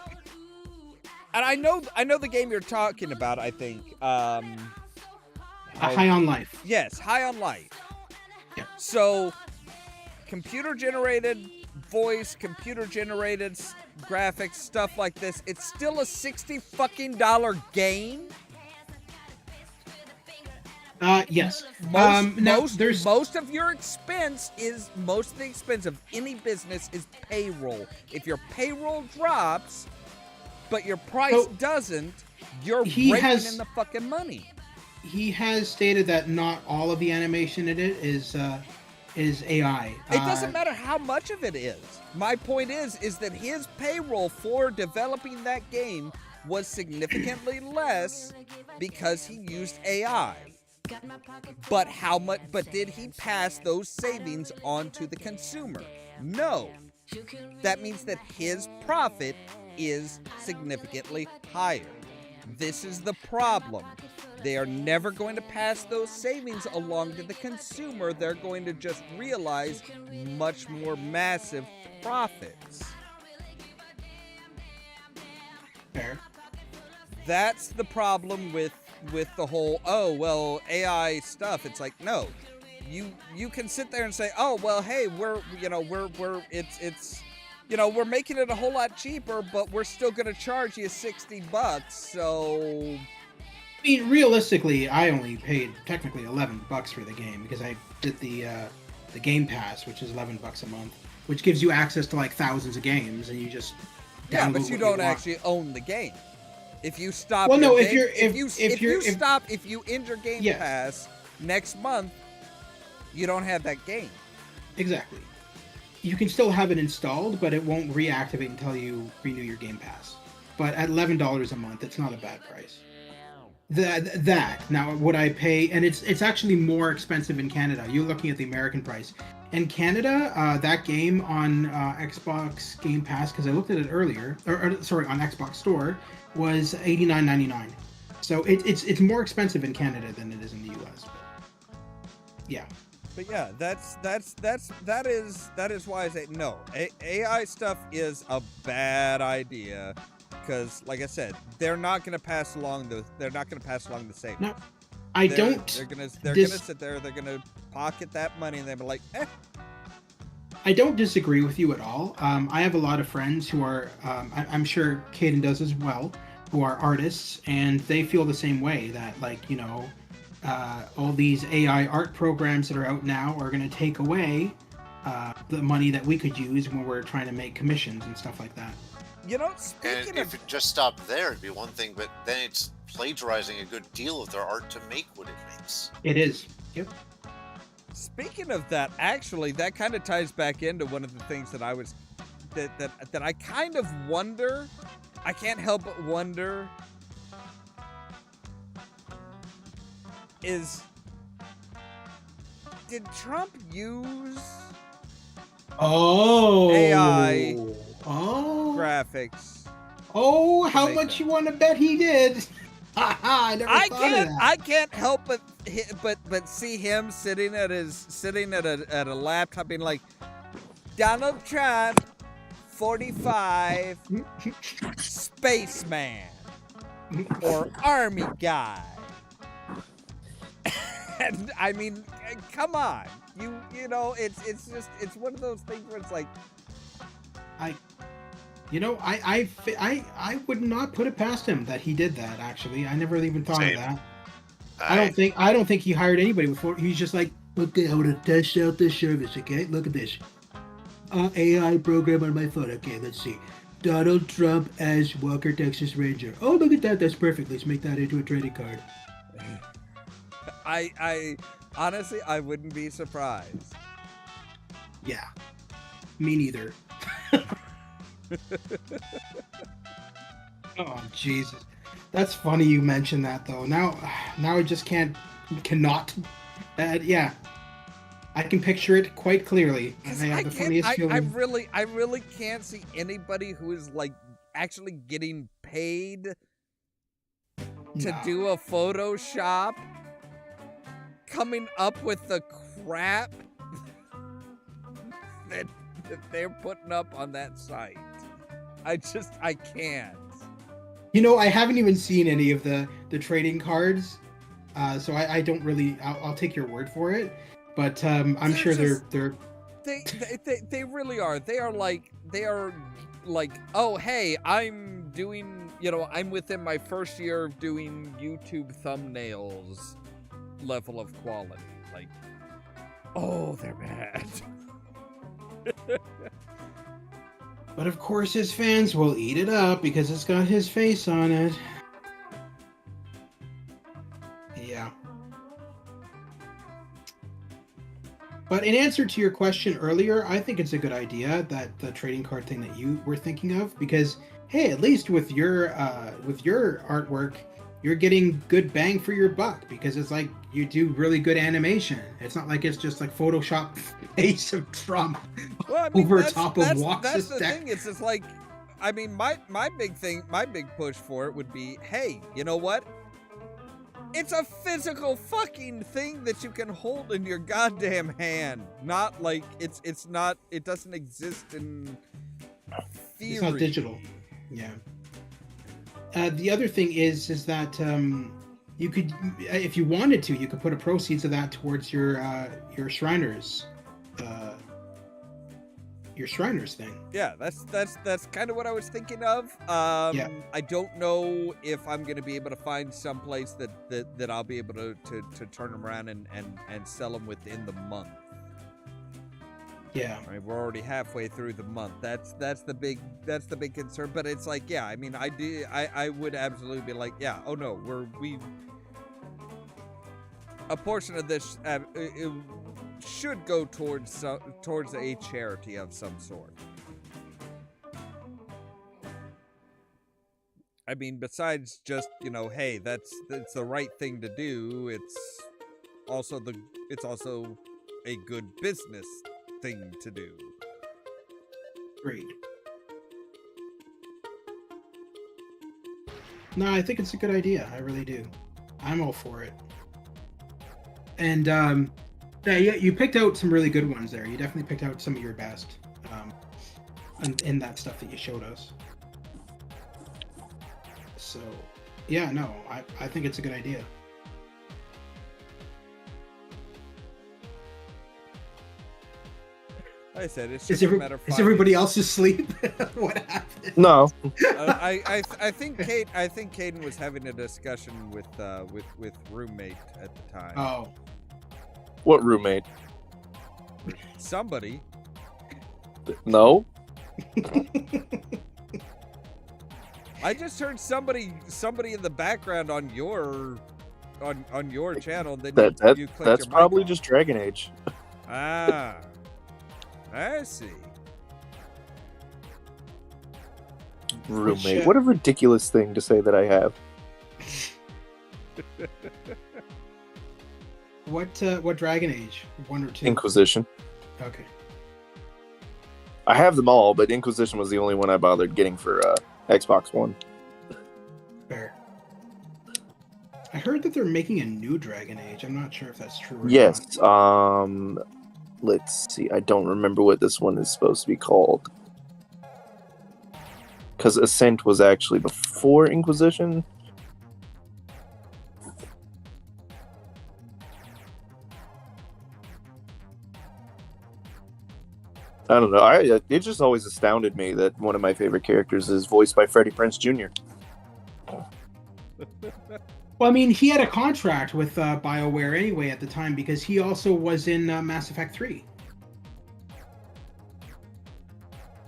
and I know the game you're talking about. I think. High on Life. Yes, High on Life. Yeah. So, computer-generated voice, computer-generated graphics, stuff like this. It's still a $60 fucking game. Yes. Most of the expense of any business is payroll. If your payroll drops, but your price doesn't, you're raking in the fucking money. He has stated that not all of the animation in it is AI. It doesn't matter how much of it is. My point is that his payroll for developing that game was significantly less because he used AI. But how much? But did he pass those savings on to the consumer? No. That means that his profit is significantly higher. This is the problem. They are never going to pass those savings along to the consumer. They're going to just realize much more massive profits. Fair. That's the problem with the whole, oh, well, AI stuff. It's like, no. You can sit there and say, oh, well, hey, we're making it a whole lot cheaper, but we're still going to charge you $60. So, I mean, realistically, I only paid technically $11 for the game because I did the Game Pass, which is $11 a month, which gives you access to like thousands of games, and you just yeah, download but you what don't want. actually own the game. If you stop, Well, your no, game, if you end your Game Yes. Pass next month, you don't have that game. Exactly. You can still have it installed, but it won't reactivate until you renew your Game Pass. But at $11 a month, it's not a bad price. That now would I pay? And it's actually more expensive in Canada. You're looking at the American price. In Canada, that game on Xbox Game Pass, because I looked at it earlier, or sorry, on Xbox Store, was $89.99. So it's more expensive in Canada than it is in the US. But yeah. But yeah, that is why I say no. AI stuff is a bad idea because, like I said, they're not going to pass along the savings. No, They're gonna sit there. They're gonna pocket that money, and they're like, eh. I don't disagree with you at all. I have a lot of friends who are, I'm sure Caden does as well, who are artists, and they feel the same way that, like, you know, all these AI art programs that are out now are going to take away the money that we could use when we're trying to make commissions and stuff like that. You know, And speaking if of, it just stopped there, it'd be one thing, but then it's plagiarizing a good deal of their art to make what it makes. It is. Yep. speaking of that, actually, that kind of ties back into one of the things that I was that I kind of wonder. I can't help but wonder. Did Trump use Oh. AI Oh. graphics? Oh, how make much that. you want to bet he did? I never thought of that. I can't help but see him sitting at a laptop being like, Donald Trump, 45, spaceman, or army guy. And I mean, come on, you know, it's one of those things where it's like, You know, I would not put it past him that he did that. Actually, I never even thought Same. of that. I don't think he hired anybody before. He's just like, okay, I want to test out this service. Okay, look at this AI program on my phone. Okay, let's see. Donald Trump as Walker, Texas Ranger. Oh, look at that. That's perfect. Let's make that into a trading card. I honestly, I wouldn't be surprised. Yeah, me neither. Oh Jesus, that's funny you mentioned that though. Now I just cannot. Yeah, I can picture it quite clearly. And I have the funniest feeling. I really can't see anybody who is like actually getting paid to No. do a Photoshop coming up with the crap that they're putting up on that site. I can't. You know, I haven't even seen any of the trading cards, so I don't really. I'll take your word for it, but I'm They're sure just- they're. They really are. They are like, oh hey, I'm doing, you know, I'm within my first year of doing YouTube thumbnails level of quality. Like, oh, they're bad. But of course, his fans will eat it up because it's got his face on it. Yeah. But in answer to your question earlier, I think it's a good idea, that the trading card thing that you were thinking of, because hey, at least with your artwork, you're getting good bang for your buck, because it's like you do really good animation. It's not like it's just like Photoshop face of Trump Well, I mean, over that's- top that's- of Walks' That's the deck. thing. It's just like, I mean, my big push for it would be, hey, you know what? It's a physical fucking thing that you can hold in your goddamn hand. Not like it's not. It doesn't exist in theory. It's not digital. Yeah. The other thing is that you could, if you wanted to, you could put a proceeds of that towards your Shriners, thing. Yeah, that's kind of what I was thinking of. Yeah. I don't know if I'm gonna be able to find some place that I'll be able to turn them around and sell them within the month. Yeah. I mean, we're already halfway through the month. That's the big concern. But it's like, yeah, I mean, I would absolutely be like, yeah, oh no, a portion of this it should go towards a charity of some sort. I mean, besides just, hey, that's the right thing to do. It's also a good business thing to do. Agreed. No, I think it's a good idea. I really do. I'm all for it. And yeah, you picked out some really good ones there. You definitely picked out some of your best in that stuff that you showed us. So, yeah, no, I think it's a good idea. Like I said, it's just a matter of is everybody else asleep? What happened? No. I think Caden was having a discussion with roommate at the time. Oh, What roommate? Somebody. No. I just heard somebody in the background on your channel. Then you clicked That's your mic probably off. just Dragon Age. Ah, I see. Roommate. What a ridiculous thing to say that I have. What Dragon Age? 1 or 2? Inquisition. Okay. I have them all, but Inquisition was the only one I bothered getting for Xbox One. Fair. I heard that they're making a new Dragon Age. I'm not sure if that's true or Yes. not. Let's see. I don't remember what this one is supposed to be called. Because Ascent was actually before Inquisition. I don't know. It just always astounded me that one of my favorite characters is voiced by Freddie Prinze Jr. Well, I mean, he had a contract with BioWare anyway at the time because he also was in Mass Effect 3.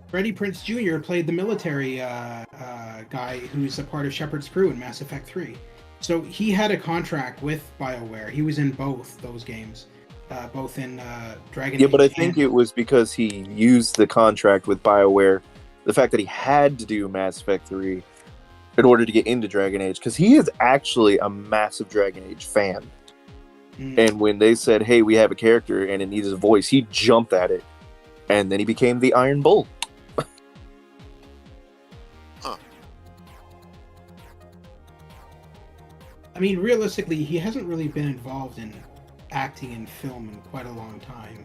Freddie Prinze Jr. played the military guy who's a part of Shepard's crew in Mass Effect 3. So he had a contract with BioWare. He was in both those games, both in Dragon Age. Yeah, but I think it was because he used the contract with BioWare, the fact that he had to do Mass Effect 3 in order to get into Dragon Age, because he is actually a massive Dragon Age fan. And when they said, hey, we have a character and it needs a voice, he jumped at it. And then he became the Iron Bull. I mean, realistically, he hasn't really been involved in acting in film in quite a long time.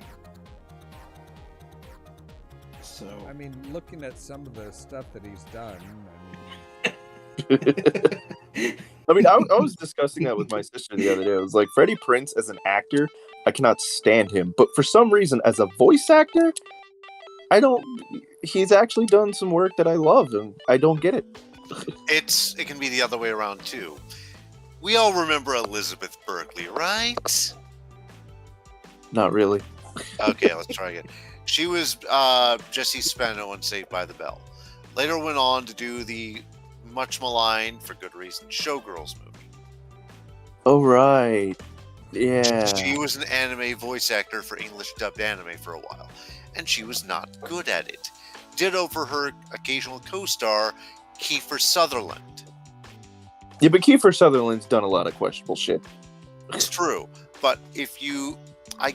So, I mean, looking at some of the stuff that he's done, I mean, I was discussing that with my sister the other day. I was like, Freddie Prinze as an actor, I cannot stand him. But for some reason, as a voice actor, he's actually done some work that I love, and I don't get it. It can be the other way around, too. We all remember Elizabeth Berkley, right? Not really. Okay, let's try again. She was Jessie Spano in Saved by the Bell. Later went on to do the much maligned, for good reason, Showgirls movie. Oh, right. Yeah. She was an anime voice actor for English dubbed anime for a while, and she was not good at it. Ditto for her occasional co-star, Kiefer Sutherland. Yeah, but Kiefer Sutherland's done a lot of questionable shit. It's true, but I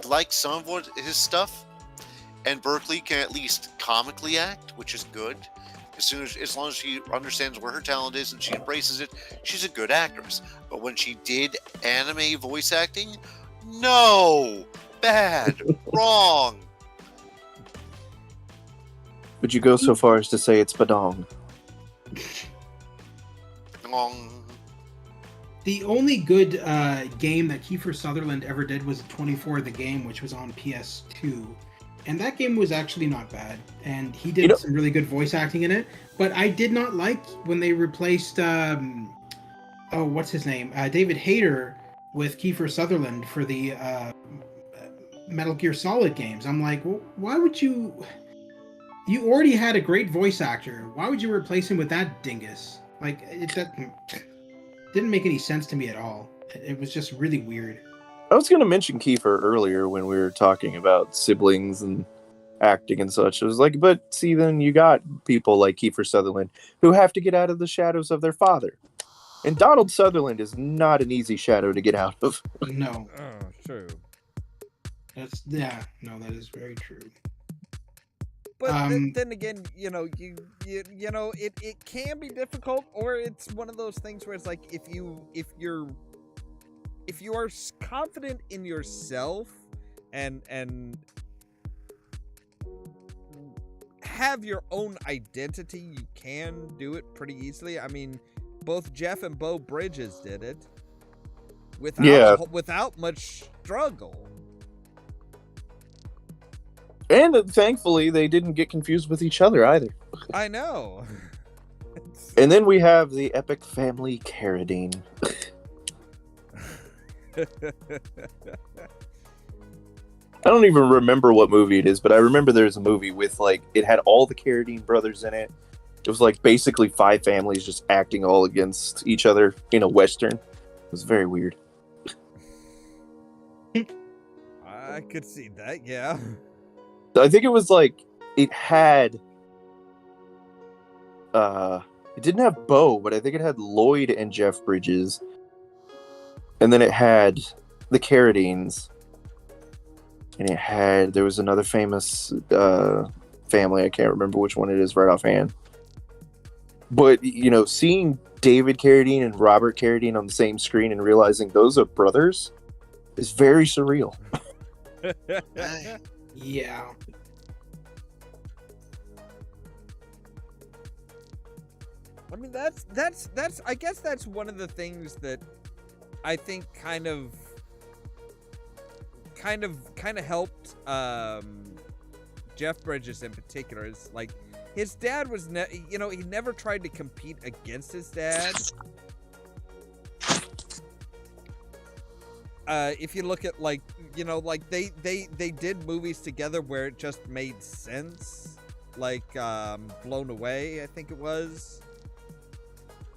like some of his stuff. and Berkeley can at least comically act, which is good. As long as she understands where her talent is and she embraces it, she's a good actress. But when she did anime voice acting, no, bad, wrong. Would you go so far as to say it's badong? Wrong. The only good game that Kiefer Sutherland ever did was 24 the Game, which was on PS2. And that game was actually not bad. And he did some really good voice acting in it. But I did not like when they replaced, what's his name? David Hayter with Kiefer Sutherland for the Metal Gear Solid games. I'm like, well, why would you... You already had a great voice actor. Why would you replace him with that dingus? Like, that didn't make any sense to me at all. It was just really weird. I was going to mention Kiefer earlier when we were talking about siblings and acting and such. I was like, but see, then you got people like Kiefer Sutherland who have to get out of the shadows of their father. And Donald Sutherland is not an easy shadow to get out of. No. Oh, true. That is very true. But then again, you know, it can be difficult, or it's one of those things where it's like if you are confident in yourself and have your own identity, you can do it pretty easily. I mean, both Jeff and Beau Bridges did it without much struggle. And thankfully, they didn't get confused with each other either. I know. And then we have the epic family Carradine. I don't even remember what movie it is, but I remember there's a movie with, like, it had all the Carradine brothers in it. It was, like, basically 5 families just acting all against each other in a Western. It was very weird. I could see that, yeah. I think it was, like, it had... it didn't have Beau, but I think it had Lloyd and Jeff Bridges. And then it had the Carradines. And there was another famous family. I can't remember which one it is right offhand. But, you know, seeing David Carradine and Robert Carradine on the same screen and realizing those are brothers is very surreal. Yeah. I mean, that's I guess that's one of the things that I think kind of helped Jeff Bridges in particular. Is like his dad was he never tried to compete against his dad. If you look at, like, you know, like they did movies together where it just made sense, like Blown Away, I think it was.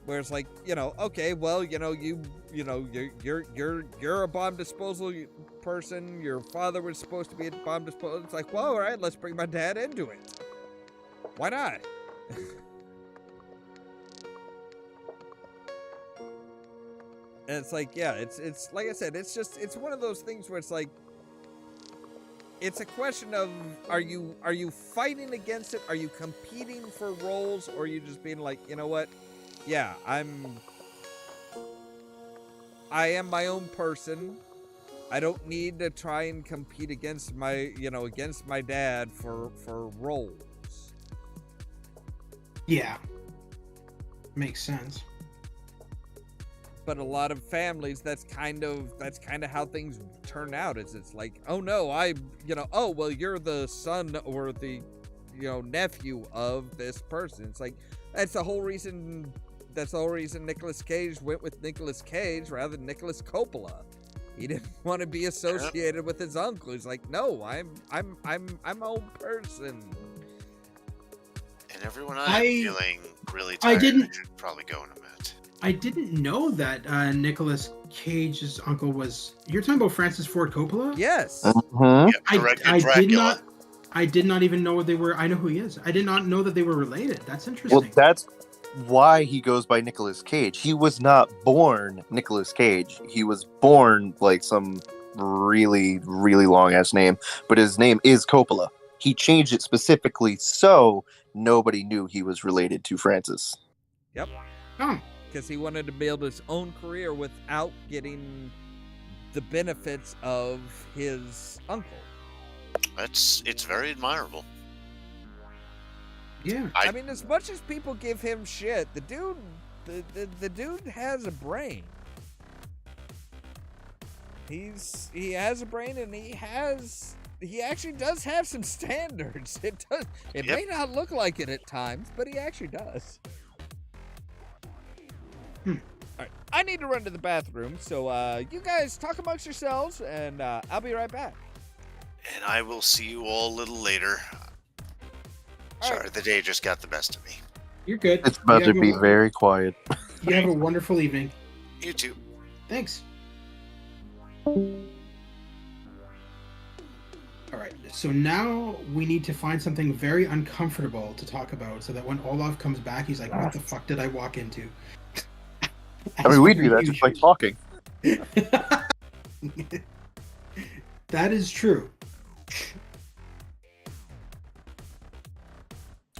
Where it's like, you know, okay, well, you know, you're a bomb disposal person. Your father was supposed to be a bomb disposal. It's like, well, all right, let's bring my dad into it. Why not? And it's like, yeah, it's like I said, it's one of those things where it's like, it's a question of, are you fighting against it? Are you competing for roles? Or are you just being like, you know what? Yeah, I am my own person. I don't need to try and compete against my dad for roles. Yeah. Makes sense. But a lot of families, that's kind of how things turn out. It's like, oh no, oh well, you're the son or the, nephew of this person. It's like, that's the whole reason Nicolas Cage went with Nicolas Cage rather than Nicolas Coppola. He didn't want to be associated with his uncle. He's like, no, I'm my own person. And everyone I'm feeling really tired. I should probably go in a minute. I didn't know that Nicolas Cage's uncle was. You're talking about Francis Ford Coppola? Yes. Uh-huh. Yeah, I did not even know they were. I know who he is. I did not know that they were related. That's interesting. Well, that's why he goes by Nicolas Cage. He was not born Nicolas Cage. He was born like some really, really long ass name, but his name is Coppola. he changed it specifically so nobody knew he was related to Francis. Yep. Oh, Because he wanted to build his own career without getting the benefits of his uncle. It's very admirable. yeah. I mean, as much as people give him shit, the dude has a brain. He has a brain, and he actually does have some standards. It may not look like it at times, but he actually does. All right, I need to run to the bathroom, so you guys talk amongst yourselves, and I'll be right back. And I will see you all a little later. Sorry, the day just got the best of me. You're good. It's about You to have be a- very quiet. You have a wonderful evening. You too. Thanks. All right, so now we need to find something very uncomfortable to talk about so that when Olaf comes back, he's like, what the fuck did I walk into? I mean, we do that just by talking. That is true.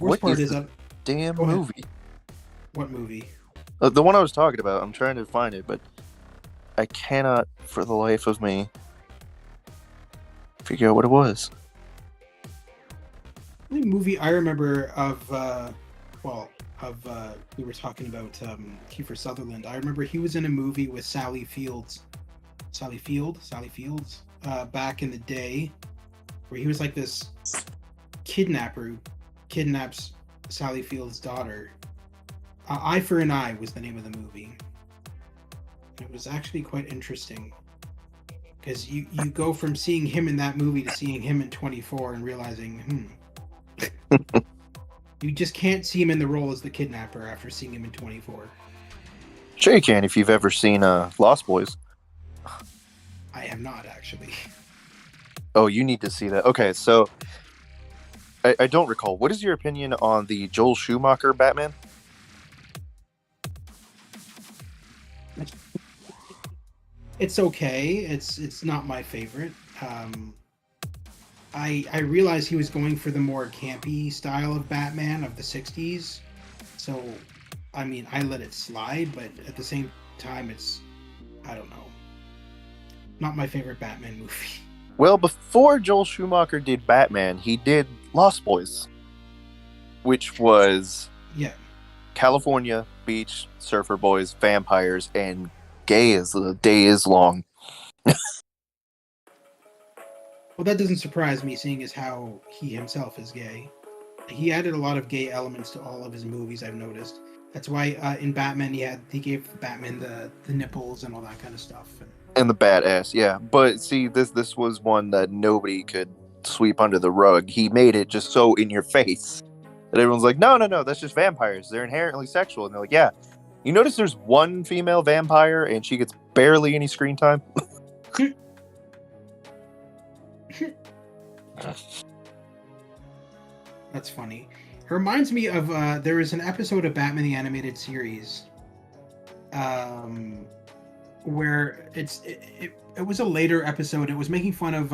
Worst What part is is that... Damn Go ahead. movie. What movie? The one I was talking about. I'm trying to find it, but I cannot, for the life of me, figure out what it was. The only movie I remember of, we were talking about Kiefer Sutherland. I remember he was in a movie with Sally Fields, back in the day, where he was like this kidnapper who kidnaps Sally Fields' daughter. Eye for an Eye was the name of the movie. It was actually quite interesting because you go from seeing him in that movie to seeing him in 24 and realizing, you just can't see him in the role as the kidnapper after seeing him in 24. Sure you can if you've ever seen Lost Boys. I have not actually. Oh, you need to see that. Okay, so I don't recall. What is your opinion on the Joel Schumacher Batman? It's okay. It's not my favorite. I realized he was going for the more campy style of Batman of the 60s. So, I mean, I let it slide, but at the same time, it's, I don't know, not my favorite Batman movie. Well, before Joel Schumacher did Batman, he did Lost Boys, which was Yeah. California, beach, surfer boys, vampires, and gay as the day is long. Well, that doesn't surprise me, seeing as how he himself is gay. He added a lot of gay elements to all of his movies, I've noticed. That's why in Batman he gave Batman the nipples and all that kind of stuff. And the badass, yeah. But see, this was one that nobody could sweep under the rug. He made it just so in your face that everyone's like, no, that's just vampires. They're inherently sexual. And they're like, yeah. You notice there's one female vampire and she gets barely any screen time? That's funny. It reminds me of there was an episode of Batman the Animated Series where it was a later episode. It was making fun of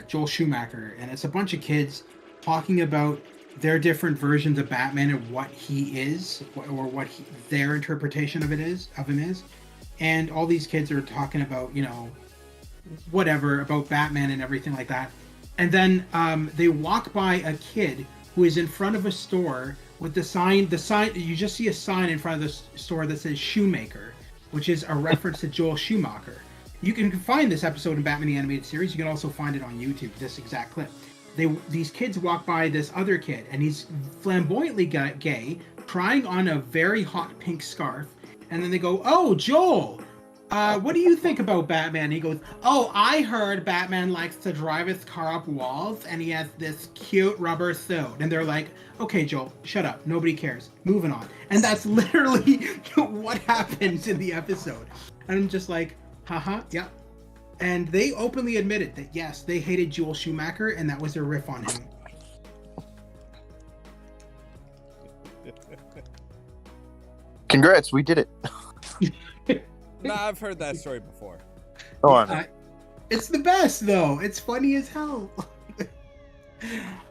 Joel Schumacher, and it's a bunch of kids talking about their different versions of Batman and what he is, or what their interpretation of him is, and all these kids are talking about, you know, whatever about Batman and everything like that. And then they walk by a kid who is in front of a store with the sign, you just see a sign in front of the store that says Shoemaker, which is a reference to Joel Schumacher. You can find this episode in Batman the Animated Series. You can also find it on YouTube, this exact clip. These kids walk by this other kid, and he's flamboyantly gay, trying on a very hot pink scarf. And then they go, "Oh, Joel, what do you think about Batman?" And he goes, "Oh, I heard Batman likes to drive his car up walls, and he has this cute rubber suit." And they're like, "Okay, Joel, shut up. Nobody cares. Moving on." And that's literally what happens in the episode. And I'm just like, haha, yeah. And they openly admitted that, yes, they hated Joel Schumacher, and that was their riff on him. Congrats, we did it. Nah, I've heard that story before. Oh, I know. It's the best, though. It's funny as hell.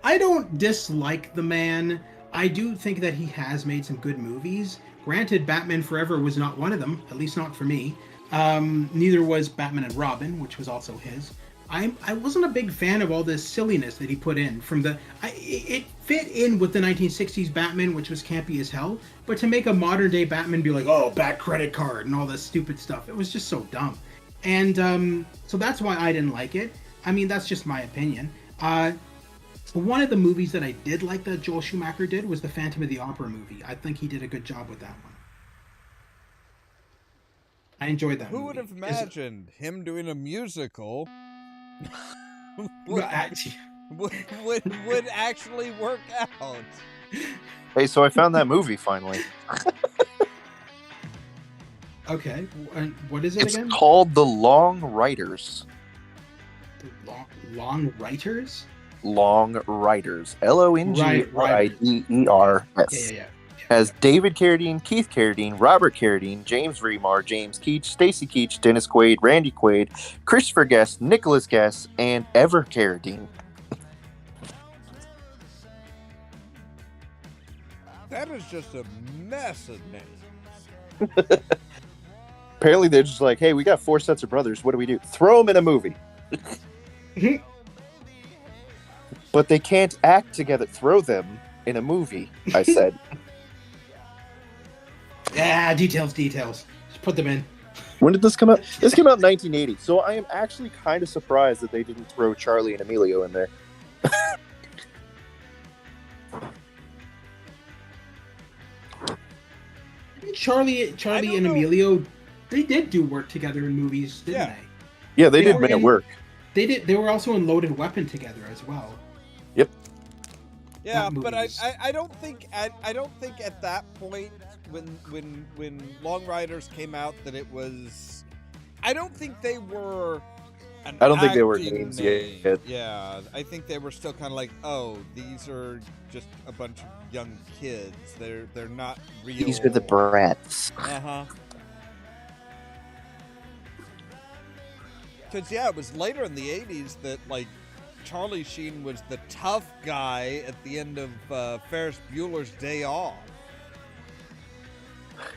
I don't dislike the man. I do think that he has made some good movies. Granted, Batman Forever was not one of them, at least not for me. Neither was Batman and Robin, which was also his. I wasn't a big fan of all this silliness that he put in. It fit in with the 1960s Batman, which was campy as hell. But to make a modern day Batman be like, oh, bad credit card and all this stupid stuff, it was just so dumb. And so that's why I didn't like it. I mean, that's just my opinion. One of the movies that I did like that Joel Schumacher did was the Phantom of the Opera movie. I think he did a good job with that one. I enjoyed that. Who would have imagined him doing a musical Well, would actually work out? Hey, so I found that movie finally. Okay, and what is it It's again? called The Long Riders. Long Writers? Long Riders. LONGRIDERS. Yeah. Has David Carradine, Keith Carradine, Robert Carradine, James Remar, James Keach, Stacy Keach, Dennis Quaid, Randy Quaid, Christopher Guest, Nicholas Guest, and Ever Carradine. That is just a mess of names. Apparently they're just like, hey, we got 4 sets of brothers. What do we do? Throw them in a movie. But they can't act together. Throw them in a movie, I said. Yeah, details. Just put them in. When did this come out? This came out in 1980. So I am actually kind of surprised that they didn't throw Charlie and Emilio in there. Charlie and know. Emilio, they did do work together in movies, didn't Yeah. they? Yeah, they did were make it in- work. They did. They were also in Loaded Weapon together as well. Yeah, That but movie's- I don't think at that point when Long Riders came out that it was. I don't think they were. I don't think they were names yet. Yeah, I think they were still kind of like, oh, these are just a bunch of young kids. They're not real. These are the brats. Uh-huh. Because, yeah, it was later in the 80s that, like, Charlie Sheen was the tough guy at the end of Ferris Bueller's Day Off.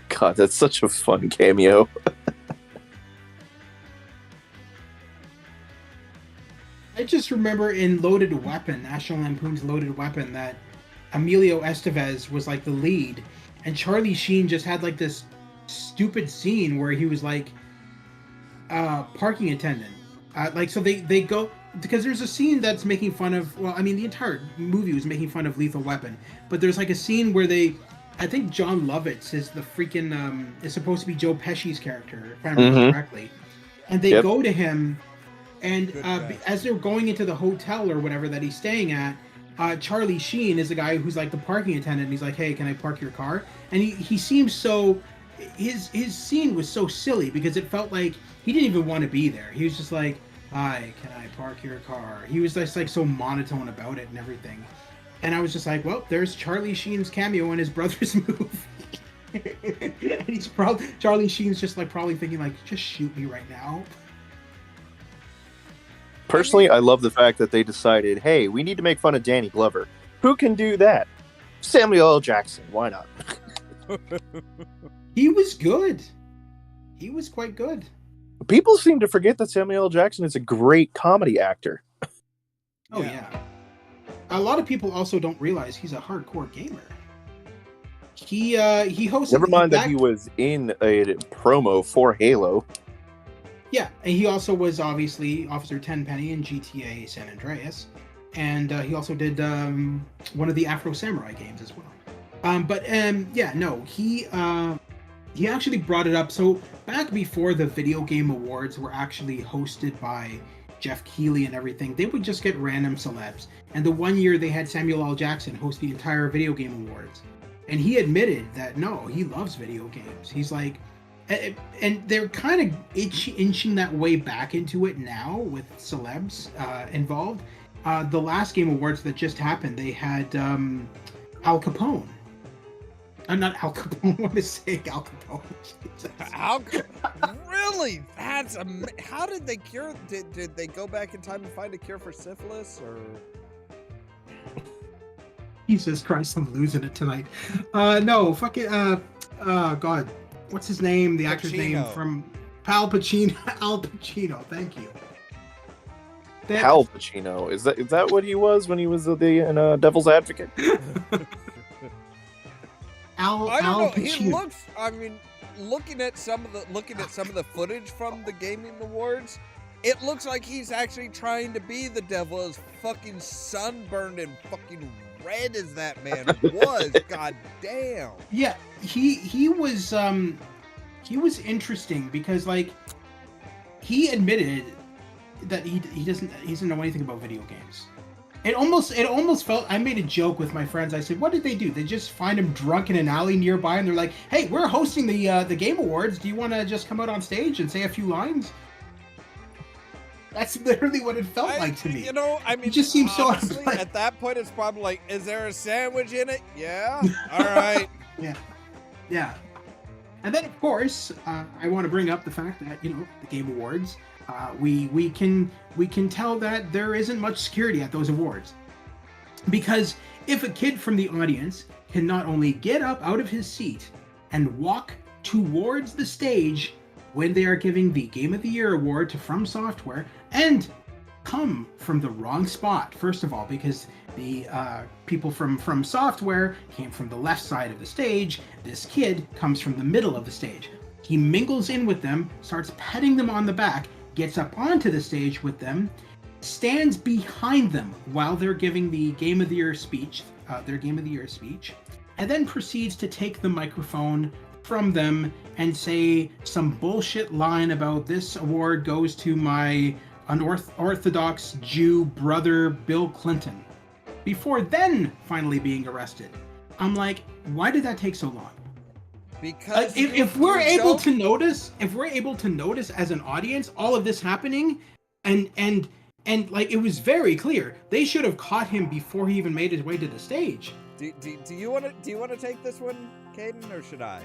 God, that's such a fun cameo. I just remember in Loaded Weapon, National Lampoon's Loaded Weapon, that Emilio Estevez was like the lead, and Charlie Sheen just had like this stupid scene where he was like parking attendant. So they go, because there's a scene that's making fun of, well, I mean, the entire movie was making fun of Lethal Weapon, but there's like a scene where I think John Lovitz is the freaking, is supposed to be Joe Pesci's character, if I remember correctly. And they go to him, and Good guy. as they're going into the hotel or whatever that he's staying at, Charlie Sheen is the guy who's like the parking attendant, and he's like, hey, can I park your car? And he seems so, his scene was so silly because it felt like he didn't even want to be there. He was just like, hi, can I park your car? He was just like so monotone about it and everything. And I was just like, well, there's Charlie Sheen's cameo in his brother's movie. And Charlie Sheen's just like probably thinking like, just shoot me right now. Personally, I love the fact that they decided, hey, we need to make fun of Danny Glover. Who can do that? Samuel L. Jackson. Why not? He was good. He was quite good. People seem to forget that Samuel L. Jackson is a great comedy actor. Oh yeah. A lot of people also don't realize he's a hardcore gamer. He hosted. Never mind that he was in a promo for Halo. Yeah, and he also was obviously Officer Tenpenny in GTA San Andreas, and he also did one of the Afro Samurai games as well. He actually brought it up. So back before the video game awards were actually hosted by Jeff Keighley and everything, they would just get random celebs. And the one year they had Samuel L. Jackson host the entire video game awards, and he admitted that no, he loves video games. He's like. And they're kind of inching that way back into it now with celebs involved. The last Game Awards that just happened, they had Al Capone. I'm not Al Capone. I want to say Al Capone. Really? How did they cure? Did they go back in time and find a cure for syphilis, or? Jesus Christ, I'm losing it tonight. No, fucking God, what's his name? The actor's name Pacino. from Al Pacino. Al Pacino. Thank you. That- Al Pacino. Is that what he was when he was in Devil's Advocate? Al I don't know. Pacino. He looks. I mean, looking at some of the footage from the gaming awards, it looks like he's actually trying to be the devil. As fucking sunburned and fucking red as that man was. God damn. Yeah, he was interesting because like he admitted that he doesn't know anything about video games. It almost felt. I made a joke with my friends. I said, "What did they do? They just find him drunk in an alley nearby, and they're like, hey, we're hosting the Game Awards. Do you want to just come out on stage and say a few lines?" That's literally what it felt like to me. You know, I mean, It just seems so honestly, unplanned. at that point, it's probably like, is there a sandwich in it? Yeah. All right. Yeah. And then, of course, I want to bring up the fact that the Game Awards, we can tell that there isn't much security at those awards, because if a kid from the audience can not only get up out of his seat and walk towards the stage when they are giving the Game of the Year award to From Software, and come from the wrong spot, first of all, because the people from Software came from the left side of the stage. This kid comes from the middle of the stage. He mingles in with them, starts petting them on the back, gets up onto the stage with them, stands behind them while they're giving the Game of the Year speech, and then proceeds to take the microphone from them and say some bullshit line about this award goes to my unorthodox Jew brother Bill Clinton, before then finally being arrested. I'm like, why did that take so long? Because if we're able to notice as an audience all of this happening, and like it was very clear, they should have caught him before he even made his way to the stage. Do you want to take this one, Caden, or should I?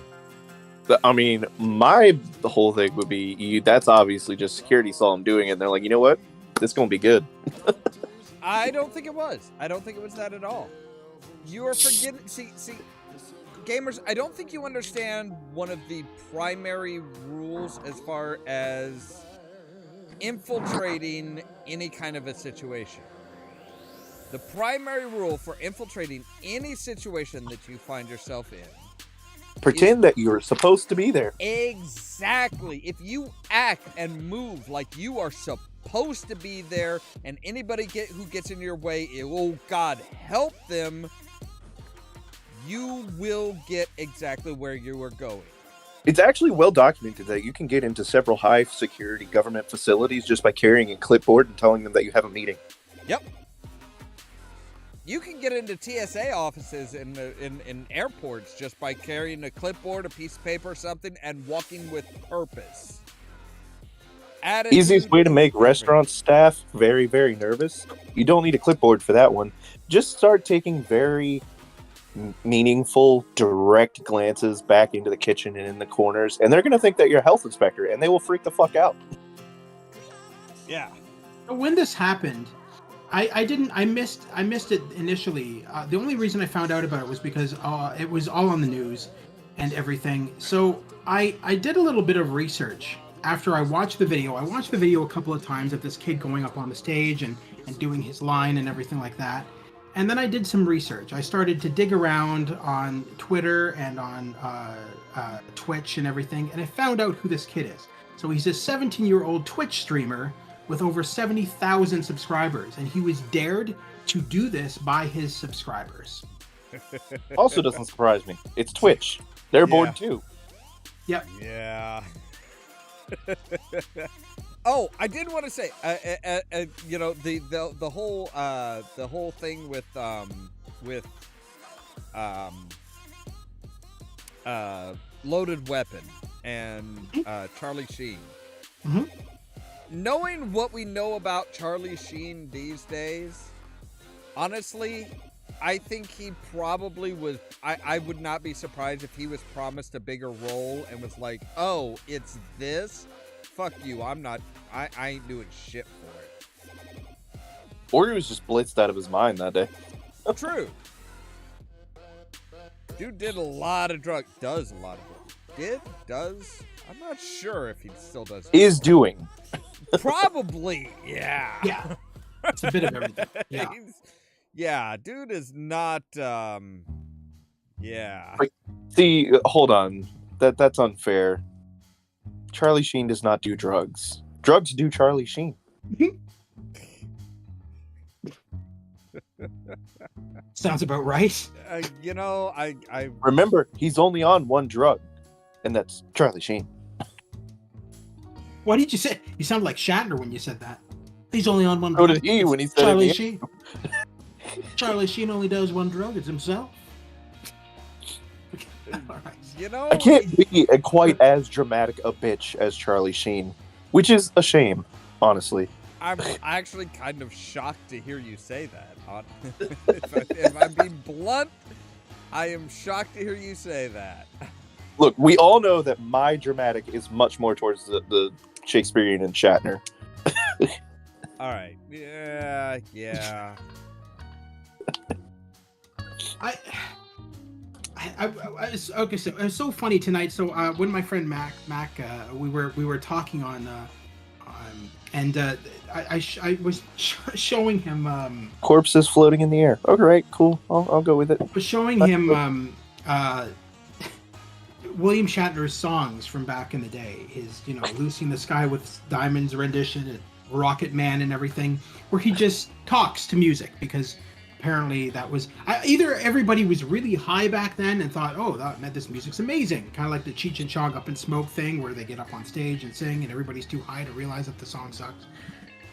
I mean, the whole thing would be that's obviously just security saw him doing it, and they're like, you know what, this is gonna be good. I don't think it was. I don't think it was that at all. You are forgetting. See, gamers, I don't think you understand one of the primary rules as far as infiltrating any kind of a situation. The primary rule for infiltrating any situation that you find yourself in: Pretend that you're supposed to be there. exactly. If you act and move like you are supposed to be there, and anybody who gets in your way, oh God, help them, you will get exactly where you are going. It's actually well documented that you can get into several high security government facilities just by carrying a clipboard and telling them that you have a meeting. Yep. You can get into TSA offices in airports just by carrying a clipboard, a piece of paper, or something, and walking with purpose. Easiest way to make restaurant staff very, very nervous. You don't need a clipboard for that one. Just start taking very meaningful, direct glances back into the kitchen and in the corners, and they're going to think that you're a health inspector, and they will freak the fuck out. Yeah. When this happened, I missed it initially. The only reason I found out about it was because it was all on the news and everything. So I did a little bit of research after I watched the video. I watched the video a couple of times of this kid going up on the stage and doing his line and everything like that. And then I did some research. I started to dig around on Twitter and on Twitch and everything, and I found out who this kid is. So he's a 17-year-old Twitch streamer with over 70,000 subscribers, and he was dared to do this by his subscribers. Also doesn't surprise me. It's Twitch. They're Yeah. bored too. Yep. Yeah. Oh, I did want to say, the whole thing with Loaded Weapon and Charlie Sheen. Mm-hmm. Knowing what we know about Charlie Sheen these days, honestly, I think he probably was. I would not be surprised if he was promised a bigger role and was like, "Oh, it's this. Fuck you. I'm not. I ain't doing shit for it." Or he was just blitzed out of his mind that day. True. Dude did a lot of drugs. Does a lot of drugs. Does. I'm not sure if he still does. Is doing. Probably, yeah. Yeah. It's a bit of everything. Yeah. Yeah, dude is not. Yeah. See, hold on. That's unfair. Charlie Sheen does not do drugs. Drugs do Charlie Sheen. Sounds about right. You know, I Remember, he's only on one drug, and that's Charlie Sheen. What did you say? You sounded like Shatner when you said that. He's only on one So drug. did he when he said Charlie it. Sheen. Charlie Sheen only does one drug. It's himself. All right. you know I can't be quite as dramatic a bitch as Charlie Sheen, which is a shame, honestly. I'm actually kind of shocked to hear you say that. If I'm being blunt, I am shocked to hear you say that. Look, we all know that my dramatic is much more towards the Shakespearean and Shatner. All right. Yeah. Okay, so it was so funny tonight. So when my friend Mac, we were talking on, and I was showing him Corpses floating in the air. Okay, right, cool. I'll go with it. was showing him William Shatner's songs from back in the day. His, Lucy in the Sky with Diamonds rendition, and Rocket Man and everything, where he just talks to music because apparently that was either everybody was really high back then and thought, oh, this music's amazing, kind of like the Cheech and Chong Up in Smoke thing, where they get up on stage and sing and everybody's too high to realize that the song sucks.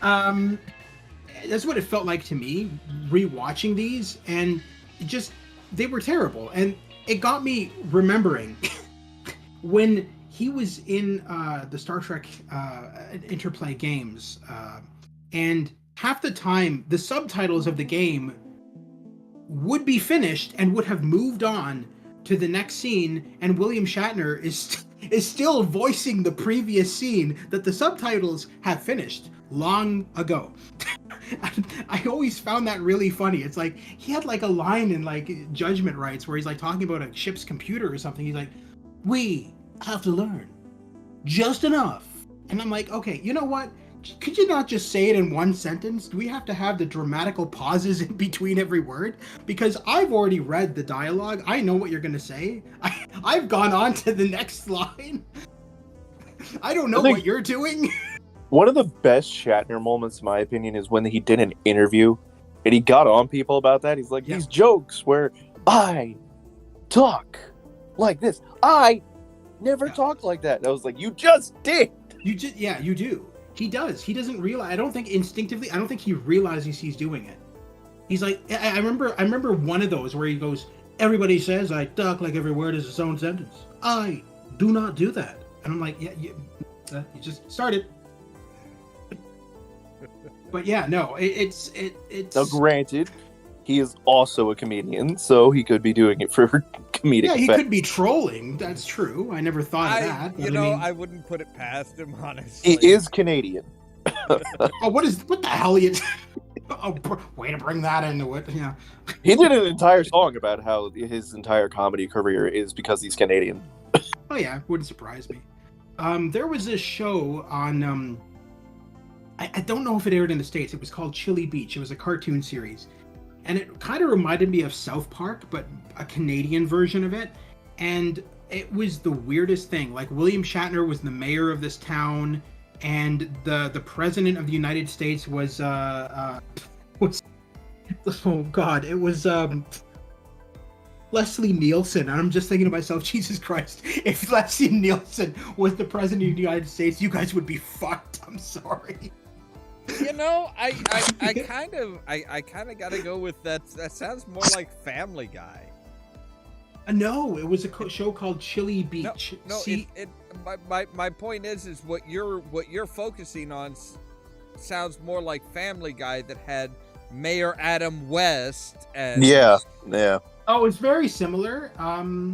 That's what it felt like to me rewatching these, and they were terrible, and it got me remembering when he was in the Star Trek Interplay games, and half the time the subtitles of the game would be finished and would have moved on to the next scene, and William Shatner is still voicing the previous scene that the subtitles have finished long ago. I always found that really funny. It's like he had like a line in like Judgment Rights where he's like talking about a ship's computer or something. He's like, we have to learn just enough. And I'm like, okay, you know what? Could you not just say it in one sentence? Do we have to have the dramatical pauses in between every word? Because I've already read the dialogue. I know what you're going to say. I've gone on to the next line. I don't know what you're doing. One of the best Shatner moments, in my opinion, is when he did an interview and he got on people about that. He's like, these jokes where I talk like this. I never talk like that. And I was like, you just did. You do. He does. He doesn't realize. I don't think instinctively. I don't think he realizes he's doing it. He's like, I remember one of those where he goes, everybody says I talk like every word is its own sentence. I do not do that. And I'm like, you just started. But yeah, no, it's. Now, granted, he is also a comedian, so he could be doing it for comedic Yeah, he effect. could be trolling. That's true. I never thought of that. But I wouldn't put it past him, honestly. He is Canadian. Oh, what the hell? Way to bring that into it. Yeah. He did an entire song about how his entire comedy career is because he's Canadian. Oh yeah, wouldn't surprise me. There was this show on. I don't know if it aired in the States. It was called Chili Beach. It was a cartoon series. And it kind of reminded me of South Park, but a Canadian version of it. And it was the weirdest thing. Like, William Shatner was the mayor of this town, and the president of the United States was oh god, it was Leslie Nielsen. And I'm just thinking to myself, Jesus Christ, if Leslie Nielsen was the president of the United States, you guys would be fucked. I'm sorry. I kind of gotta go with that. That sounds more like Family Guy. No, it was a show called Chili Beach. No. My point is what you're focusing on sounds more like Family Guy that had Mayor Adam West and Yeah. Oh, it's very similar.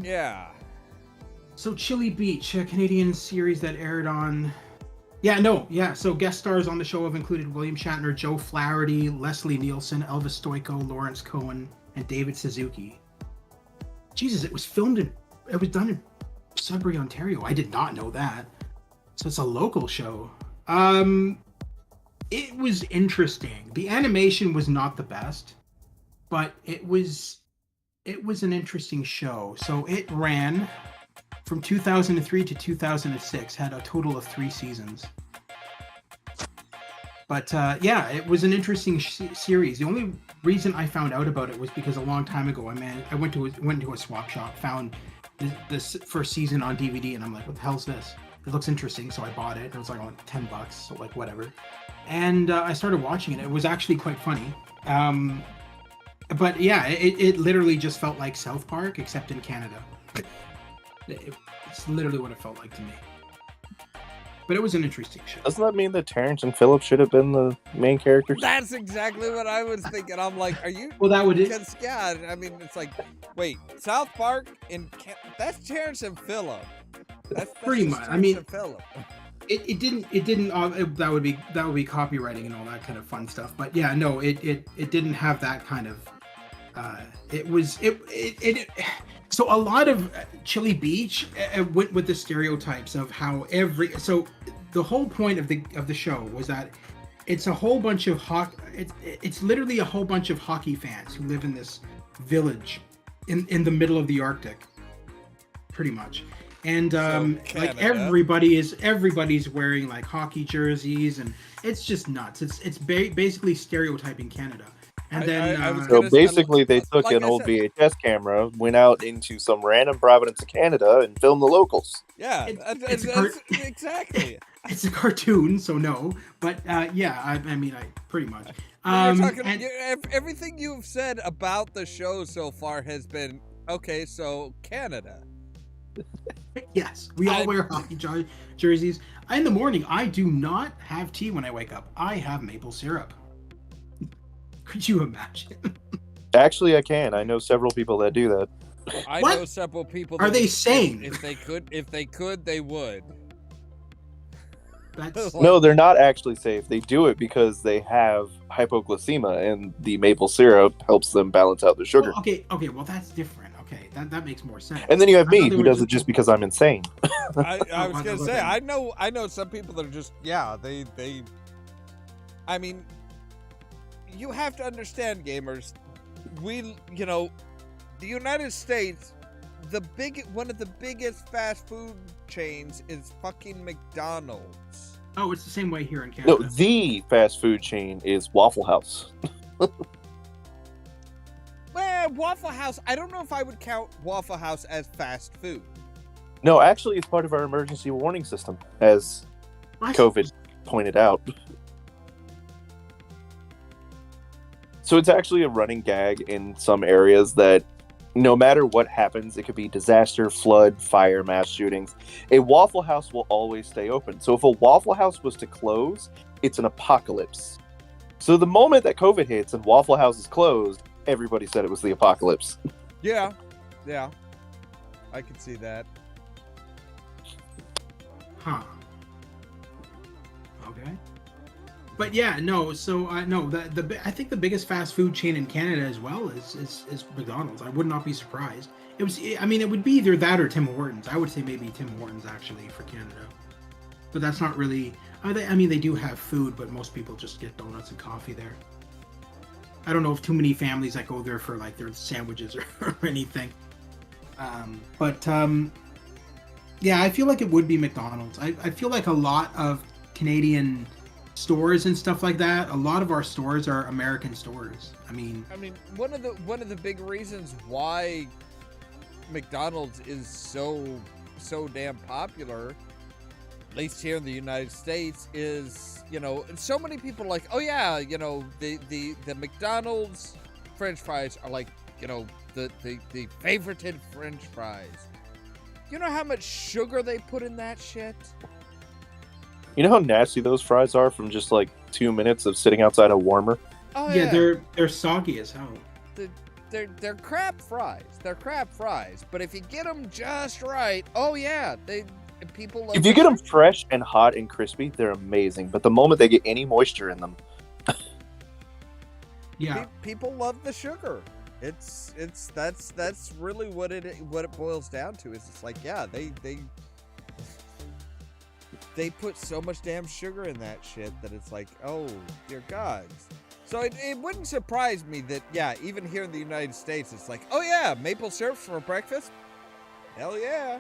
Yeah. So Chili Beach, a Canadian series that aired on. So guest stars on the show have included William Shatner, Joe Flaherty, Leslie Nielsen, Elvis Stoico, Lawrence Cohen, and David Suzuki. Jesus, it was done in Sudbury, Ontario. I did not know that. So it's a local show. It was interesting. The animation was not the best, but it was an interesting show. So it ran from 2003 to 2006, had a total of 3 seasons. But yeah, it was an interesting series. The only reason I found out about it was because a long time ago, I went to a swap shop, found this first season on DVD, and I'm like, what the hell's this? It looks interesting, so I bought it. It was like $10, so like whatever. And I started watching it. It was actually quite funny. But yeah, it literally just felt like South Park, except in Canada. It's literally what it felt like to me. But it was an interesting show. Doesn't that mean that Terrence and Phillip should have been the main characters? That's exactly what I was thinking. I'm like, are you? Well, that would. Because yeah, I mean, it's like, wait, South Park that's Terrence and Phillip. That's pretty just much. Terrence I mean, and Phillip. It didn't. That would be copywriting and all that kind of fun stuff. But yeah, no, it didn't have that kind of. So a lot of Chili Beach went with the stereotypes of how so the whole point of the show was that it's a whole bunch of it's literally a whole bunch of hockey fans who live in this village in the middle of the Arctic, pretty much. And like everybody's wearing like hockey jerseys, and it's just nuts. It's basically stereotyping Canada. And then so basically they took an old VHS camera, went out into some random province of Canada and filmed the locals. Yeah, it's exactly. It's a cartoon, so no. But yeah, I mean, pretty much. Everything you've said about the show so far has been okay. So Canada. Yes, we all wear hockey jerseys. In the morning, I do not have tea when I wake up. I have maple syrup. Could you imagine? Actually, I can. I know several people that do that. I know several people. Are they sane? If they could, they would. No, they're not actually safe. They do it because they have hypoglycemia, and the maple syrup helps them balance out the sugar. Well, okay. Well, that's different. Okay, that makes more sense. And then you have me, who does it just because I'm insane. I was gonna say, I know some people that are just they. I mean, you have to understand, gamers. The United States, one of the biggest fast food chains is fucking McDonald's. Oh, it's the same way here in Canada. No, the fast food chain is Waffle House. Well, Waffle House, I don't know if I would count Waffle House as fast food. No, actually, it's part of our emergency warning system, as COVID pointed out. So it's actually a running gag in some areas that no matter what happens, it could be disaster, flood, fire, mass shootings, a Waffle House will always stay open. So if a Waffle House was to close, it's an apocalypse. So the moment that COVID hits and Waffle House is closed, everybody said it was the apocalypse. Yeah. I can see that. Huh. Okay. But yeah, no. So no, I think the biggest fast food chain in Canada as well is McDonald's. I would not be surprised. It would be either that or Tim Hortons. I would say maybe Tim Hortons actually for Canada. But that's not really. They do have food, but most people just get donuts and coffee there. I don't know if too many families that go there for like their sandwiches or anything. Yeah, I feel like it would be McDonald's. I feel like a lot of Canadian stores and stuff like that, a lot of our stores are American stores. I mean one of the big reasons why McDonald's is so damn popular, at least here in the United States, is so many people are like, oh yeah, the McDonald's French fries are like the favorited French fries. You know how much sugar they put in that shit? You know how nasty those fries are from just like 2 minutes of sitting outside a warmer? Oh yeah, they're soggy as hell. They're crap fries. They're crap fries. But if you get them just right, oh yeah, people love. If you get them fresh and hot and crispy, they're amazing. But the moment they get any moisture in them, yeah, people love the sugar. That's really what it boils down to. Is it's like, yeah, they put so much damn sugar in that shit that it's like, oh dear gods. So it wouldn't surprise me that, yeah, even here in the United States, it's like, oh yeah, maple syrup for breakfast? Hell yeah.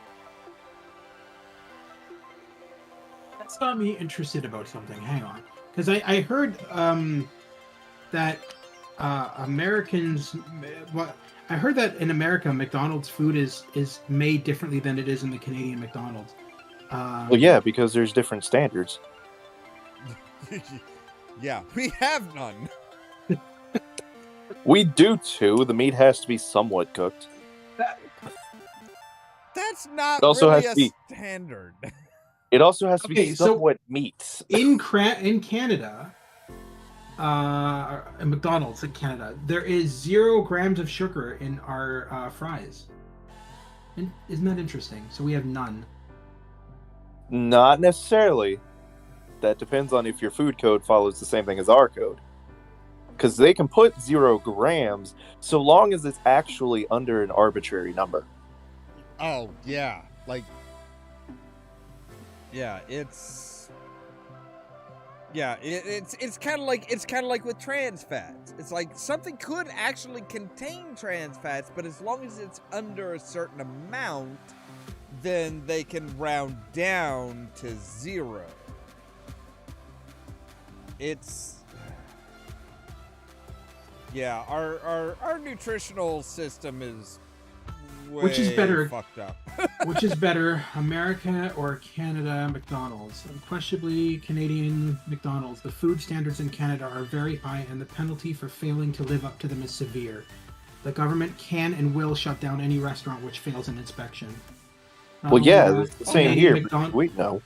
That's got me interested about something. Hang on. Because I heard that Americans... Well, I heard that in America, McDonald's food is made differently than it is in the Canadian McDonald's. Well, yeah, because there's different standards. Yeah, we have none. We do too. The meat has to be somewhat cooked. That's not It also really has a to be- standard. It also has to Okay, be so- somewhat meat. In Canada, at McDonald's in Canada, there is 0 grams of sugar in our fries. And isn't that interesting? So we have none. Not necessarily. That depends on if your food code follows the same thing as our code. Because they can put 0 grams so long as it's actually under an arbitrary number. Oh yeah, like, yeah, it's kind of like with trans fats. It's like something could actually contain trans fats, but as long as it's under a certain amount, then they can round down to 0. It's, yeah, our nutritional system is way Which is better? fucked up. Which is better, America or Canada McDonald's? Unquestionably, Canadian McDonald's. The food standards in Canada are very high, and the penalty for failing to live up to them is severe. The government can and will shut down any restaurant which fails an inspection. Not Well, only yeah, that, it's the same Canadian here. But we know.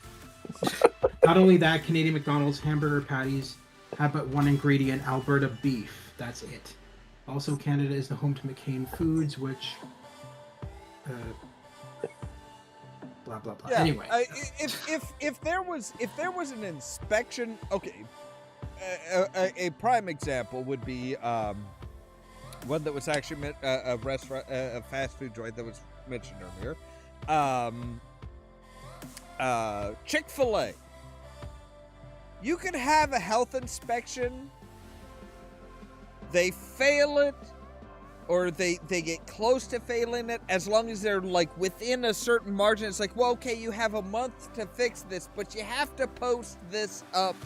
Not only that, Canadian McDonald's hamburger patties have but one ingredient, Alberta beef. That's it. Also, Canada is the home to McCain Foods, which... blah blah blah. Yeah, Anyway, if there was an inspection, okay, a prime example would be one that was actually a restaurant, a fast food joint that was mentioned earlier, Chick-fil-A. You could have a health inspection, they fail it, or they get close to failing it, as long as they're like within a certain margin. It's like, well, okay, you have a month to fix this, but you have to post this up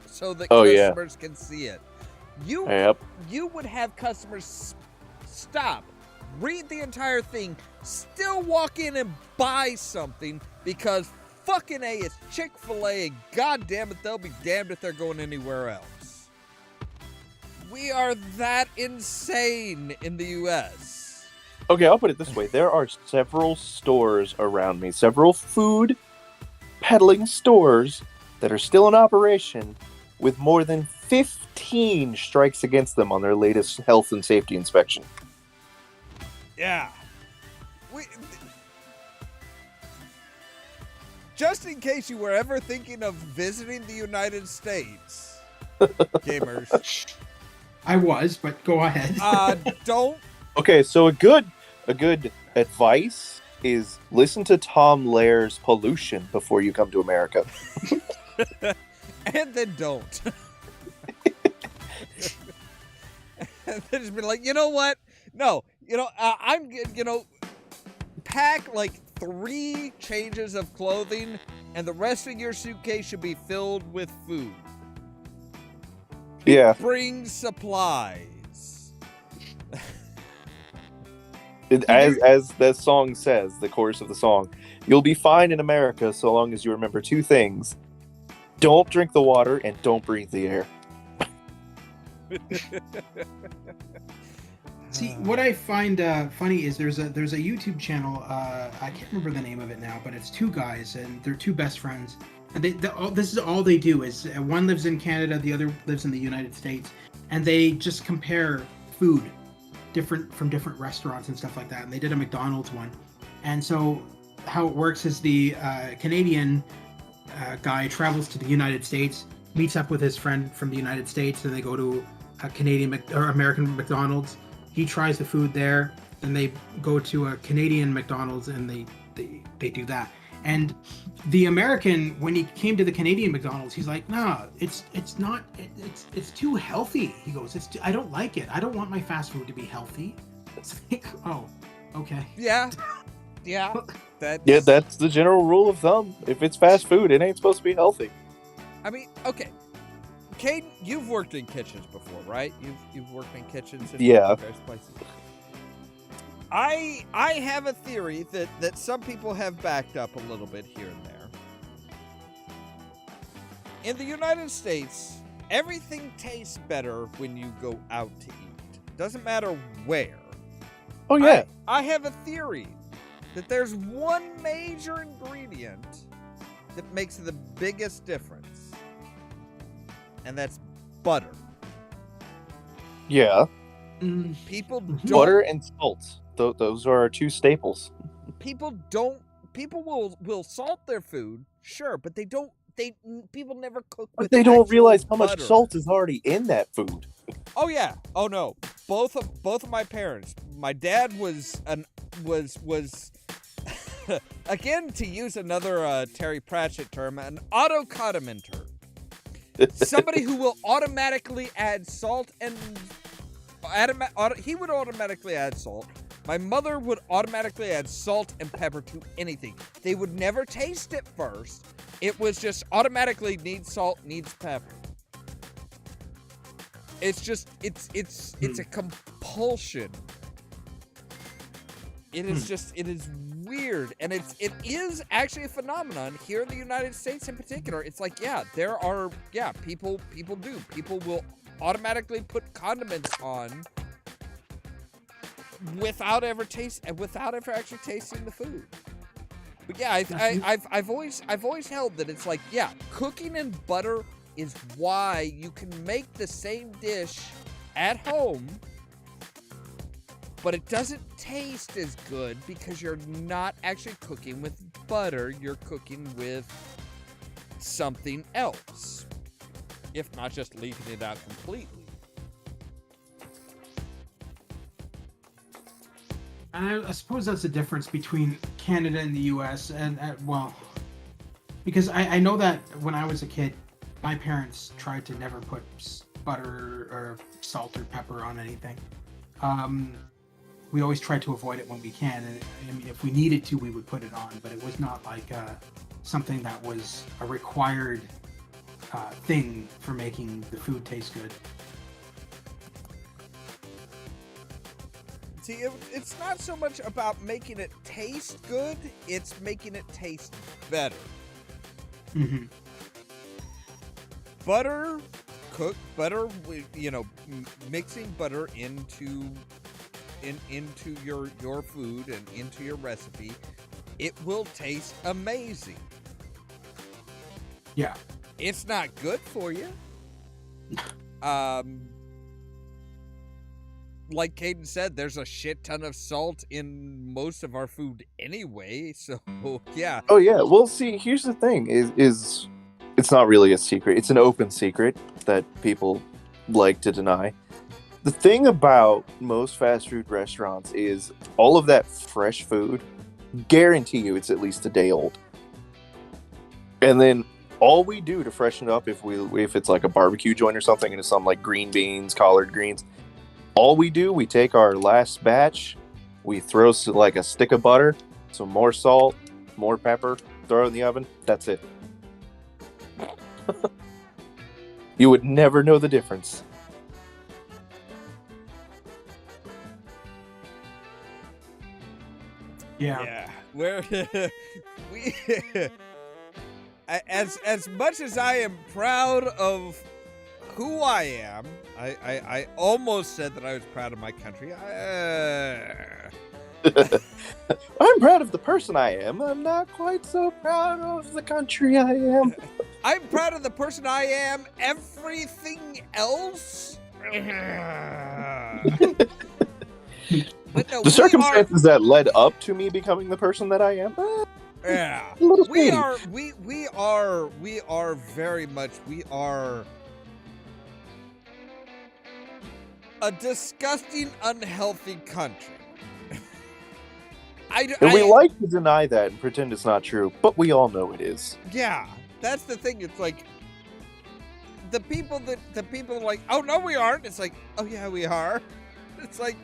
so that customers can see it. You would have customers stop, read the entire thing, still walk in and buy something because fucking A, it's Chick-fil-A, and god damn it, they'll be damned if they're going anywhere else. We are that insane in the U.S. Okay, I'll put it this way. There are several stores around me, several food peddling stores that are still in operation with more than 15 strikes against them on their latest health and safety inspection. Yeah. Just in case you were ever thinking of visiting the United States, gamers, I was, but go ahead. don't. Okay, so a good advice is listen to Tom Lair's Pollution before you come to America. And then don't. And then just be like, you know what? No, I'm, pack like 3 changes of clothing, and the rest of your suitcase should be filled with food. Yeah. Bring supplies. As the song says, the chorus of the song, you'll be fine in America so long as you remember 2 things. Don't drink the water and don't breathe the air. See, what I find funny is there's a YouTube channel. I can't remember the name of it now, but it's 2 guys and they're 2 best friends. And this is all they do is one lives in Canada, the other lives in the United States, and they just compare food from different restaurants and stuff like that. And they did a McDonald's one. And so how it works is the Canadian guy travels to the United States, meets up with his friend from the United States, and they go to a Canadian or American McDonald's. he tries the food there, then they go to a Canadian McDonald's and they do that. And the American, when he came to the Canadian McDonald's, he's like, "No, it's not. It's too healthy." He goes, I don't like it. I don't want my fast food to be healthy." It's like, oh, okay. Yeah. That's the general rule of thumb. If it's fast food, it ain't supposed to be healthy. I mean, okay. Caden, you've worked in kitchens before, right? You've worked in kitchens in Yeah. various places. I have a theory that some people have backed up a little bit here and there. In the United States, everything tastes better when you go out to eat. Doesn't matter where. Oh yeah. I have a theory that there's one major ingredient that makes the biggest difference. And that's butter. Yeah. People don't, Butter and salt. Those are our two staples. people will salt their food, sure, but people never cook with But they don't actual realize how much butter. salt is already in that food. Oh yeah. Oh no. Both of my parents. My dad was again, to use another Terry Pratchett term, an auto-condimenter. Somebody who will automatically add salt and he would automatically add salt. My mother would automatically add salt and pepper to anything. They would never taste it first. It was just automatically needs salt, needs pepper. It's just it's a compulsion. It is weird, and it is actually a phenomenon here in the United States in particular. It's like, people will automatically put condiments on without ever actually tasting the food. But yeah, I've always held that it's like, yeah, cooking in butter is why you can make the same dish at home, but it doesn't taste as good because you're not actually cooking with butter, you're cooking with something else. If not just leaving it out completely. I suppose that's the difference between Canada and the U.S. and because I know that when I was a kid, my parents tried to never put butter or salt or pepper on anything. We always tried to avoid it when we can, and I mean, if we needed to, we would put it on, but it was not like something that was a required thing for making the food taste good. See, it's not so much about making it taste good, it's making it taste better. Mm-hmm. Mixing butter into your food and into your recipe, it will taste amazing. Yeah. It's not good for you. Like Caden said, there's a shit ton of salt in most of our food anyway, so yeah. Oh yeah. Well, see, here's the thing: is it's not really a secret. It's an open secret that people like to deny. The thing about most fast food restaurants is all of that fresh food. Guarantee you, it's at least a day old. And then all we do to freshen it up, if it's like a barbecue joint or something, and it's some like green beans, collard greens. All we do, we take our last batch, we throw like a stick of butter, some more salt, more pepper, throw it in the oven. That's it. You would never know the difference. Yeah. We're as much as I am proud of who I am, I almost said that I was proud of my country. I'm proud of the person I am. I'm not quite so proud of the country I am. I'm proud of the person I am. Everything else. But no, The circumstances that led up to me becoming the person that I am. Yeah, a little we shady. are very much, we are a disgusting, unhealthy country. And we like to deny that and pretend it's not true, but we all know it is. Yeah, that's the thing. It's like the people are like, oh no, we aren't. It's like, oh yeah, we are. It's like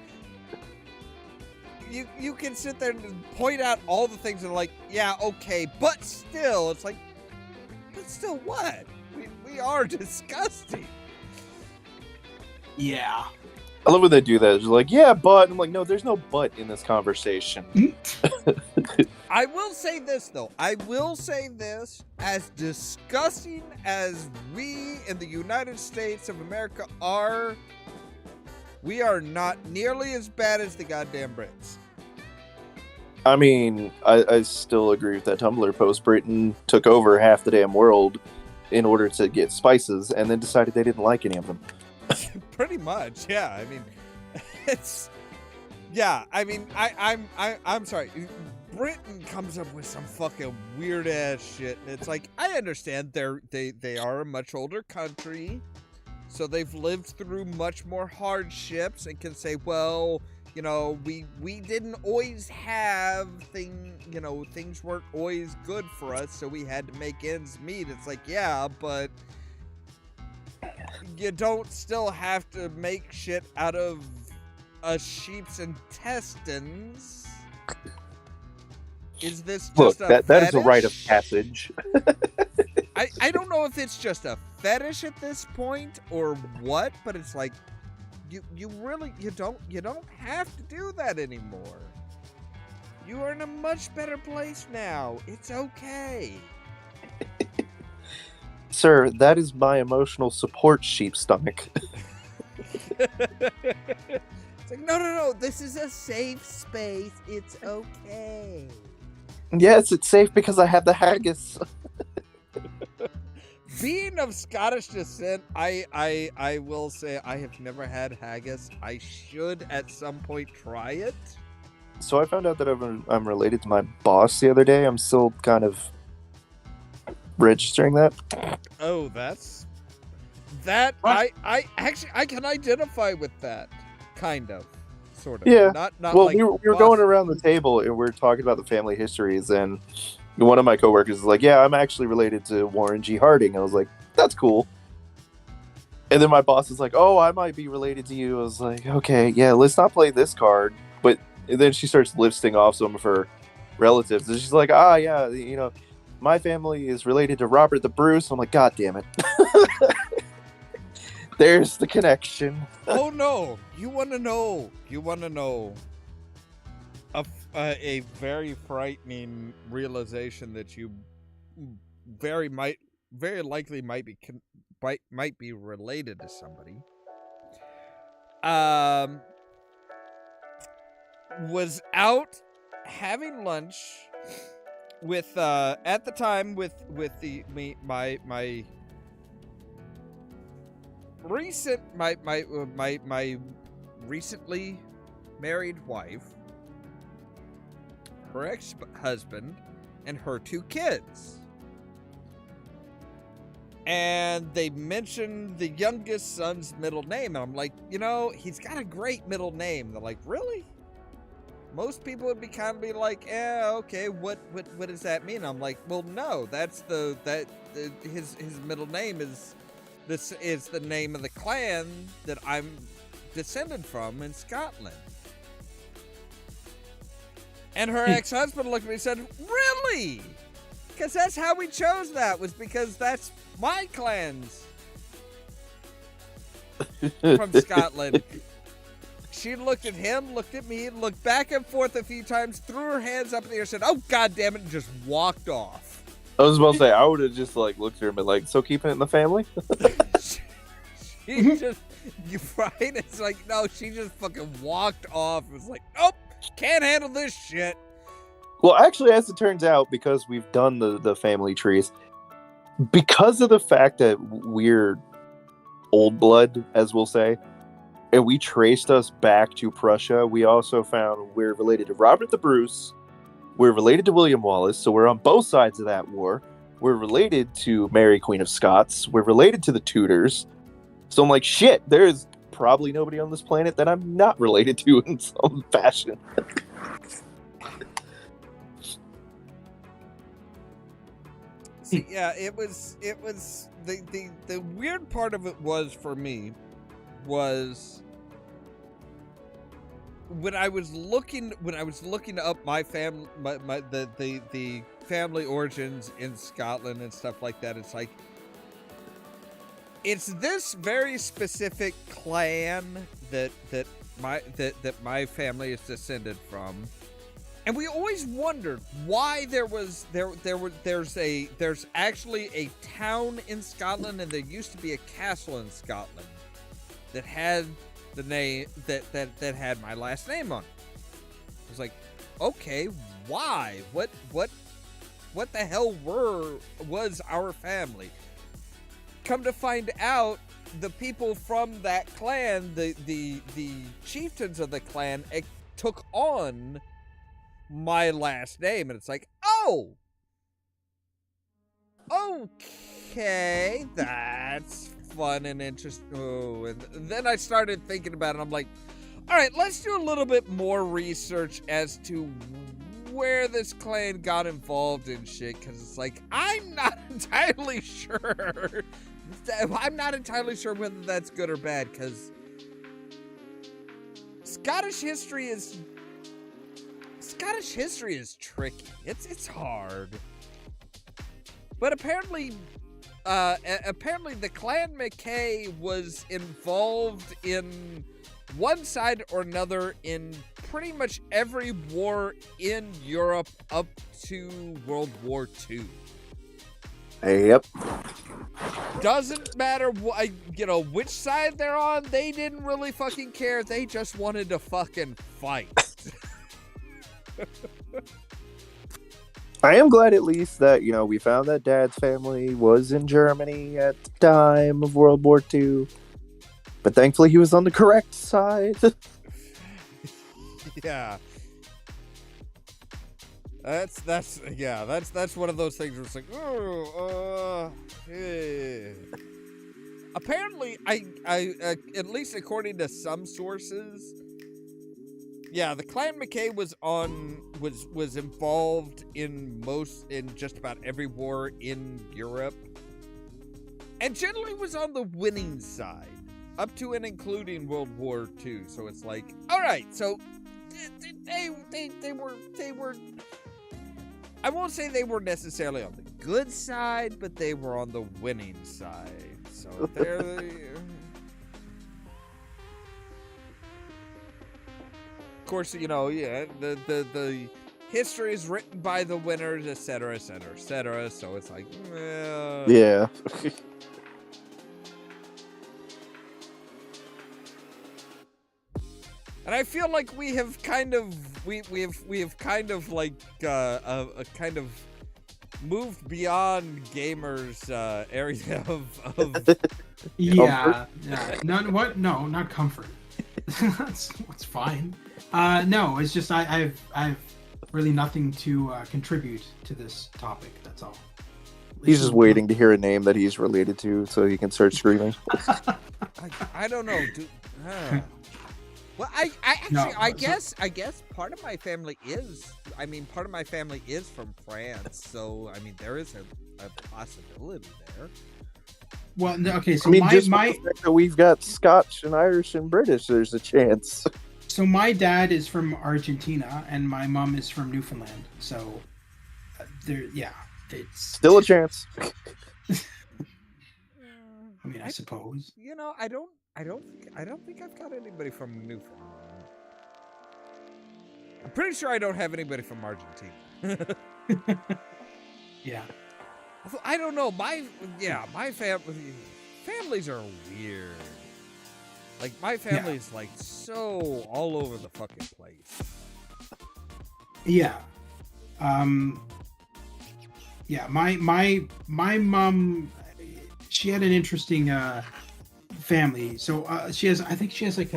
you can sit there and point out all the things and like, yeah, okay, but still, it's like, but still what? We are disgusting. Yeah. I love when they do that. It's like, yeah, but I'm like, no, there's no but in this conversation. I will say this though. I will say this: as disgusting as we in the United States of America are, we are not nearly as bad as the goddamn Brits. I mean, I still agree with that Tumblr post. Britain took over half the damn world in order to get spices, and then decided they didn't like any of them. Pretty much, yeah. I mean, it's yeah. I mean, I'm sorry. Britain comes up with some fucking weird ass shit, and it's like, I understand they are a much older country, so they've lived through much more hardships and can say, well, you know, we didn't always have things weren't always good for us, so we had to make ends meet. It's like, yeah, but you don't still have to make shit out of a sheep's intestines. Is this just Look, a that is a fetish? rite of passage. I don't know if it's just a fetish at this point or what, but it's like you really don't have to do that anymore. You are in a much better place now. It's okay. Sir, that is my emotional support sheep stomach. It's like, no, this is a safe space. It's okay. Yes, it's safe because I have the haggis. Being of Scottish descent, I will say I have never had haggis. I should at some point try it. So I found out that I'm related to my boss the other day. I'm still kind of registering that. Oh, that's that. What? I actually I can identify with that, kind of, sort of. Yeah. Not Well, like we were going around the table and we are talking about the family histories, and one of my coworkers is like, "Yeah, I'm actually related to Warren G. Harding." I was like, "That's cool." And then my boss is like, "Oh, I might be related to you." I was like, "Okay, yeah, let's not play this card." But and then she starts listing off some of her relatives, and she's like, yeah, you know, my family is related to Robert the Bruce." I'm like, God damn it. There's the connection. Oh no! You want to know a very frightening realization that you very likely might be related to somebody. Was out having lunch with at the time with my recently married wife, her ex-husband, and her 2 kids. And they mentioned the youngest son's middle name, and I'm like, you know, he's got a great middle name. They're like, really? Most people would be kind of be like, okay, what does that mean? I'm like, well, no, that's his middle name is the name of the clan that I'm descended from in Scotland. And her ex-husband looked at me and said, really? Because that's how we chose that, was because that's my clan's from Scotland. She looked at him, looked at me, looked back and forth a few times, threw her hands up in the air, said, oh, God damn it, and just walked off. I was about to say, I would have just like looked at her and been like, so keeping it in the family? She just, right? It's like, no, she just fucking walked off. It was like, nope, can't handle this shit. Well, actually, as it turns out, because we've done the family trees, because of the fact that we're old blood, as we'll say, and we traced us back to Prussia, we also found we're related to Robert the Bruce, we're related to William Wallace, so we're on both sides of that war. We're related to Mary, Queen of Scots. We're related to the Tudors. So I'm like, shit, there's probably nobody on this planet that I'm not related to in some fashion. See, yeah, it was the weird part of it was for me was when I was looking up my family the family origins in Scotland and stuff like that. It's like it's this very specific clan that my family is descended from. And we always wondered why there's actually a town in Scotland, and there used to be a castle in Scotland that had the name that had my last name on it. I was like, okay, why? What the hell was our family? Come to find out, the people from that clan, the chieftains of the clan, took on my last name, and it's like, oh, okay, that's fun and interesting. Oh, and then I started thinking about it. I'm like, all right, let's do a little bit more research as to where this clan got involved in shit, because it's like, I'm not entirely sure. I'm not entirely sure whether that's good or bad, because Scottish history is tricky. It's hard. But apparently the Clan Mackay was involved in one side or another in pretty much every war in Europe up to World War II. Yep. Doesn't matter which side they're on. They didn't really fucking care. They just wanted to fucking fight. I am glad at least that, we found that Dad's family was in Germany at the time of World War II. But thankfully he was on the correct side. Yeah. That's one of those things where it's like, Apparently, I at least according to some sources, yeah, the Clan Mackay was involved in just about every war in Europe, and generally was on the winning side, up to and including World War II. So it's like, all right, so they were. I won't say they were necessarily on the good side, but they were on the winning side. So they're. Of course, the history is written by the winners, etc., etc., etc. So it's like, yeah. And I feel like we have kind of moved beyond gamers' area of yeah. Not comfort. That's fine. No, it's just I've really nothing to contribute to this topic. That's all. He's just waiting to hear a name that he's related to so he can start screaming. I don't know. Well, I guess part of my family is from France, so I mean there is a possibility there. Well, no, okay, so the fact that we've got Scotch and Irish and British, there's a chance. So my dad is from Argentina and my mom is from Newfoundland. So it's still a chance. I mean, I suppose. I don't think I've got anybody from Newfoundland. I'm pretty sure I don't have anybody from Argentina. Yeah. I don't know. My families are weird. Like my family's like so all over the fucking place. Yeah. Yeah, my mom, she had an interesting family. So I think she has like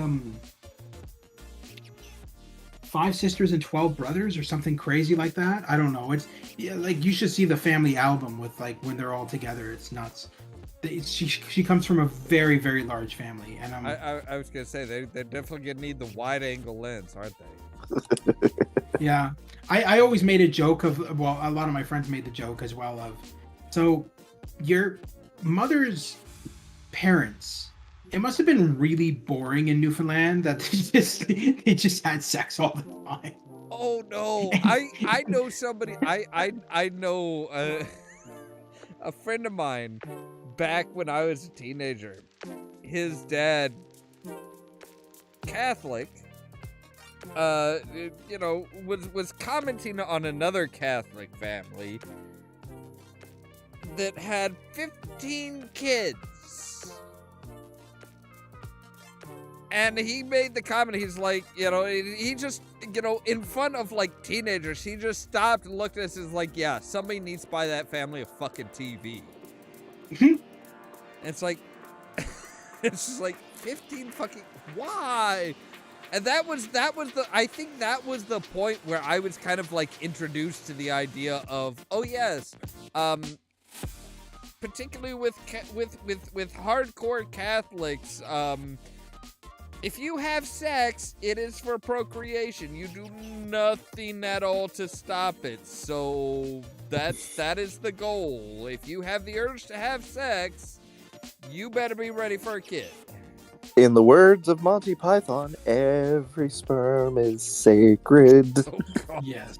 5 sisters and 12 brothers or something crazy like that. I don't know. It's like you should see the family album with like when they're all together. It's nuts. She comes from a very, very large family, and I was gonna say they're definitely gonna need the wide angle lens, aren't they? yeah. I always made a joke of, well, a lot of my friends made the joke as well of, so your mother's parents, it must have been really boring in Newfoundland that they just had sex all the time. Oh no, I know somebody. I know a friend of mine back when I was a teenager. His dad, Catholic, was commenting on another Catholic family that had 15 kids. And he made the comment, he's like, he just, in front of like teenagers, he just stopped and looked at us and was like, yeah, somebody needs to buy that family a fucking TV. And it's like, it's just like 15 fucking, why? And that was I think that was the point where I was kind of like introduced to the idea of, oh yes, particularly with hardcore Catholics, if you have sex, it is for procreation. You do nothing at all to stop it. So that is the goal. If you have the urge to have sex, you better be ready for a kid. In the words of Monty Python, every sperm is sacred. Oh, God. Yes.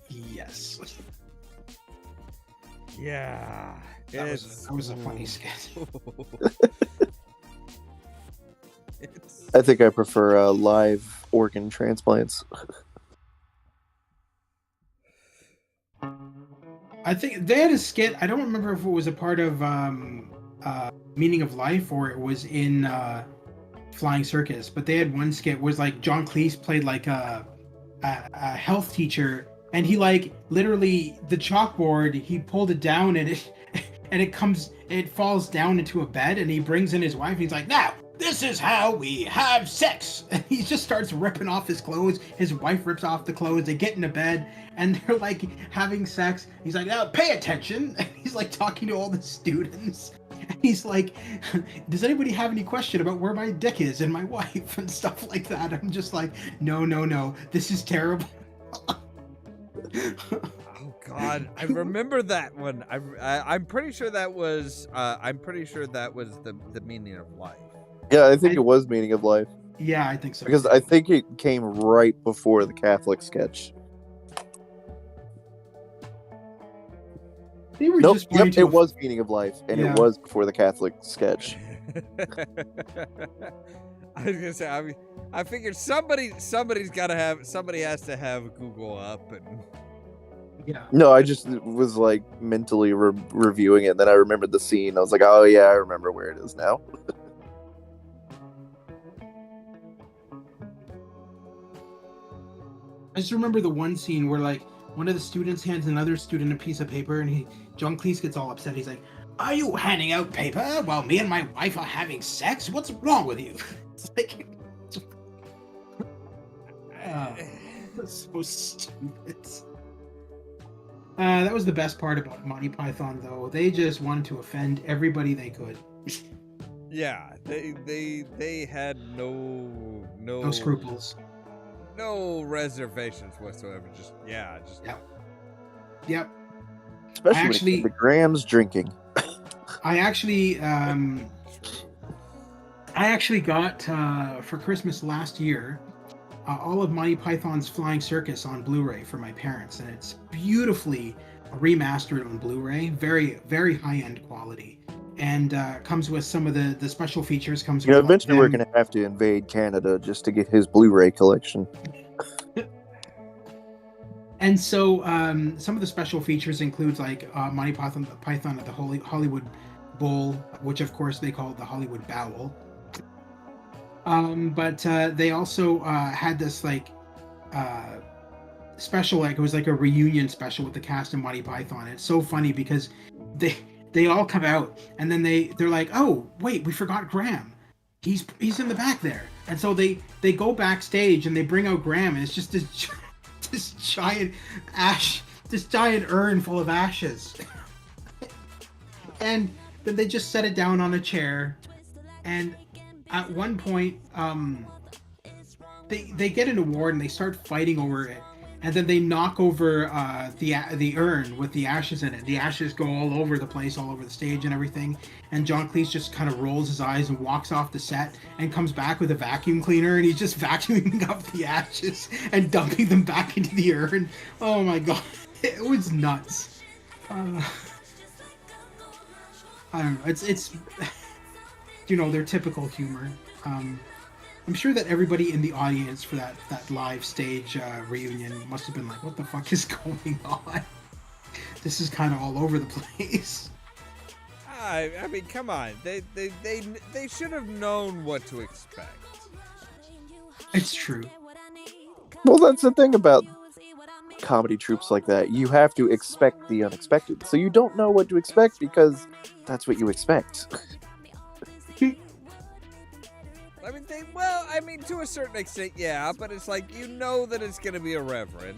Yes. Yeah. That was a funny sketch. I think I prefer live organ transplants. I think they had a skit. I don't remember if it was a part of Meaning of Life or it was in Flying Circus, but they had one skit was like John Cleese played like a health teacher, and he like literally the chalkboard, he pulled it down and it falls down into a bed, and he brings in his wife and he's like, now this is how we have sex. And he just starts ripping off his clothes. His wife rips off the clothes. They get into bed and they're like having sex. He's like, now pay attention. And he's like talking to all the students. And he's like, does anybody have any question about where my dick is and my wife and stuff like that? I'm just like, no. This is terrible. Oh God, I remember that one. I'm pretty sure that was the meaning of life. Yeah, I think it was Meaning of Life. Yeah, I think so. Because I think it came right before the Catholic sketch. They were Nope, just yep, it was Meaning of Life, and Yeah. it was before the Catholic sketch. I was gonna say, I figured somebody has to have Google up and. Yeah. No, I just was like mentally reviewing it, and then I remembered the scene. I was like, oh yeah, I remember where it is now. I just remember the one scene where like one of the students hands another student a piece of paper, and John Cleese gets all upset. He's like, "Are you handing out paper while me and my wife are having sex? What's wrong with you?" It's like, that's so stupid. That was the best part about Monty Python, though. They just wanted to offend everybody they could. Yeah, they had no scruples. No reservations whatsoever. Yep. Especially Actually- when it came to Graham's drinking. I actually got for Christmas last year all of Monty Python's Flying Circus on Blu-ray for my parents, and it's beautifully remastered on Blu-ray, very very high-end quality, and comes with some of the special features. Comes with Eventually we're going to have to invade Canada just to get his Blu-ray collection. And so some of the special features includes like Monty Python at the Hollywood Bowl, which of course they call it the Hollywood Bowel. But they also had this like special, like it was like a reunion special with the cast of Monty Python. It's so funny because they all come out and then they're like, oh wait, we forgot Graham. He's in the back there. And so they go backstage and they bring out Graham, and it's just this giant urn full of ashes. And then they just set it down on a chair, and at one point, they get an award and they start fighting over it, and then they knock over the urn with the ashes in it. The ashes go all over the place, all over the stage and everything. And John Cleese just kind of rolls his eyes and walks off the set and comes back with a vacuum cleaner, and he's just vacuuming up the ashes and dumping them back into the urn. Oh my god, it was nuts. I don't know. It's their typical humor. I'm sure that everybody in the audience for that live stage reunion must have been like, what the fuck is going on? This is kind of all over the place. I mean, come on. They should have known what to expect. It's true. Well, that's the thing about comedy troupes like that. You have to expect the unexpected. So you don't know what to expect because that's what you expect. I mean, to a certain extent, yeah, but it's like, you know that it's going to be irreverent.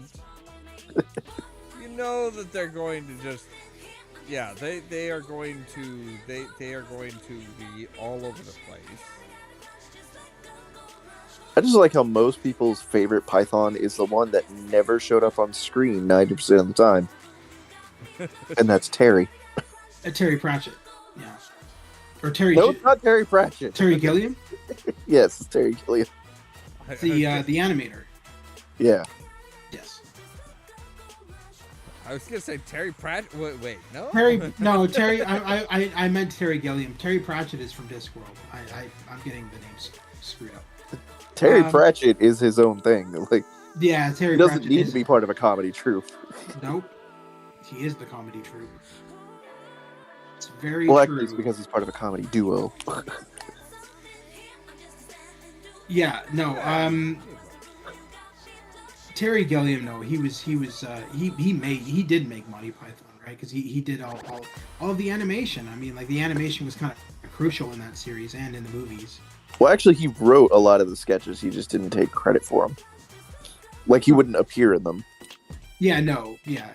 You know that they're going to just, yeah, they are going to be all over the place. I just like how most people's favorite Python is the one that never showed up on screen 90% of the time. And that's Terry. Terry Pratchett, yeah. Or Terry... No, it's not Terry Pratchett. Terry Gilliam? Yes, it's Terry Gilliam. The animator. Yeah. Yes. I was gonna say Terry Pratchett. Wait, no. Terry. I meant Terry Gilliam. Terry Pratchett is from Discworld. I'm getting the names screwed up. Terry Pratchett is his own thing. Like, yeah, Terry. He doesn't Pratchett need to be part of a comedy troupe. Nope. He is the comedy troupe. It's very well, true. actually, it's because he's part of a comedy duo. Yeah, no. Terry Gilliam, no, he did make Monty Python, right? Because he did all of the animation. I mean, like, the animation was kind of crucial in that series and in the movies. Well, actually, he wrote a lot of the sketches. He just didn't take credit for them. Like, he wouldn't appear in them. Yeah, no, yeah.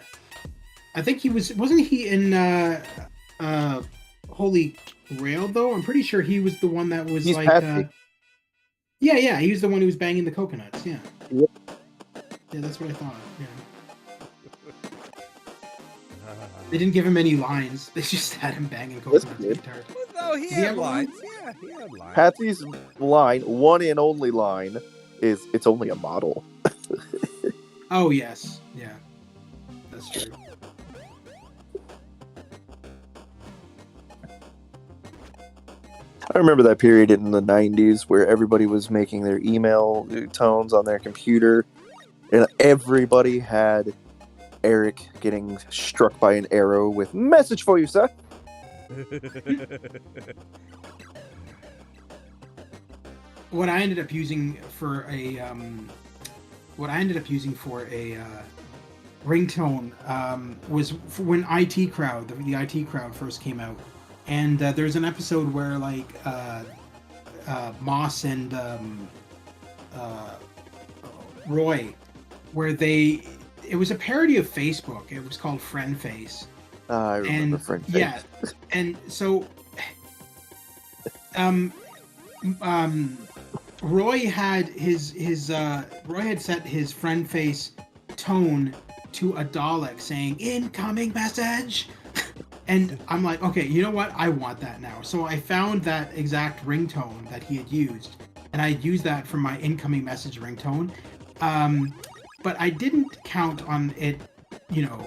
I think wasn't he in Holy Grail, though? I'm pretty sure he was the one that was Yeah, he was the one who was banging the coconuts, yeah. Yep. Yeah, that's what I thought, yeah. They didn't give him any lines. They just had him banging coconuts with guitar. Well, no, he had lines. Yeah, he had lines. Patsy's line, one and only line, is, "It's only a model." Oh, yes. Yeah. That's true. I remember that period in the 90s where everybody was making their email tones on their computer, and everybody had Eric getting struck by an arrow with "Message for you, sir." What I ended up using for a ringtone was when IT Crowd, the IT Crowd first came out. And there's an episode where, like, Moss and Roy, where it was a parody of Facebook. It was called Friend Face. I remember Friend Face. Yeah, and so Roy had Roy had set his Friend Face tone to a Dalek saying "incoming message." And I'm like, okay, you know what? I want that now. So I found that exact ringtone that he had used, and I used that for my incoming message ringtone. But I didn't count on it,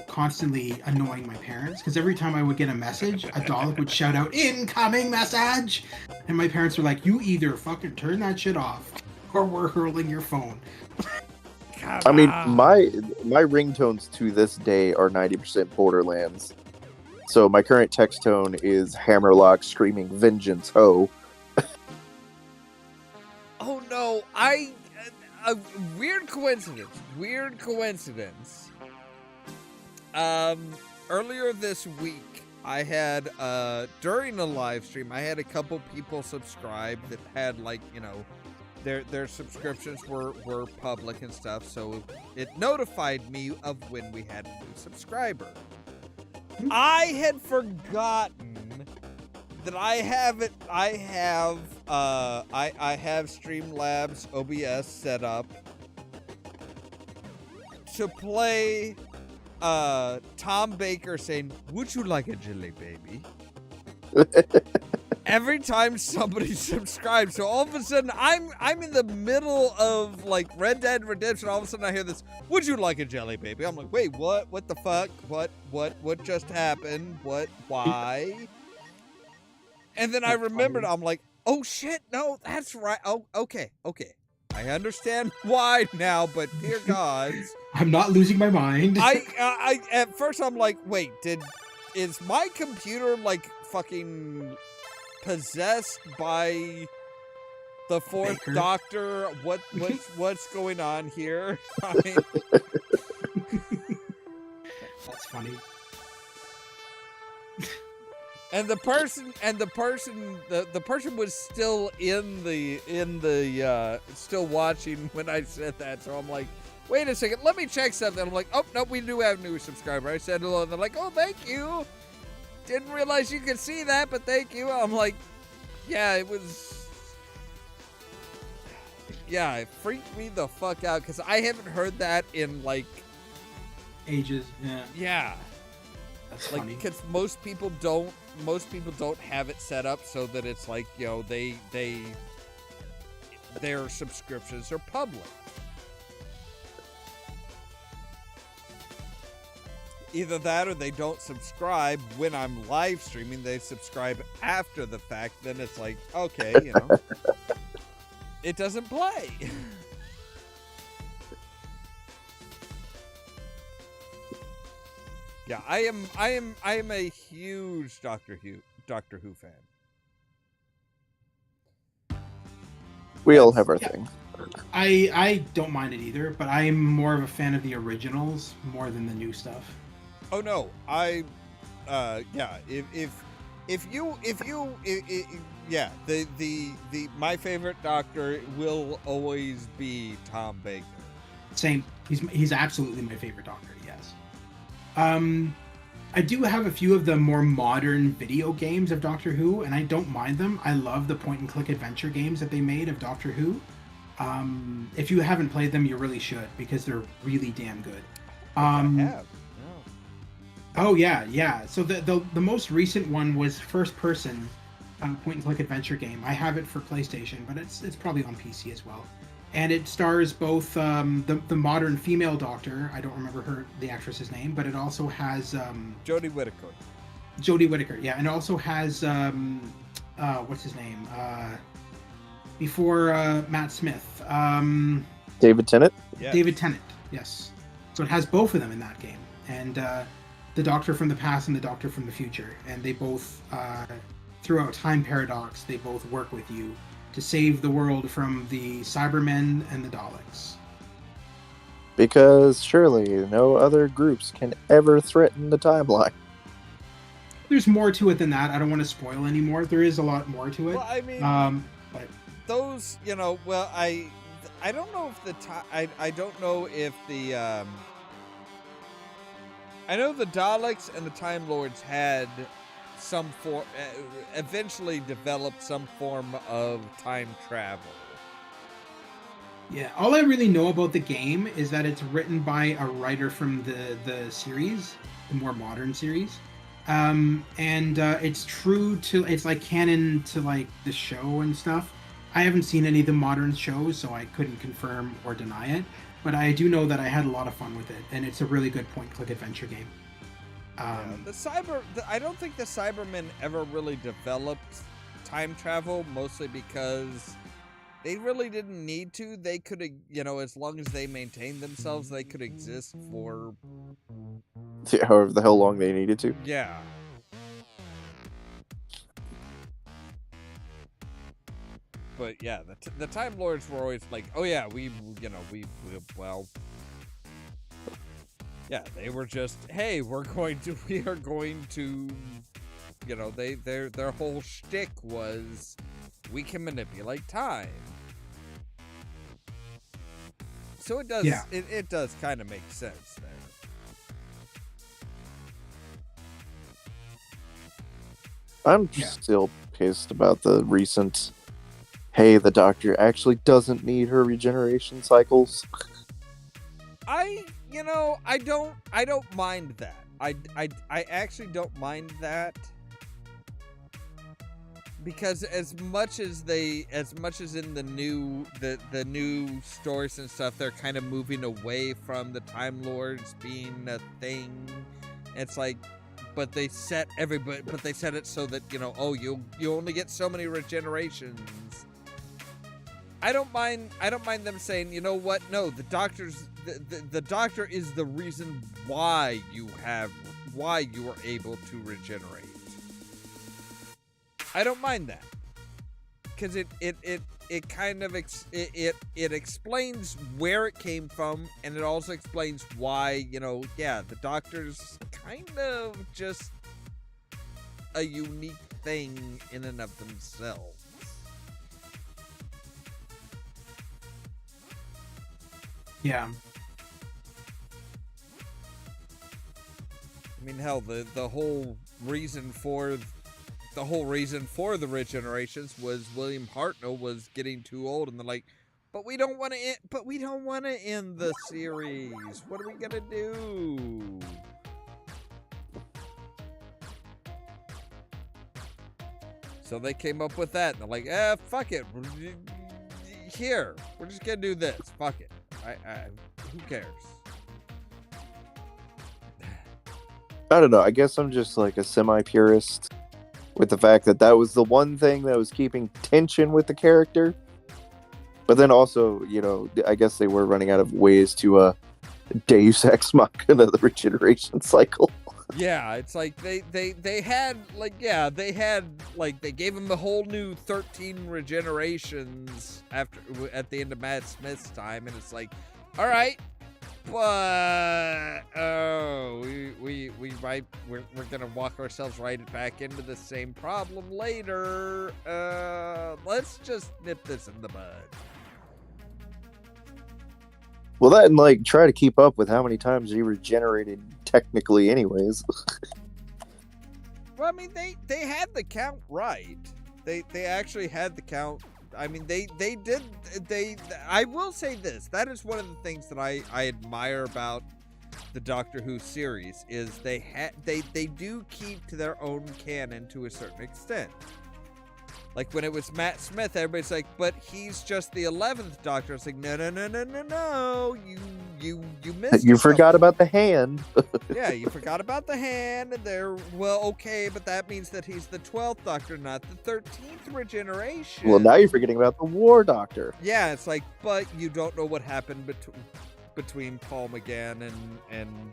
constantly annoying my parents, because every time I would get a message, a Dalek would shout out, "incoming message!" And my parents were like, you either fucking turn that shit off, or we're hurling your phone. I mean, my ringtones to this day are 90% Borderlands. So my current text tone is Hammerlock screaming "Vengeance, ho!" Oh no! A weird coincidence. Earlier this week, I had during the live stream, I had a couple people subscribe that had, like, their subscriptions were public and stuff, so it notified me of when we had a new subscriber. I had forgotten that I have Streamlabs OBS set up to play Tom Baker saying, "Would you like a jelly baby?" Every time somebody subscribes. So all of a sudden I'm in the middle of like Red Dead Redemption. All of a sudden I hear this, "Would you like a jelly baby?" I'm like, wait, what the fuck? What just happened? Why? And then I remembered, I'm like, oh shit, no, that's right. Oh, okay. I understand why now, but dear gods. I'm not losing my mind. I at first I'm like, wait, is my computer like fucking possessed by the fourth Baker. Doctor? What's going on here? I mean, That's funny. and the person was still in the still watching when I said that. So I'm like, wait a second, let me check something. I'm like, oh no, we do have a new subscriber. I said hello, and they're like, oh, thank you. Didn't realize you could see that, but thank you. I'm like, yeah, it freaked me the fuck out because I haven't heard that in like Ages. Yeah. That's like funny. because most people don't have it set up so that it's like, you know, their subscriptions are public. Either that or they don't subscribe when I'm live streaming. They subscribe after the fact. Then it's like, okay, you know, it doesn't play. Yeah, I am a huge Doctor Who fan. We all have our Yeah. thing. I don't mind it either, but I'm more of a fan of the originals more than the new stuff. Oh no, yeah. Yeah, the my favorite Doctor will always be Tom Baker. Same. He's absolutely my favorite Doctor. Yes. I do have a few of the more modern video games of Doctor Who, and I don't mind them. I love the point-and-click adventure games that they made of Doctor Who. If you haven't played them, you really should, because they're really damn good. I have. Oh yeah. So the most recent one was first-person point-and-click adventure game. I have it for PlayStation, but it's probably on PC as well. And it stars both the modern female Doctor. I don't remember the actress's name, but it also has Jodie Whittaker. Jodie Whittaker, yeah, and it also has what's his name? Before Matt Smith, David Tennant. Yes. David Tennant, yes. So it has both of them in that game, and the Doctor from the past and the Doctor from the future, and they both throughout Time Paradox, they both work with you to save the world from the Cybermen and the Daleks. Because surely no other groups can ever threaten the timeline. There's more to it than that. I don't want to spoil any more. There is a lot more to it. Well, I mean, but those, you know, well, I don't know if I don't know if the I know the Daleks and the Time Lords had some form, eventually developed some form of time travel. yeah, all I really know about the game is that it's written by a writer from the series, the more modern series. And it's true to, it's like canon to like the show and stuff. I haven't seen any of the modern shows, so I couldn't confirm or deny it, but I do know that I had a lot of fun with it, and it's a really good point-click adventure game. I don't think the Cybermen ever really developed time travel, mostly because they really didn't need to. They could, you know, as long as they maintained themselves, they could exist for However the hell long they needed to. yeah. But yeah, the Time Lords were always like, oh yeah, we well, yeah, they were just, hey, we are going to, you know, their whole shtick was, we can manipulate time. So it does, Yeah. it does kind of make sense there. I'm Yeah. still pissed about the recent. Hey, the Doctor actually doesn't need her regeneration cycles. I don't mind that. I actually don't mind that. Because as much as in the new stories and stuff, they're kind of moving away from the Time Lords being a thing. It's like, but they set it so that, you only get so many regenerations. I don't mind them saying, you know what? No, the Doctor is the reason why you are able to regenerate. I don't mind that, because it kind of it explains where it came from, and it also explains why, the Doctor's kind of just a unique thing in and of themselves. Yeah. I mean, hell, the whole reason for the regenerations was William Hartnell was getting too old, and they're like, but we don't want to end the series. What are we gonna do? So they came up with that, and they're like, fuck it. Here, we're just gonna do this. Fuck it. Who cares? I don't know. I guess I'm just like a semi-purist with the fact that was the one thing that was keeping tension with the character. But then also, I guess they were running out of ways to Deus Ex Machina the regeneration cycle. Yeah, it's like they had they gave him a whole new 13 regenerations at the end of Matt Smith's time, and it's like, all right, but we're gonna walk ourselves right back into the same problem later. Let's just nip this in the bud. Well, that and try to keep up with how many times he regenerated technically, anyways. Well, I mean, they had the count right. They actually had the count. I mean, they did. I will say this. That is one of the things that I admire about the Doctor Who series is they do keep to their own canon to a certain extent. Like when it was Matt Smith, everybody's like, but he's just the 11th Doctor. It's like, no. You missed. You forgot about the hand. Yeah, you forgot about the hand. And okay, but that means that he's the 12th Doctor, not the 13th regeneration. Well, now you're forgetting about the War Doctor. Yeah, it's like, but you don't know what happened between Paul McGann and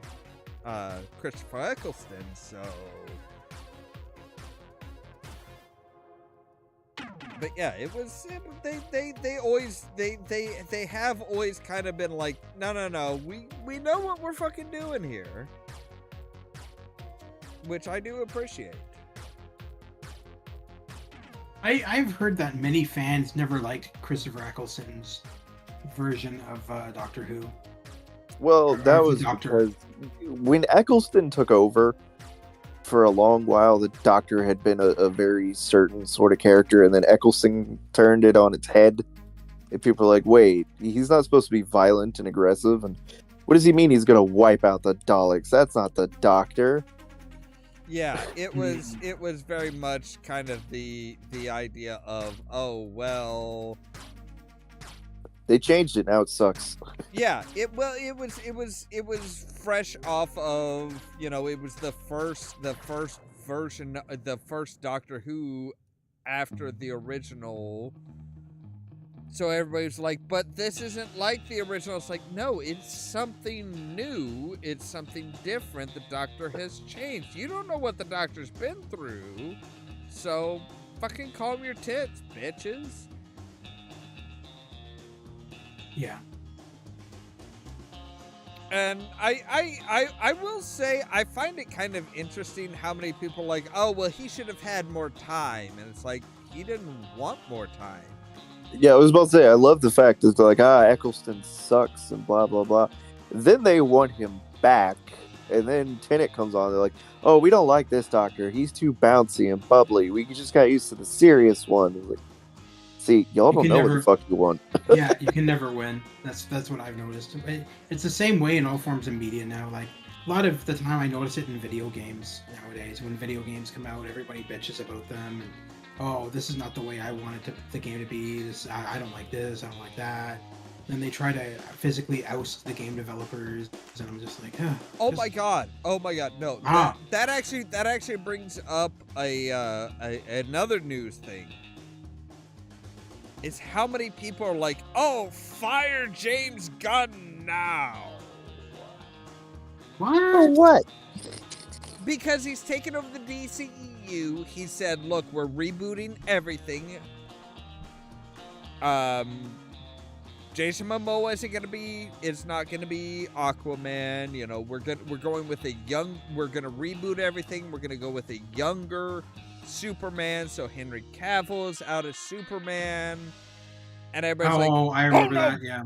Christopher Eccleston, so. But yeah, they have always kind of been like, no, we know what we're fucking doing here, which I do appreciate. I've heard that many fans never liked Christopher Eccleston's version of Doctor Who. Well, that was because when Eccleston took over, for a long while, the Doctor had been a very certain sort of character, and then Eccleston turned it on its head. And people are like, wait, he's not supposed to be violent and aggressive, and what does he mean he's going to wipe out the Daleks? That's not the Doctor. Yeah, it was very much kind of the idea of, oh, well, they changed it, now it sucks. Yeah, it was fresh off of, it was the first version, the first Doctor Who after the original. So everybody's like, but this isn't like the original. It's like, no, it's something new. It's something different. The Doctor has changed. You don't know what the Doctor's been through. So fucking calm your tits, bitches. Yeah. And I will say, I find it kind of interesting how many people are like, oh, well, he should have had more time. And it's like, he didn't want more time. Yeah, I was about to say, I love the fact that they're like, Eccleston sucks and blah, blah, blah. Then they want him back, And then Tennant comes on. They're like, "Oh, we don't like this Doctor. He's too bouncy and bubbly. We just got used to the serious one." It's like, see, y'all don't know what the fuck you want. Yeah, you can never win. That's what I've noticed. It's the same way in all forms of media now. Like a lot of the time, I notice it in video games nowadays. When video games come out, everybody bitches about them. And, oh, this is not the way I wanted the game to be. I don't like this. I don't like that. Then they try to physically oust the game developers, and I'm just like, Oh my god! No, that actually brings up another news thing. Is how many people are like, "Oh, fire James Gunn now." For what? Because he's taken over the DCEU. He said, "Look, we're rebooting everything. Jason Momoa isn't gonna be. It's not gonna be Aquaman. You know, we're going with we're gonna reboot everything. We're gonna go with a younger Superman. So Henry Cavill is out as Superman, and everybody's like, I remember no, that. Yeah.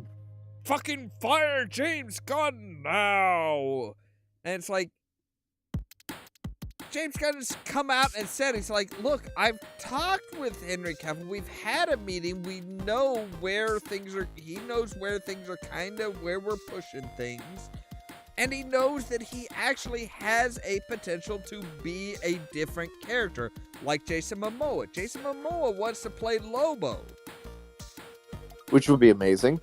fucking fire James Gunn now." And it's like, James Gunn has come out and said, he's like, "Look, I've talked with Henry Cavill. We've had a meeting. We know where things are. He knows where things are kind of where we're pushing things. And he knows that he actually has a potential to be a different character, like Jason Momoa. Jason Momoa wants to play Lobo." Which would be amazing.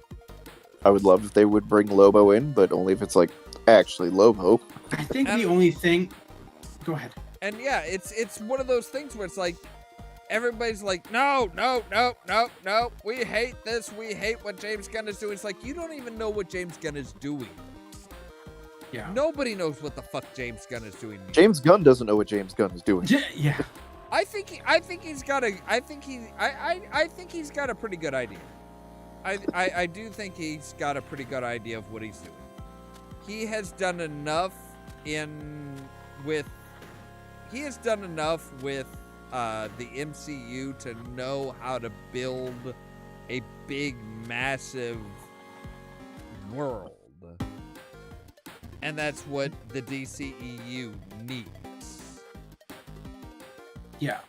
I would love if they would bring Lobo in, but only if it's like actually Lobo. I think the only thing. Go ahead. And yeah, it's one of those things where it's like, everybody's like, no, we hate this, we hate what James Gunn is doing. It's like, you don't even know what James Gunn is doing. Yeah. Nobody knows what the fuck James Gunn is doing. James Gunn doesn't know what James Gunn is doing. Yeah. I think he's got a pretty good idea. I do think he's got a pretty good idea of what he's doing. He has done enough with the MCU to know how to build a big, massive world. And that's what the DCEU needs. Yeah.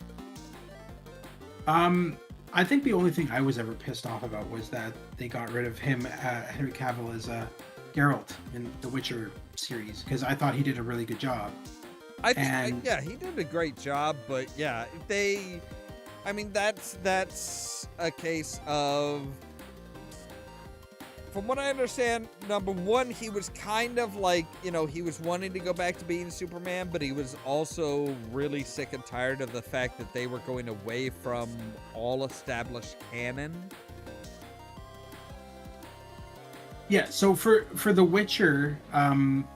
I think the only thing I was ever pissed off about was that they got rid of him, Henry Cavill, as Geralt in the Witcher series, because I thought he did a really good job. He did a great job, but yeah, that's a case of, from what I understand, number one, he was kind of like, he was wanting to go back to being Superman, but he was also really sick and tired of the fact that they were going away from all established canon. Yeah, so for The Witcher, I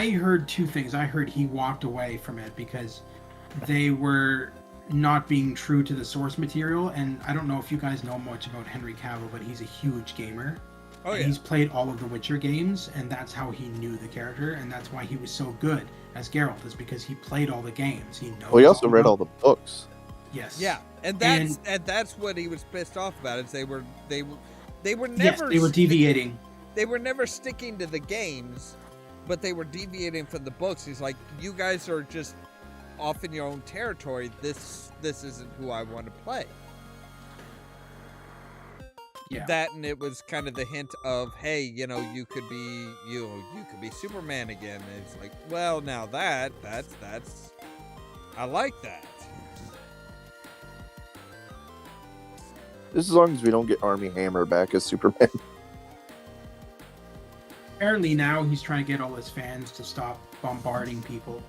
heard two things. I heard he walked away from it because they were not being true to the source material, and I don't know if you guys know much about Henry Cavill, but he's a huge gamer. Oh yeah. He's played all of the Witcher games, and that's how he knew the character, and that's why he was so good as Geralt, is because he played all the games. He knows. Well, he also read all the books. Yes. Yeah, and that's what he was pissed off about. Is they were never. Yes, they were deviating. They were never sticking to the games, but they were deviating from the books. He's like, you guys are just off in your own territory. This isn't who I want to play. Yeah. That, and it was kind of the hint of, hey, you could be Superman again. And it's like, well, now that's I like that. Just as long as we don't get Armie Hammer back as Superman. Apparently now he's trying to get all his fans to stop bombarding people.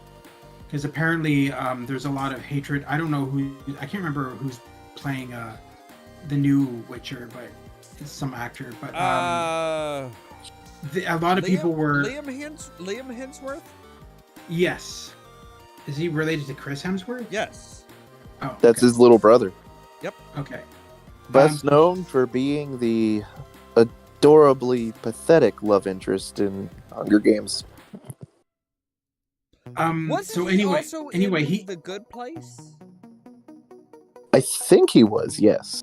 Because apparently there's a lot of hatred. I don't know I can't remember who's playing the new Witcher, but it's some actor. But a lot of people were... Liam Hemsworth? Yes. Is he related to Chris Hemsworth? Yes. Oh, okay. That's his little brother. Yep. Okay. Best known for being the adorably pathetic love interest in Hunger Games. Wasn't he also in The Good Place? I think he was, yes.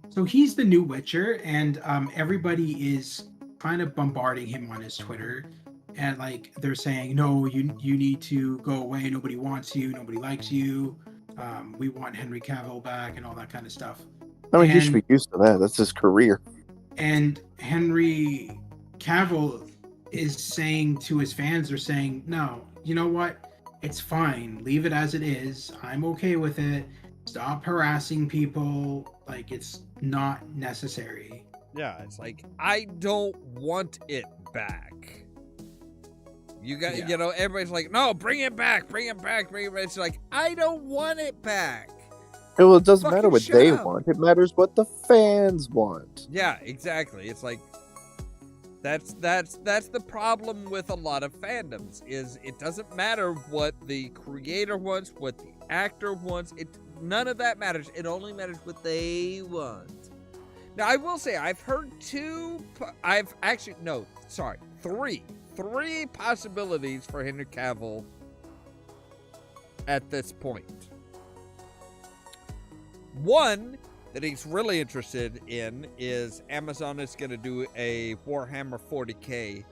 So he's the new Witcher, and everybody is kind of bombarding him on his Twitter, and like they're saying, no, you need to go away. Nobody wants you. Nobody likes you. We want Henry Cavill back and all that kind of stuff. I mean, he And- should be used to that. That's his career. And Henry Cavill is saying to his fans, they're saying, no, you know what? It's fine. Leave it as it is. I'm okay with it. Stop harassing people. Like, it's not necessary. Yeah, it's like, I don't want it back. You got, Yeah. you know, everybody's like, no, bring it back, bring it back, bring it back. It's like, I don't want it back. Well, it doesn't Fucking matter what shut they up. want. It matters what the fans want. Yeah, exactly. It's like, that's the problem with a lot of fandoms, is it doesn't matter what the creator wants, what the actor wants. None of that matters. It only matters what they want. Now, I will say, I've heard three possibilities for Henry Cavill at this point. One that he's really interested in is Amazon is going to do a Warhammer 40K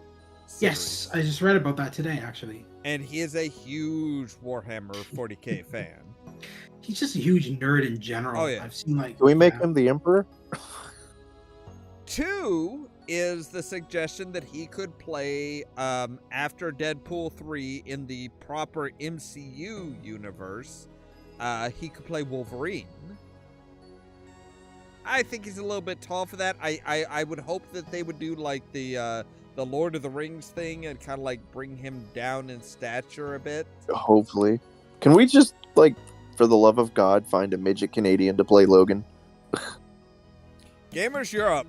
series. Yes, I just read about that today, actually. And he is a huge Warhammer 40K fan. He's just a huge nerd in general. Oh, yeah. I've seen like. Can we make yeah. him the emperor? Two is the suggestion that he could play after Deadpool 3 in the proper MCU universe. He could play Wolverine. I think he's a little bit tall for that. I would hope that they would do like the Lord of the Rings thing and kind of like bring him down in stature a bit. Hopefully. Can we just, like, for the love of God, find a midget Canadian to play Logan? Gamers Europe.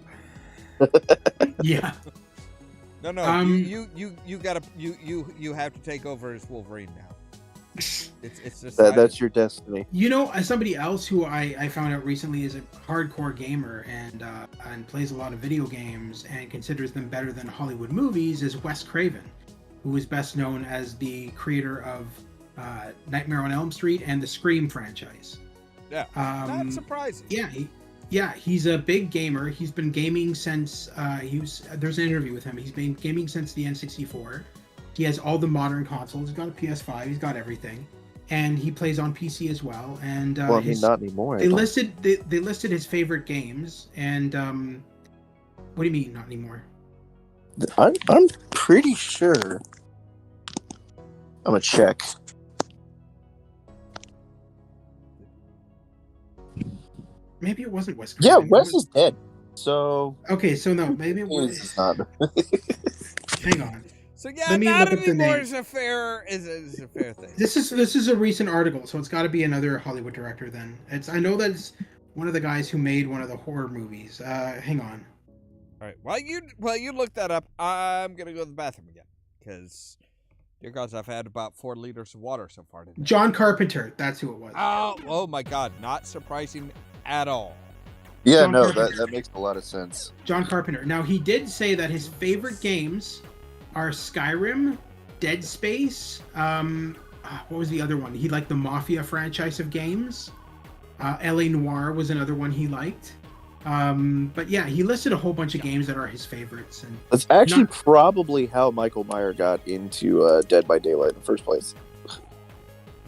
Yeah. No, you gotta you have to take over as Wolverine now. It's just That's your destiny. You know, as somebody else who I found out recently is a hardcore gamer and plays a lot of video games and considers them better than Hollywood movies is Wes Craven, who is best known as the creator of Nightmare on Elm Street and the Scream franchise. Yeah, not surprising. Yeah, he's a big gamer. He's been gaming since there's an interview with him. He's been gaming since the N64. He has all the modern consoles. He's got a PS5. He's got everything, and he plays on PC as well. And Well, I mean, not anymore. they listed his favorite games. And what do you mean, not anymore? I'm pretty sure. I'm gonna check. Maybe it wasn't Wes Yeah, Craven. Wes is dead. So Okay, so no, maybe it was. it's not. Hang on. So yeah, Let me not look up the anymore name. is a fair thing. This is a recent article, so it's got to be another Hollywood director. Then I know that it's one of the guys who made one of the horror movies. Hang on. All right. While you look that up, I'm gonna go to the bathroom again because, dear gods, I've had about 4 liters of water so far today. John Carpenter. That's who it was. Oh my God! Not surprising at all. Yeah, John no, Carpenter. that makes a lot of sense. John Carpenter. Now he did say that his favorite games are Skyrim, Dead Space. What was the other one? He liked the Mafia franchise of games. L.A. Noire was another one he liked. But yeah, he listed a whole bunch of games that are his favorites. And That's actually probably how Michael Meyer got into Dead by Daylight in the first place.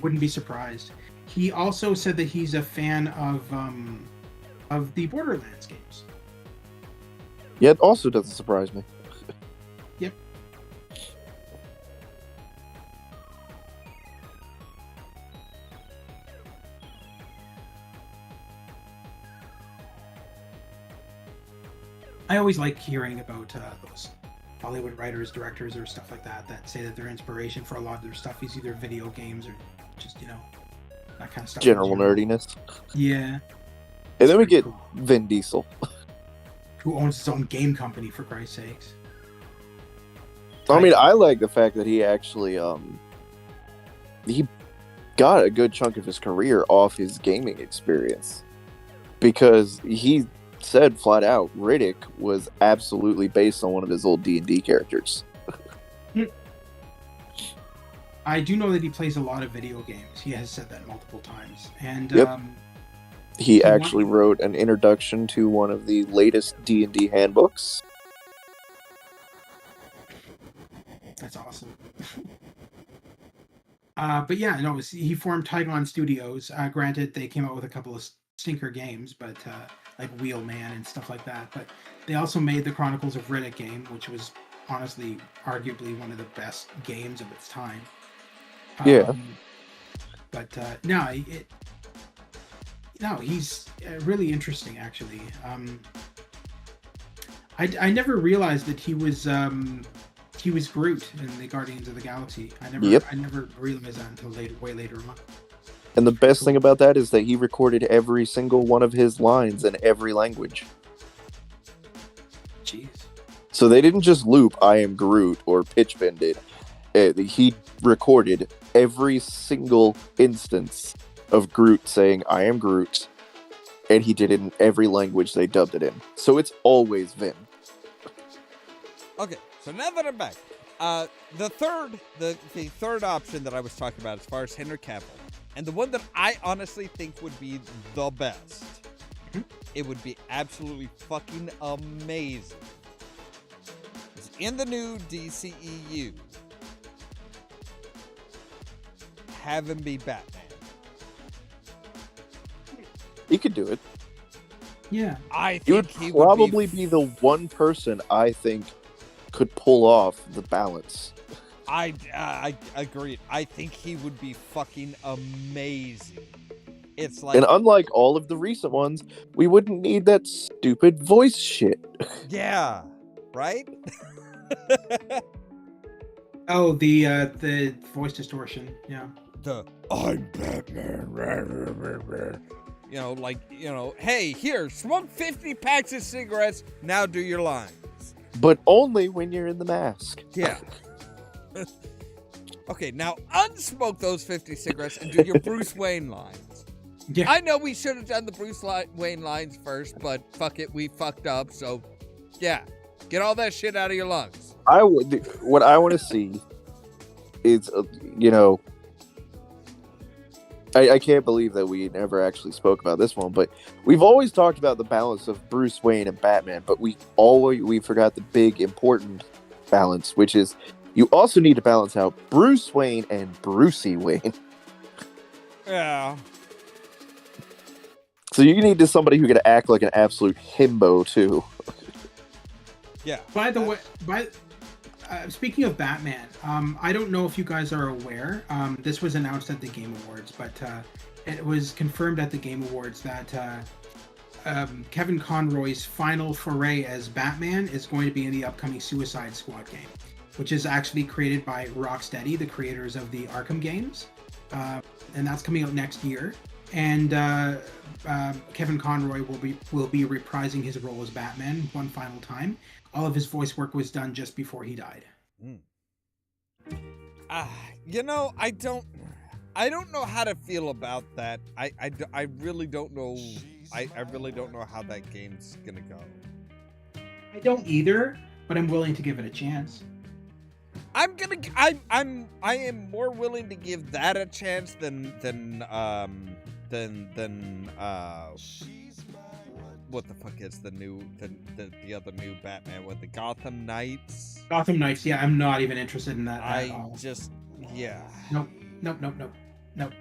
wouldn't be surprised. He also said that he's a fan of the Borderlands games. Yeah, it also doesn't surprise me. Yep. I always like hearing about those Hollywood writers, directors, or stuff like that say that their inspiration for a lot of their stuff is either video games or just, that kind of stuff. General nerdiness. Yeah. And then we get Cool. Vin Diesel. Who owns his own game company, for Christ's sakes. I mean, I like the fact that he actually he got a good chunk of his career off his gaming experience, because he said flat out Riddick was absolutely based on one of his old D&D characters. I do know that he plays a lot of video games. He has said that multiple times. And Yep. He He actually won- wrote an introduction to one of the latest D&D handbooks. That's awesome. But yeah, no, he formed Tygon Studios. Granted, they came out with a couple of stinker games, but like Wheelman and stuff like that. But they also made the Chronicles of Riddick game, which was honestly, arguably one of the best games of its time. Yeah. But he's really interesting, actually. I never realized that he was Groot in the Guardians of the Galaxy. I never realized that until way later on. And the best thing about that is that he recorded every single one of his lines in every language. Jeez. So they didn't just loop "I am Groot" or pitch bend it. He recorded every single instance of Groot saying "I am Groot," and he did it in every language they dubbed it in. So it's always Vin. Okay, so now that I'm back, the third option that I was talking about as far as Henry Cavill, and the one that I honestly think would be the best, it would be absolutely fucking amazing. It's in the new DCEU. Have him be Batman. He could do it. Yeah. I He think would he probably would be the one person I think could pull off the balance. I agree. I think he would be fucking amazing. It's like, And unlike all of the recent ones, we wouldn't need that stupid voice shit. yeah, right? Oh, the voice distortion. Yeah. The I'm Batman. Hey, here, smoke 50 packs of cigarettes. Now do your lines. But only when you're in the mask. Yeah. Okay, now unsmoke those 50 cigarettes and do your Bruce Wayne lines. Yeah. I know we should have done the Bruce Wayne lines first, but fuck it, we fucked up. So, yeah, get all that shit out of your lungs. What I want to see is, I can't believe that we never actually spoke about this one, but we've always talked about the balance of Bruce Wayne and Batman, but we forgot the big important balance, which is you also need to balance out Bruce Wayne and Brucey Wayne. Yeah. So you need somebody who can act like an absolute himbo too. Yeah. By the way, speaking of Batman, I don't know if you guys are aware. This was announced at the Game Awards, but it was confirmed at the Game Awards that Kevin Conroy's final foray as Batman is going to be in the upcoming Suicide Squad game, which is actually created by Rocksteady, the creators of the Arkham games, and that's coming out next year. And Kevin Conroy will be reprising his role as Batman one final time. All of his voice work was done just before he died. I don't know how to feel about that. I really don't know. I really don't know how that game's gonna go. I don't either, but I'm willing to give it a chance. I am more willing to give that a chance than what the fuck is the other new Batman with the Gotham Knights? Gotham Knights, yeah, I'm not even interested in that at all. Nope.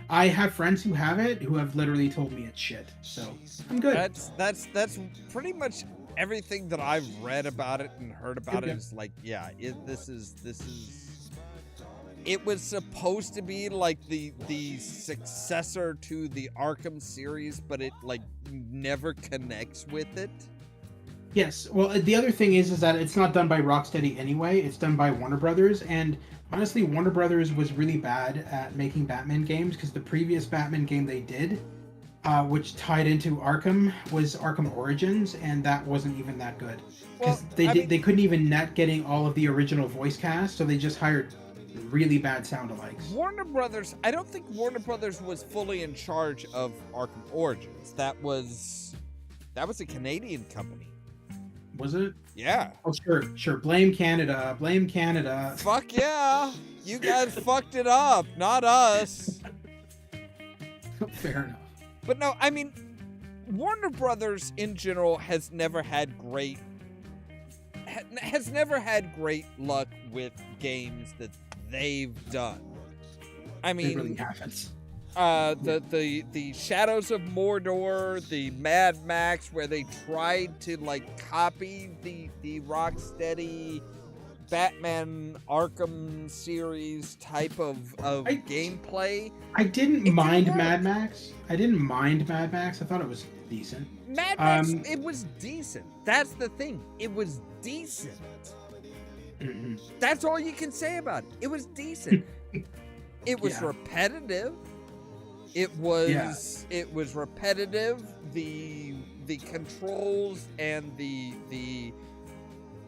I have friends who have it who have literally told me it's shit, so I'm good. That's pretty much everything that I've read about it and heard about it is like, yeah, this is. It was supposed to be like the successor to the Arkham series, but it like never connects with it. Yes. Well, the other thing is that it's not done by Rocksteady anyway. It's done by Warner Brothers, and honestly, Warner Brothers was really bad at making Batman games because the previous Batman game they did, which tied into Arkham, was Arkham Origins, and that wasn't even that good because they couldn't even net getting all of the original voice cast, so they just hired really bad sound-alikes. Warner Brothers, I don't think Warner Brothers was fully in charge of Arkham Origins. That was a Canadian company. Was it? Yeah. Oh, sure. Blame Canada. Fuck yeah. You guys fucked it up, not us. Fair enough. But no, I mean, Warner Brothers in general has never had has never had great luck with games that they've done. I It really mean, happens. the Shadows of Mordor, the Mad Max, where they tried to like copy the Rocksteady Batman Arkham series type of gameplay. I didn't It mind didn't Mad work. Max. I didn't mind Mad Max. I thought it was decent. Mad Max, it was decent. That's the thing. It was decent. Mhm. That's all you can say about it. It was decent. It was Yeah. repetitive. It was repetitive. The controls and the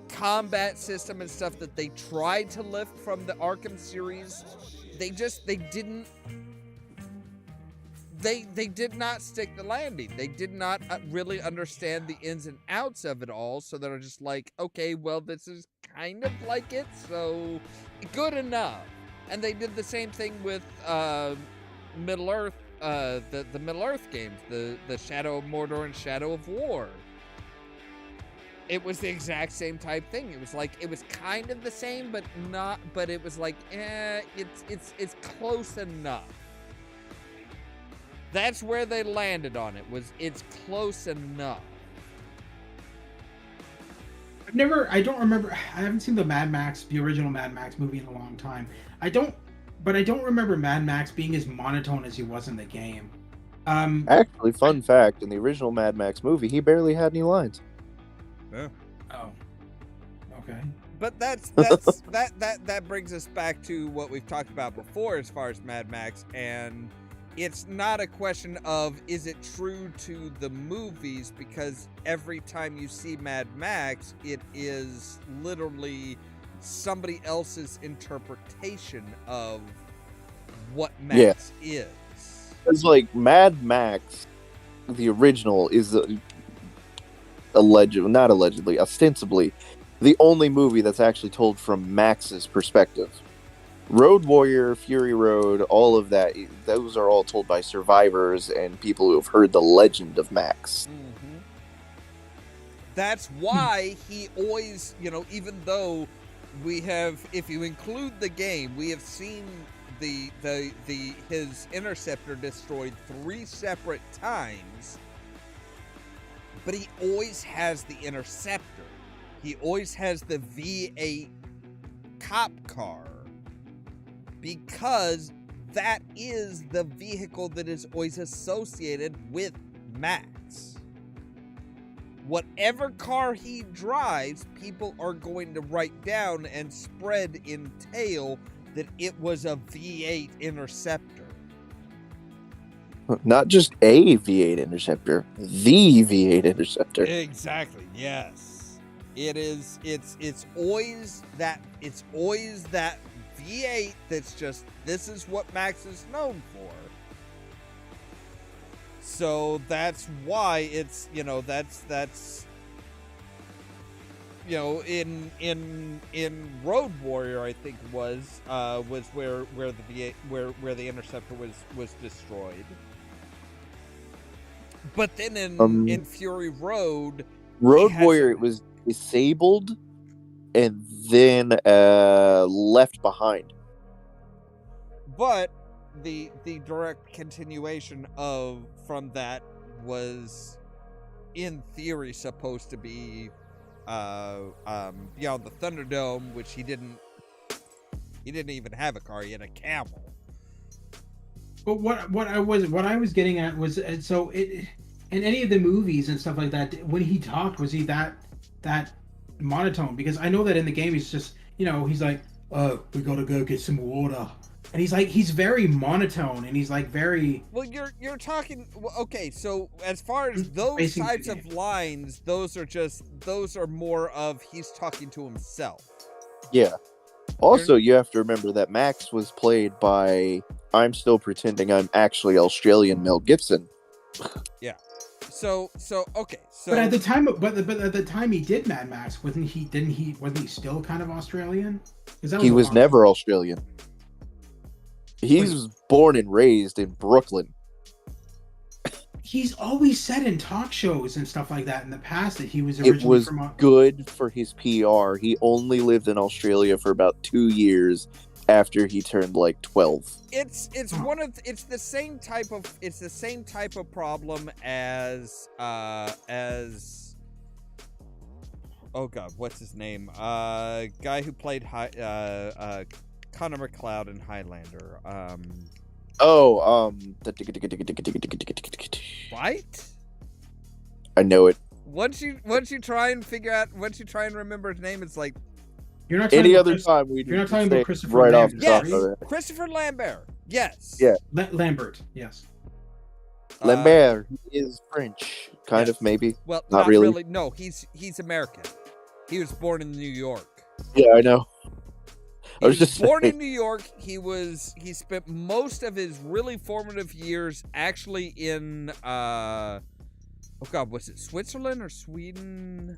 combat system and stuff that they tried to lift from the Arkham series, they did not stick the landing. They did not really understand the ins and outs of it all, so they're just like, okay, well, this is kind of like it, so good enough. And they did the same thing with Middle Earth, the Middle Earth games, the Shadow of Mordor and Shadow of War. It was the exact same type thing. It was like, it was kind of the same, but not, but it was like, it's close enough. That's where they landed on it, was it's close enough. I don't remember. I haven't seen the original Mad Max movie in a long time. I don't remember Mad Max being as monotone as he was in the game. Actually, fun fact: in the original Mad Max movie, he barely had any lines. Yeah. Oh. Okay. But that brings us back to what we've talked about before as far as Mad Max, and it's not a question of is it true to the movies, because every time you see Mad Max, it is literally somebody else's interpretation of what Max is. It's like Mad Max, the original, is ostensibly the only movie that's actually told from Max's perspective. Road Warrior, Fury Road, all of that, those are all told by survivors and people who have heard the legend of Max. Mm-hmm. That's why he always, even though we have, if you include the game, we have seen his interceptor destroyed 3 separate times, but he always has the interceptor. He always has the V8 cop car, because that is the vehicle that is always associated with Max. Whatever car he drives, people are going to write down and spread in tale that it was a V8 Interceptor. Not just a V8 Interceptor, the V8 Interceptor. Exactly, yes. It is, it's always that V8 that's just, this is what Max is known for. So that's why it's, that's in Road Warrior, I think was where the V8 where the Interceptor was destroyed. But then in Fury Road Warrior, it was disabled and then left behind. But the direct continuation from that was, in theory, supposed to be Beyond the Thunderdome, which he didn't even have a car. He had a camel. But what I was getting at was, so it, in any of the movies and stuff like that, when he talked, was he that monotone? Because I know that in the game he's just, he's like, oh, we gotta go get some water, and he's very monotone, and he's like very. Well, you're talking, okay, so as far as those Basically, types of lines, those are more of he's talking to himself. Yeah. Also, you have to remember that Max was played by, I'm still pretending I'm actually Australian, Mel Gibson. Yeah. So okay. So But at the time he did Mad Max, wasn't he still kind of Australian? He was never Australian. He was born and raised in Brooklyn. He's always said in talk shows and stuff like that in the past that he was It originally was from. good for his PR. He only lived in Australia for about 2 years after he turned like 12. It's the same type of problem as oh god, what's his name? Guy who played Connor McLeod in Highlander. Right? I know it. Once you try and remember his name, it's like You're not talking Any about other Chris- time we You're not talking about Christopher right off Lambert, the top yes, of it. Christopher Lambert. Yes. Yeah. Lambert, yes. Lambert is French, kind yes. of maybe. Well, Not not really. really. No, he's American. He was born in New York. Yeah, I know. He I was just born saying. in New York. He spent most of his really formative years actually in oh god, was it Switzerland or Sweden?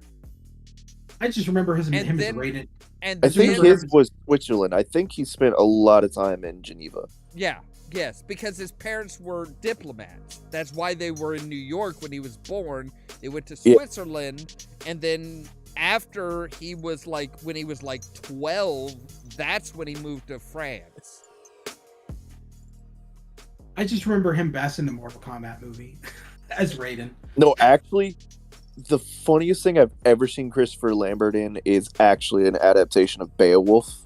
I just remember him And as then- rated. And I think then- his was Switzerland. I think he spent a lot of time in Geneva. yes, because his parents were diplomats. That's why they were in New York when he was born. They went to Yeah. Switzerland, and then after when he was like 12, that's when he moved to France. I just remember him best in the Mortal Kombat movie as Raiden. No, actually, the funniest thing I've ever seen Christopher Lambert in is actually an adaptation of Beowulf.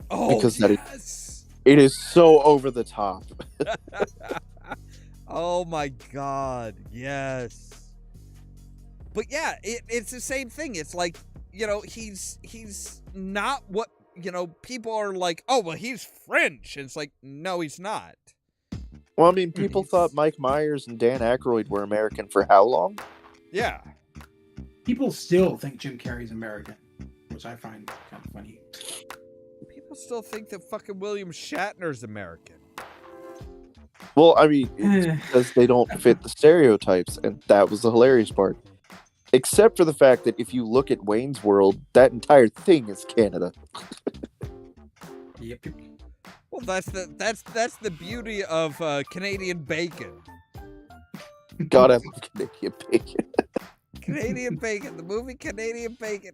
Oh, Because that is- yes. It is so over the top. Oh my god, yes. But yeah, it's the same thing. It's like, he's not what, people are like, oh, well, he's French. And it's like, no, he's not. Well, I mean, people thought Mike Myers and Dan Aykroyd were American for how long? Yeah. People still think Jim Carrey's American, which I find kind of funny. People still think that fucking William Shatner's American. Well, I mean, it's because they don't fit the stereotypes, and that was the hilarious part. Except for the fact that if you look at Wayne's World, that entire thing is Canada. Yep. Well, that's the beauty of Canadian bacon. God, I love Canadian bacon. Canadian Bacon, the movie Canadian Bacon.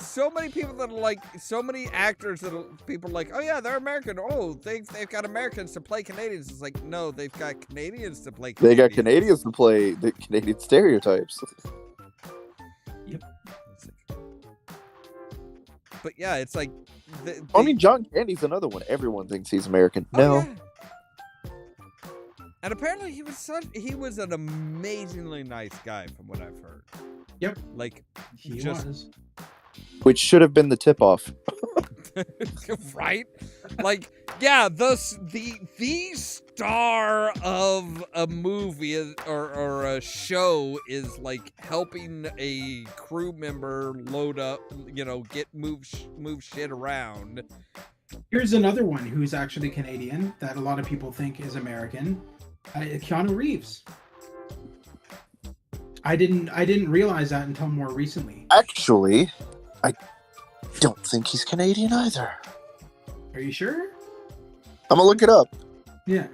So many people that are like, so many actors that people are like, oh yeah, they're American. Oh, they've got Americans to play Canadians. It's like, no, they've got Canadians to play They Canadians. got Canadians to play the Canadian stereotypes. But yeah, it's like. I mean, John Candy's another one. Everyone thinks he's American. Oh, No. yeah. And apparently he was an amazingly nice guy from what I've heard. Yep. Like, He just was. Which should have been the tip-off. right? Like, yeah, the star of a movie or a show is like helping a crew member load up, move shit around. Here's another one who's actually Canadian that a lot of people think is American. Keanu Reeves. I didn't realize that until more recently. Actually, I don't think he's Canadian either. Are you sure? I'm gonna look it up. Yeah.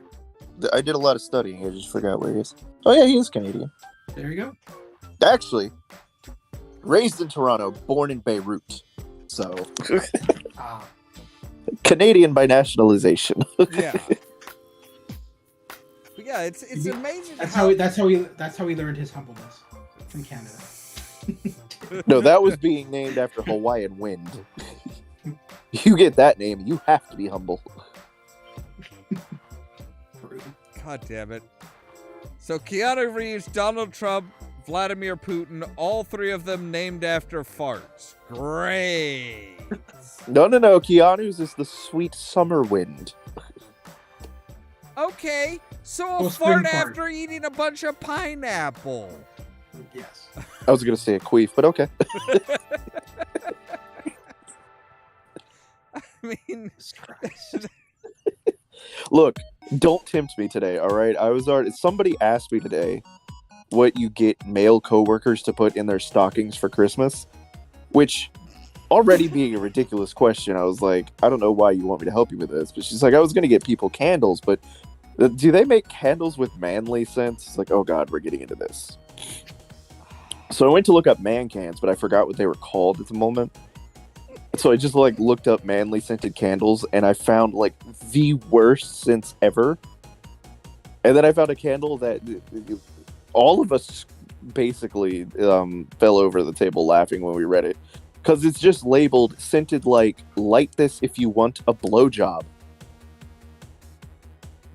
I did a lot of studying. I just forgot where he is. Oh yeah, he is Canadian. There you go. Actually, raised in Toronto, born in Beirut. So, Ah. Canadian by nationalization. Yeah. But yeah, it's amazing. That's how he learned his humbleness from Canada. No, that was being named after Hawaiian wind. You get that name, you have to be humble. God damn it. So Keanu Reeves, Donald Trump, Vladimir Putin, all three of them named after farts. Great. No. Keanu's is the sweet summer wind. Okay, so a Oh, fart spring fart. after eating a bunch of pineapple. Yes. I was gonna say a queef, but okay. I mean, Christ. Look, don't tempt me today, all right? Somebody asked me today what you get male coworkers to put in their stockings for Christmas, which already being a ridiculous question, I was like, I don't know why you want me to help you with this, but she's like, I was going to get people candles, but Do they make candles with manly scents? It's like, oh god, we're getting into this. So I went to look up man cans, but I forgot what they were called at the moment. So I just like looked up manly scented candles, and I found like the worst scents ever. And then I found a candle that all of us basically fell over the table laughing when we read it, because it's just labeled scented like light this if you want a blowjob.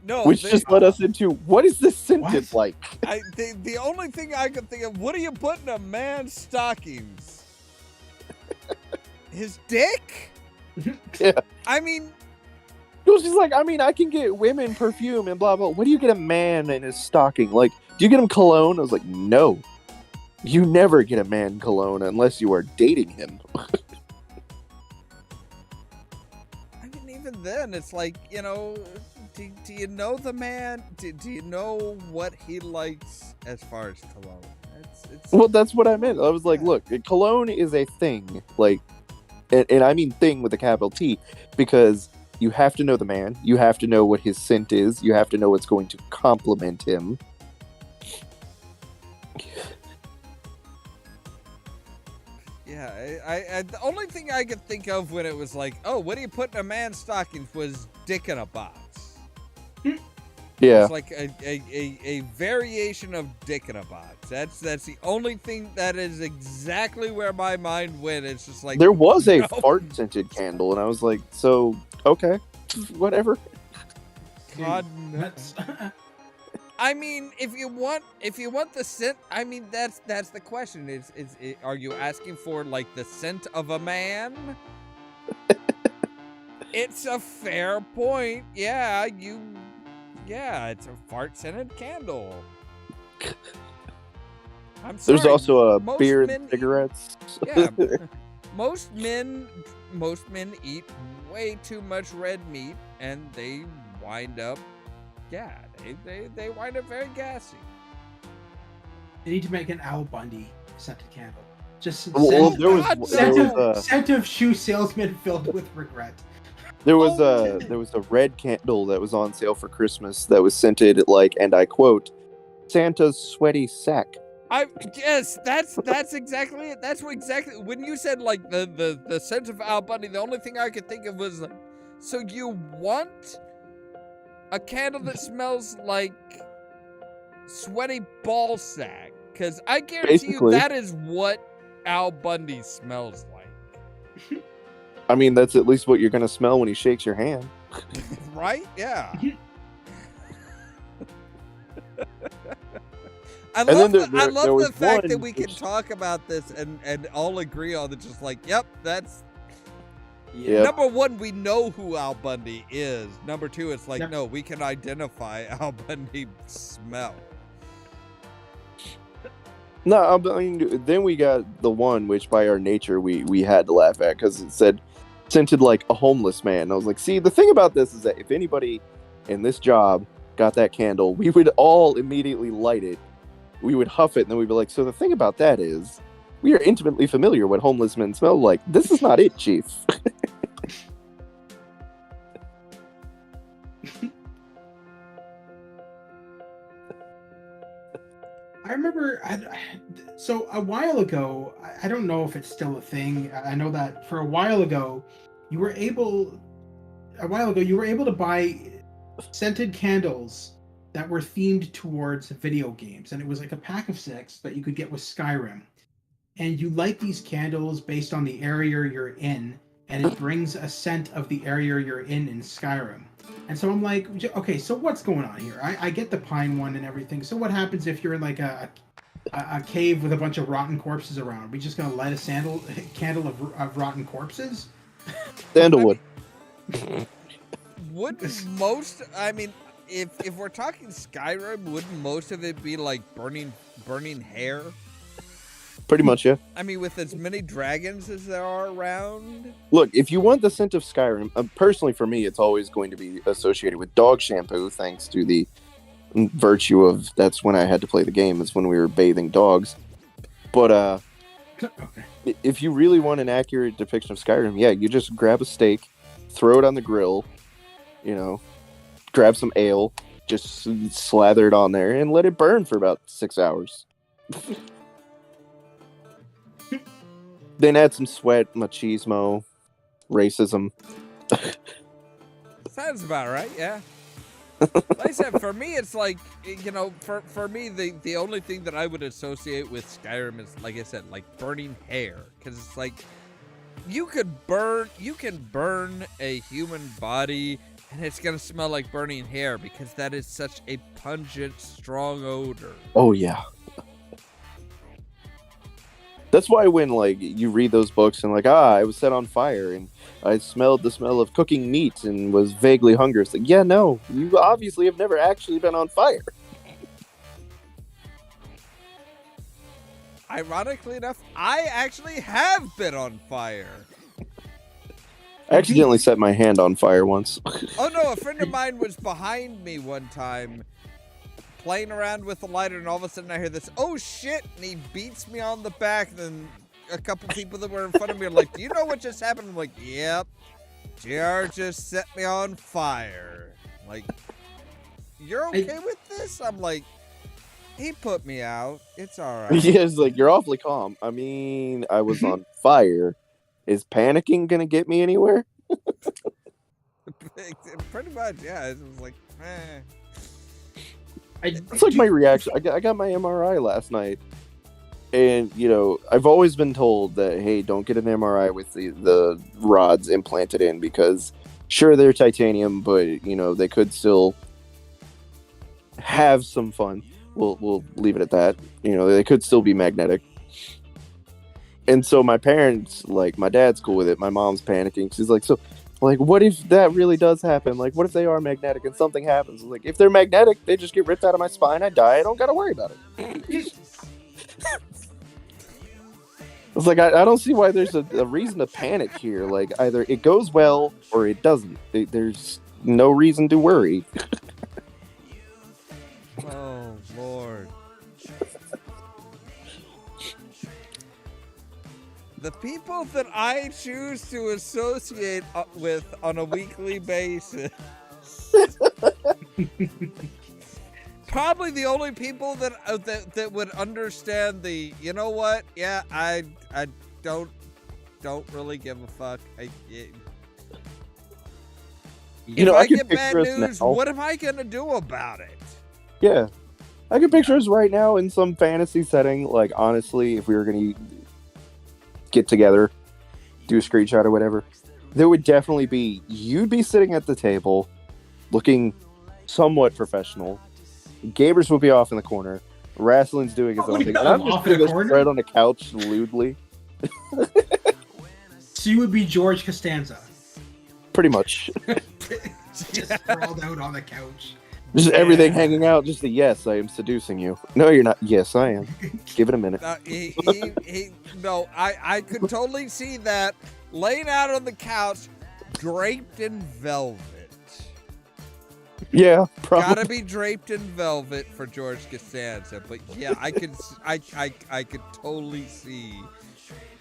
No, Which just led us into, what is this scented What? like? the only thing I could think of, what do you put in a man's stockings? His dick? Yeah. I mean, It was just like, I mean, I can get women perfume and blah, blah. What do you get a man in his stocking? Like, do you get him cologne? I was like, no. You never get a man cologne unless you are dating him. I mean, even then, it's like, you know, do you know the man? Do you know what he likes as far as cologne? It's Well, that's what I meant. I was like, Yeah. look, cologne is a thing. Like, and I mean thing with a capital T, because you have to know the man. You have to know what his scent is. You have to know what's going to compliment him. Yeah, I the only thing I could think of when it was like, oh, what do you put in a man's stockings was dick in a box. Yeah. It's like a variation of dick in a box. That's the only thing that is exactly where my mind went. It's just like, There was a no. fart scented candle, and I was like, so, okay, whatever. God, no. That's I mean, if you want the scent, I mean, that's the question. Are you asking for like the scent of a man? It's a fair point. Yeah, it's a fart scented candle. I'm sorry. There's also a most beer men and cigarettes. Yeah, most men eat way too much red meat, and they wind up, they wind up very gassy. they need to make an Al Bundy scented candle. Just Well, scent, there was God, scent, no. of, scent of shoe salesman filled with regret. There was Oh. a red candle that was on sale for Christmas that was scented like, and I quote, Santa's sweaty sack. Yes, that's exactly it. That's what exactly when you said like the scent of Al Bundy, the only thing I could think of was like, so you want a candle that smells like sweaty ball sack? Because I guarantee you Basically. that is what Al Bundy smells like. I mean, that's at least what you're gonna smell when he shakes your hand. Right? Yeah. I then love there the was fact one that we can which- talk about this and all agree on it. Just like, yep, that's Yep. number one. We know who Al Bundy is. Number two, it's like, Yep. no, we can identify Al Bundy smell. No, I mean, then we got the one which, by our nature, we had to laugh at because it said scented like a homeless man. I was like, see, the thing about this is that if anybody in this job got that candle, we would all immediately light it. We would huff it, and then we'd be like, so the thing about that is, we are intimately familiar what homeless men smell like. This is not it, Chief. I remember, so a while ago, I don't know if it's still a thing. I know that for a while ago, you were able to buy scented candles that were themed towards video games, and it was like a pack of 6 that you could get with Skyrim. And you light these candles based on the area you're in, and it brings a scent of the area you're in Skyrim. And so I'm like, okay, so what's going on here? I get the pine one and everything. So what happens if you're in like a cave with a bunch of rotten corpses around? Are we just gonna light a candle of rotten corpses? Sandalwood. Wouldn't most? I mean, if we're talking Skyrim, wouldn't most of it be like burning hair? Pretty much, yeah. I mean, with as many dragons as there are around. Look, if you want the scent of Skyrim, personally for me, it's always going to be associated with dog shampoo, thanks to the virtue of that's when I had to play the game. It's when we were bathing dogs. But Okay. if you really want an accurate depiction of Skyrim, yeah, you just grab a steak, throw it on the grill, grab some ale, just slather it on there and let it burn for about 6 hours. Then add some sweat, machismo, racism. Sounds about right, yeah. Like I said, for me, it's like, for me, the only thing that I would associate with Skyrim is, like I said, like burning hair. Because it's like, you can burn a human body and it's going to smell like burning hair because that is such a pungent, strong odor. Oh, yeah. That's why when, like, you read those books and, like, I was set on fire and I smelled the smell of cooking meat and was vaguely hungry. It's like, yeah, no, you obviously have never actually been on fire. Ironically enough, I actually have been on fire. I accidentally set my hand on fire once. Oh, no, a friend of mine was behind me one time playing around with the lighter, and all of a sudden I hear this, oh shit, and he beats me on the back, and then a couple people that were in front of me are like, do you know what just happened? I'm like, yep, JR just set me on fire. Like, you're okay with this? I'm like, he put me out. It's all right. Yeah, it's like, you're awfully calm. I mean, I was on fire. Is panicking gonna get me anywhere? Pretty much, yeah. It was like, eh. It's like my reaction. I got my MRI last night. And, I've always been told that, hey, don't get an MRI with the rods implanted in because, sure, they're titanium, but, they could still have some fun. We'll leave it at that. They could still be magnetic. And so my parents, like, my dad's cool with it. My mom's panicking. She's like, so, like, what if that really does happen? Like, what if they are magnetic and something happens? Like, if they're magnetic, they just get ripped out of my spine. I die. I don't got to worry about it. It's like, I don't see why there's a reason to panic here. Like, either it goes well or it doesn't. There's no reason to worry. Oh, Lord. The people that I choose to associate with on a weekly basis. Probably the only people that would understand the, you know what? Yeah, I don't really give a fuck. If I get bad news, what am I gonna do about it? Yeah, I can picture us right now in some fantasy setting. Like, honestly, if we were gonna get together, do a screenshot or whatever, there would definitely be, you'd be sitting at the table, looking somewhat professional. Gabers would be off in the corner. Wrestling's doing his own thing. And I'm just going to spread on the couch lewdly. So you would be George Costanza. Pretty much. Just sprawled out on the couch. Just everything hanging out. Just the yes, I am seducing you. No, you're not. Yes, I am. Give it a minute. No, I could totally see that laying out on the couch, draped in velvet. Yeah, probably. Gotta be draped in velvet for George Costanza, but yeah, I could totally see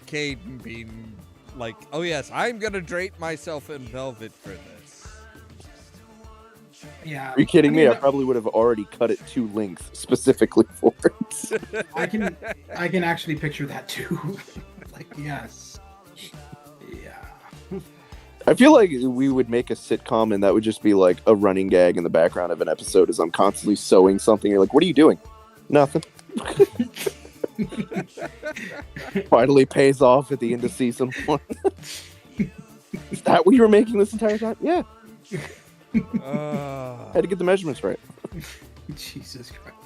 Caden being like, oh yes, I'm gonna drape myself in velvet for this. Yeah. Are you kidding me? I probably would have already cut it to length specifically for it. I can actually picture that too. Like, yes. Yeah. I feel like we would make a sitcom and that would just be like a running gag in the background of an episode as I'm constantly sewing something. You're like, what are you doing? Nothing. Finally pays off at the end of season 1. Is that what you were making this entire time? Yeah. Had to get the measurements right. Jesus Christ.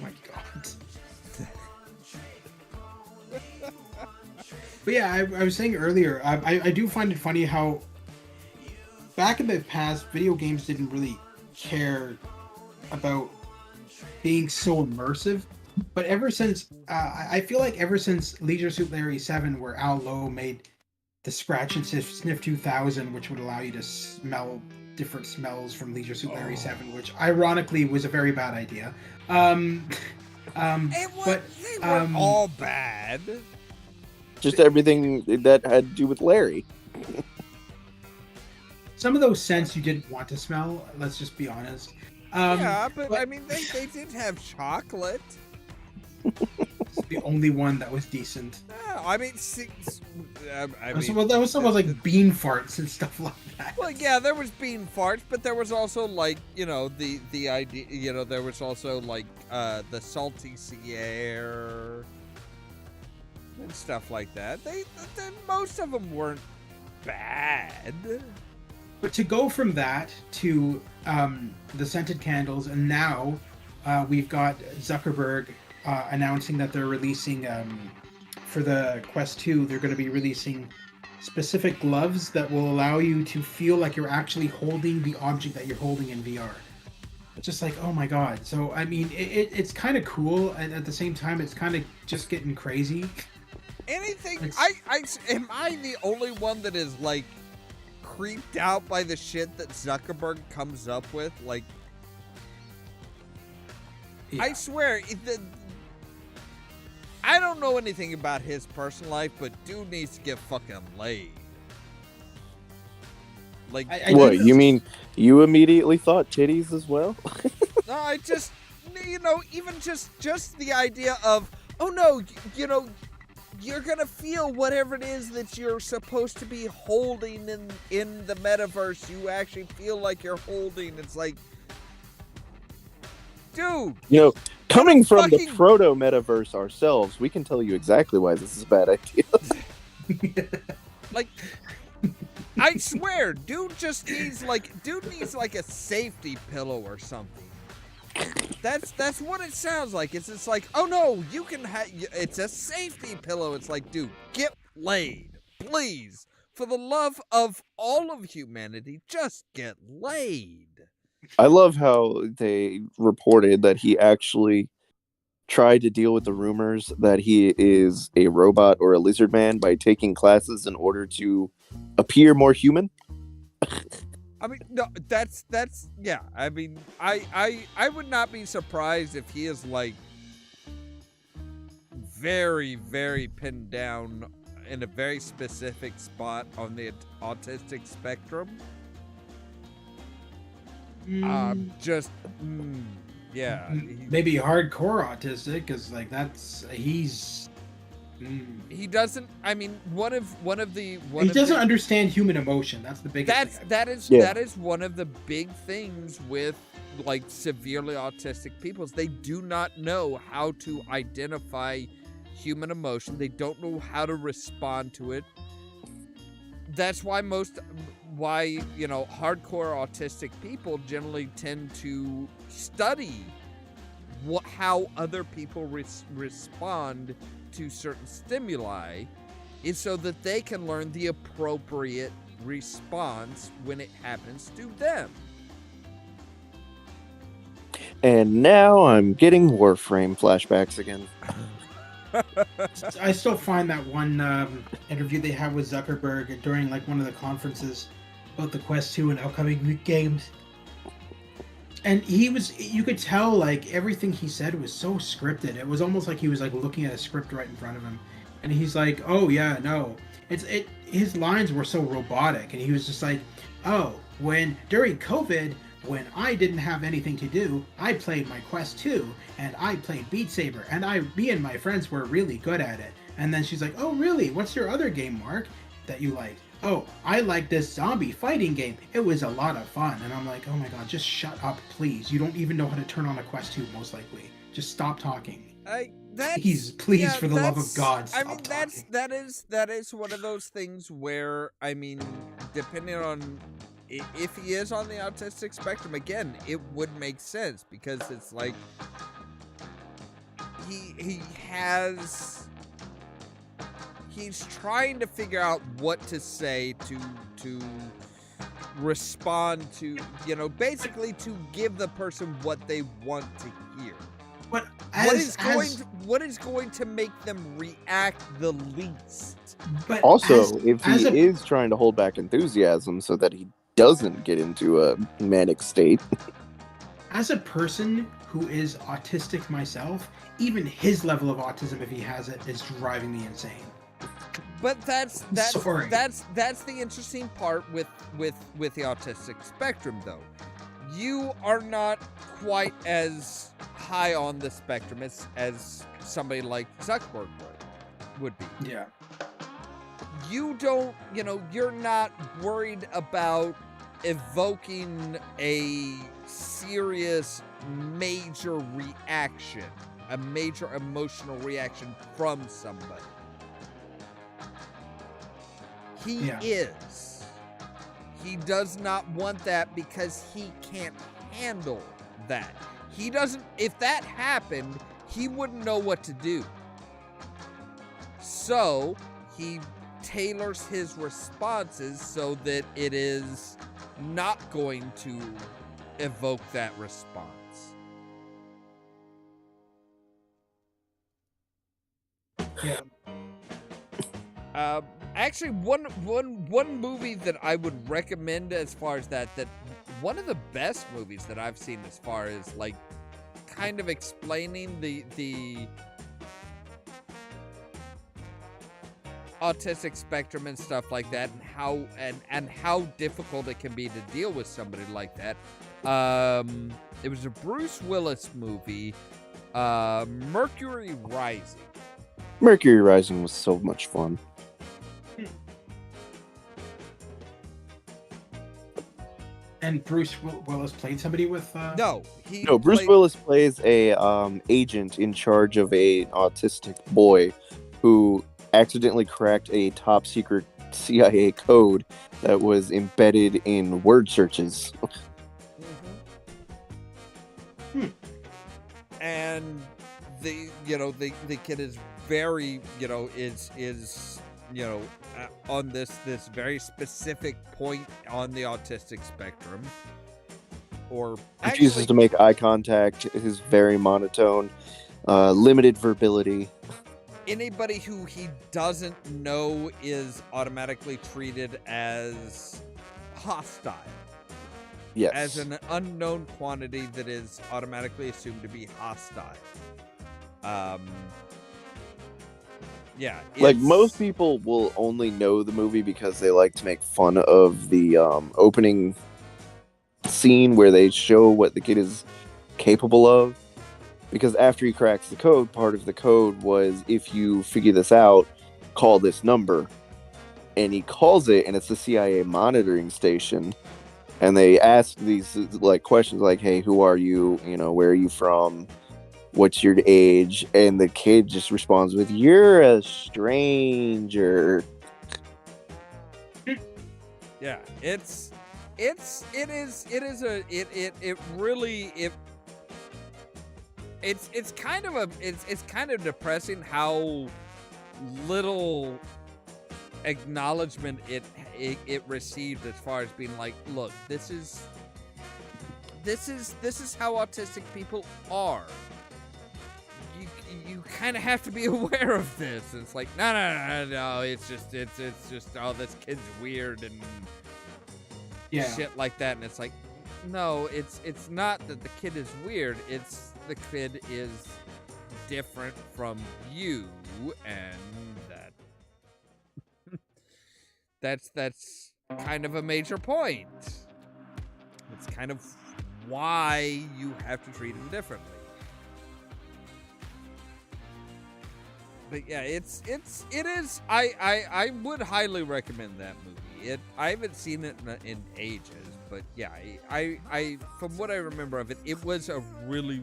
My God. But yeah, I was saying earlier, I do find it funny how back in the past, video games didn't really care about being so immersive. But ever since, I feel like ever since Leisure Suit Larry 7, where Al Lowe made the Scratch and Sniff 2000, which would allow you to smell different smells from Leisure Suit Larry 7, which ironically was a very bad idea. They weren't all bad. Just everything that had to do with Larry. some of those scents you didn't want to smell. Let's just be honest. Yeah, but I mean, they did have chocolate. It's the only one that was decent. Yeah, I mean, There was some like bean farts and stuff like that. well, yeah, there was bean farts, but there was also like, you know, the idea, you know, there was also like the salty sea air and stuff like that. They most of them weren't bad. But to go from that to the scented candles, and now we've got Zuckerberg announcing that they're releasing for the Quest 2, they're going to be releasing specific gloves that will allow you to feel like you're actually holding the object that you're holding in VR. It's just like, oh my god. So, I mean, it's kind of cool, and at the same time, it's kind of just getting crazy. Anything, am I the only one that is like creeped out by the shit that Zuckerberg comes up with? Like, Yeah. I swear, I don't know anything about his personal life, but dude needs to get fucking laid. Like, What, you mean you immediately thought titties as well? no, I just, you know, even just the idea of, oh no, you know, you're gonna feel whatever it is that you're supposed to be holding in the metaverse. You actually feel like you're holding. It's like, dude. You know, coming from the fucking- proto metaverse ourselves, we can tell you exactly why this is a bad idea. Like, I swear, dude needs like a safety pillow or something. That's what it sounds like. It's just like, oh no, you can have. It's a safety pillow. It's like, dude, get laid, please, for the love of all of humanity, just get laid. I love how they reported that he actually tried to deal with the rumors that he is a robot or a lizard man by taking classes in order to appear more human. I mean, no, that's yeah. I mean, I would not be surprised if he is like very, very pinned down in a very specific spot on the autistic spectrum. Yeah. Maybe hardcore autistic, because like He doesn't. I mean, he doesn't understand human emotion. That's the biggest thing. That is one of the big things with like severely autistic people. They do not know how to identify human emotion. They don't know how to respond to it. That's why you know, hardcore autistic people generally tend to study how other people respond to certain stimuli, is so that they can learn the appropriate response when it happens to them. And now I'm getting Warframe flashbacks again. I still find that one interview they had with Zuckerberg during like one of the conferences about the Quest 2 and upcoming games. And you could tell like everything he said was so scripted. It was almost like he was like looking at a script right in front of him. And he's like, oh yeah, no. His lines were so robotic, and he was just like, oh, during COVID, when I didn't have anything to do, I played my Quest 2, and I played Beat Saber, and me and my friends were really good at it. And then she's like, oh really? What's your other game, Mark, that you liked? Oh, I like this zombie fighting game. It was a lot of fun. And I'm like, oh my god, just shut up, please. You don't even know how to turn on a Quest 2, most likely. Just stop talking. Please, for the love of God, stop talking. That is one of those things where, I mean, depending on if he is on the autistic spectrum, again, it would make sense, because it's like he's trying to figure out what to say to respond to, you know, basically to give the person what they want to hear. But what is going to make them react the least? But Also, if he is trying to hold back enthusiasm so that he doesn't get into a manic state. As a person who is autistic myself, even his level of autism, if he has it, is driving me insane. But that's Sorry. that's the interesting part with the autistic spectrum, though. You are not quite as high on the spectrum as somebody like Zuckerberg would be. Yeah. You don't, you're not worried about evoking a serious major reaction, a major emotional reaction from somebody. He Yeah. is. He does not want that because he can't handle that. He doesn't, if that happened, he wouldn't know what to do. So he tailors his responses so that it is not going to evoke that response. Yeah. Actually, one movie that I would recommend as far as that one of the best movies that I've seen as far as like kind of explaining the autistic spectrum and stuff like that, and how difficult it can be to deal with somebody like that. It was a Bruce Willis movie, Mercury Rising. Mercury Rising was so much fun. And Bruce Willis played somebody with. No, Bruce Willis plays a agent in charge of a autistic boy who accidentally cracked a top secret CIA code that was embedded in word searches. And the kid is very on this very specific point on the autistic spectrum, or Refuses to make eye contact, is very monotone, limited verbility. Anybody who he doesn't know is automatically treated as hostile. Yes. As an unknown quantity that is automatically assumed to be hostile. Yeah. Like, most people will only know the movie because they like to make fun of the opening scene where they show what the kid is capable of. Because after he cracks the code, part of the code was, if you figure this out, call this number. And he calls it, and it's the CIA monitoring station. And they ask these like questions like, hey, who are you? Where are you from? What's your age? And the kid just responds with, you're a stranger. Yeah, it's kind of depressing how little acknowledgement it received as far as being like, look, this is how autistic people are. You kind of have to be aware of this. And it's like, no, it's just oh, this kid's weird and shit like that. And it's like, no, it's not that the kid is weird. It's the kid is different from you, and that's kind of a major point. It's kind of why you have to treat him differently. But yeah, it is. I would highly recommend that movie. I haven't seen it in ages, but yeah, I from what I remember of it, it was a really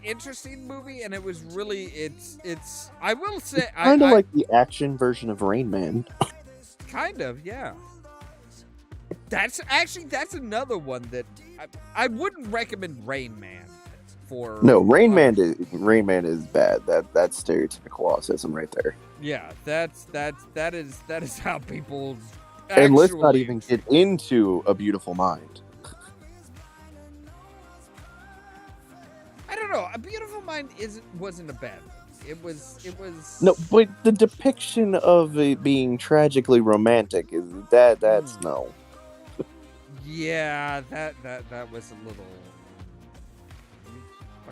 interesting movie, and it was really it's. I will say, Kind of like the action version of Rain Man. Kind of, yeah. That's another one that I wouldn't recommend Rain Man. No, Rain Man is bad. That's stereotypical autism right there. Yeah, that is how people. And let's not even get into A Beautiful Mind. I don't know. A Beautiful Mind wasn't a bad movie. It was. No, but the depiction of it being tragically romantic is that's no. Yeah, that was a little.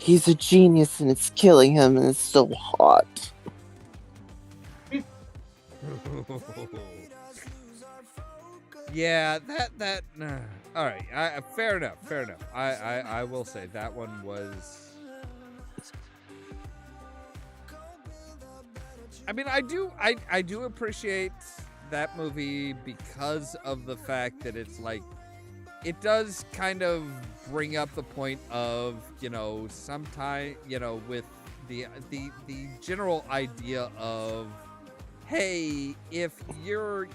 He's a genius and it's killing him and it's so hot. Yeah, that. All right, fair enough. I will say that one was. I mean, I do appreciate that movie because of the fact that it's like, it does kind of bring up the point of, sometime, with the general idea of, hey, if you're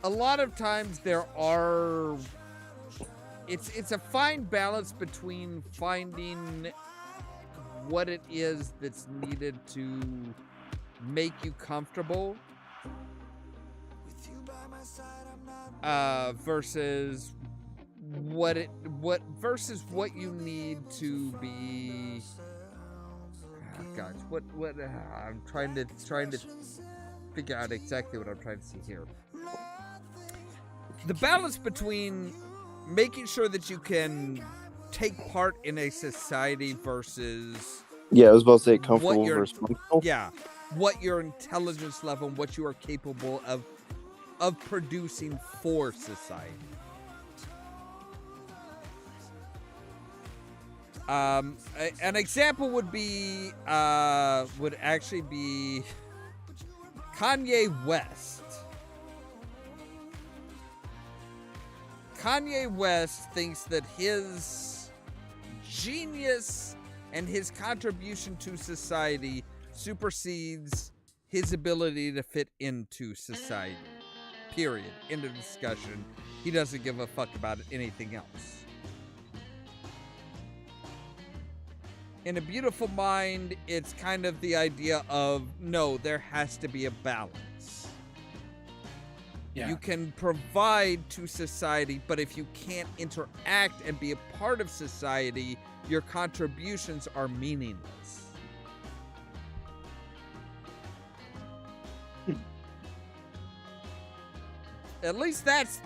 a lot of times there are, it's a fine balance between finding what it is that's needed to make you comfortable versus what you need to be. Oh, gosh, what I'm trying to figure out exactly what I'm trying to see here. The balance between making sure that you can take part in a society versus, Yeah, I was about to say what comfortable your versus functional. what your intelligence level and what you are capable of producing for society. An example would actually be Kanye West. Kanye West thinks that his genius and his contribution to society supersedes his ability to fit into society. Period. End of discussion. He doesn't give a fuck about anything else. In A Beautiful Mind, it's kind of the idea of, no, there has to be a balance. Yeah. You can provide to society, but if you can't interact and be a part of society, your contributions are meaningless. At least that's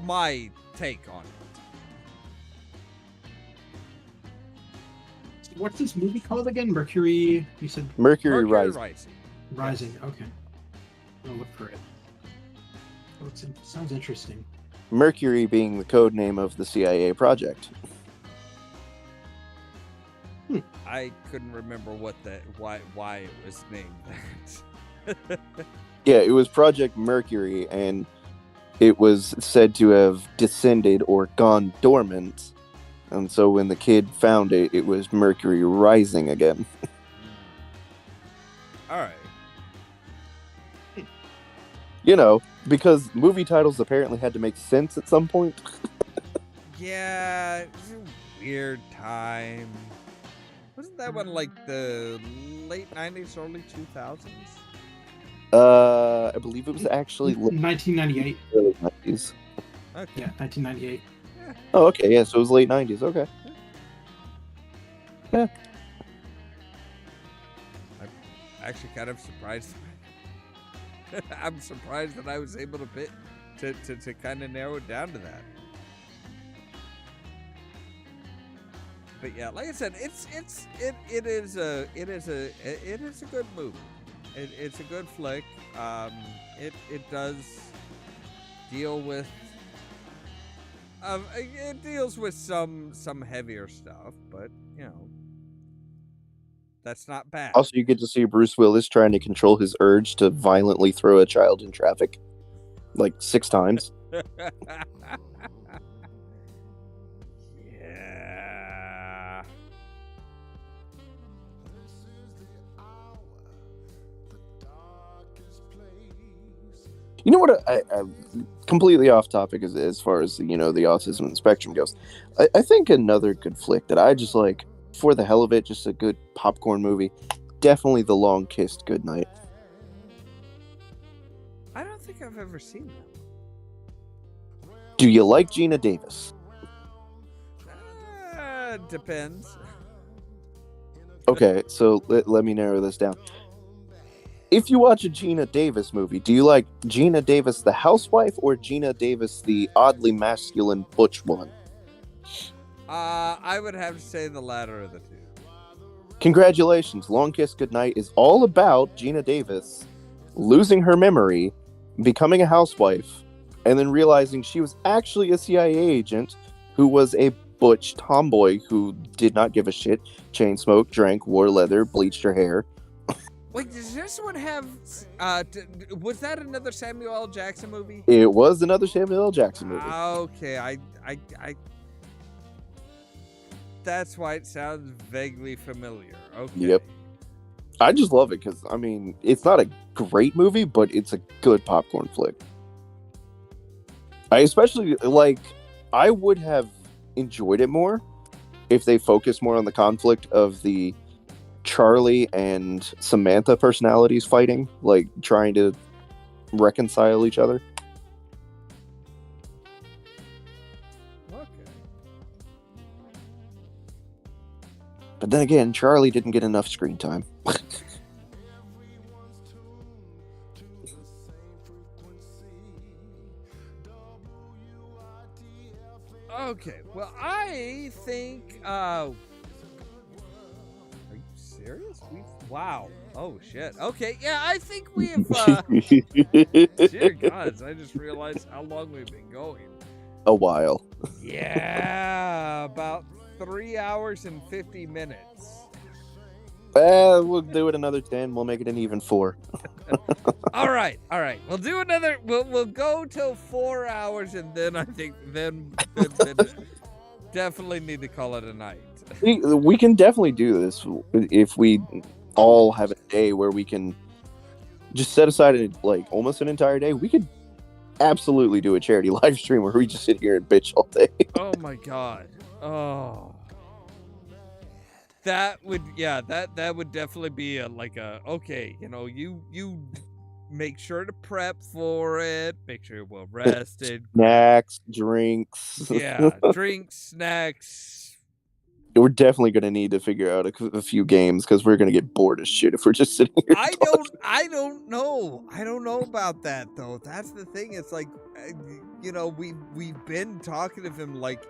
my take on it. What's this movie called again? Mercury. You said Mercury Rising. Rising. Okay. I'll look for it. Oh, it sounds interesting. Mercury being the code name of the CIA project. I couldn't remember why it was named that. Yeah, it was Project Mercury, and it was said to have descended or gone dormant. And so when the kid found it, it was Mercury rising again. All right. Because movie titles apparently had to make sense at some point. Yeah, it's a weird time. Wasn't that one like the late 90s, early 2000s? I believe it was actually 1998. early 90s. Okay. Yeah, 1998. Oh, okay, yeah, so it was late 90s, okay. Yeah. I'm actually kind of surprised. I'm surprised that I was able to kind of narrow it down to that. But yeah, like I said, it is a good movie. It's a good flick. It does deal with it deals with some heavier stuff, but that's not bad. Also, you get to see Bruce Willis trying to control his urge to violently throw a child in traffic, like 6 times. Yeah. You know what? I completely off topic as far as the autism and spectrum goes. I think another good flick that I just like for the hell of it, just a good popcorn movie. Definitely The Long Kissed Goodnight. I don't think I've ever seen that. Do you like Gina Davis? Depends. Okay, so let me narrow this down. If you watch a Gina Davis movie, do you like Gina Davis the housewife or Gina Davis the oddly masculine butch woman? I would have to say the latter of the two. Congratulations, Long Kiss Goodnight is all about Gina Davis losing her memory, becoming a housewife, and then realizing she was actually a CIA agent who was a butch tomboy who did not give a shit, chain smoked, drank, wore leather, bleached her hair. Wait, does this one have? Was that another Samuel L. Jackson movie? It was another Samuel L. Jackson movie. Okay, I. That's why it sounds vaguely familiar. Okay. Yep. I just love it because, I mean, it's not a great movie, but it's a good popcorn flick. I especially, like, I would have enjoyed it more if they focused more on the conflict of the Charlie and Samantha personalities fighting, like, trying to reconcile each other. But then again, Charlie didn't get enough screen time. Okay, well, I think, are you serious? Wow. Oh, shit. Okay, yeah, I think we have, dear gods, I just realized how long we've been going. A while. Yeah, about 3 hours and 50 minutes. We'll do it another 10. We'll make it an even 4. All right. We'll do another. We'll go till 4 hours, and then I think then definitely need to call it a night. We can definitely do this if we all have a day where we can just set aside like almost an entire day. We could absolutely do a charity live stream where we just sit here and bitch all day. Oh my god. Oh. That would that would definitely be okay, you make sure to prep for it, make sure you're well rested. Snacks, drinks. Yeah, drinks, snacks. We're definitely going to need to figure out a few games because we're going to get bored as shit if we're just sitting here. I don't know about that though. That's the thing. It's like, we've been talking to him like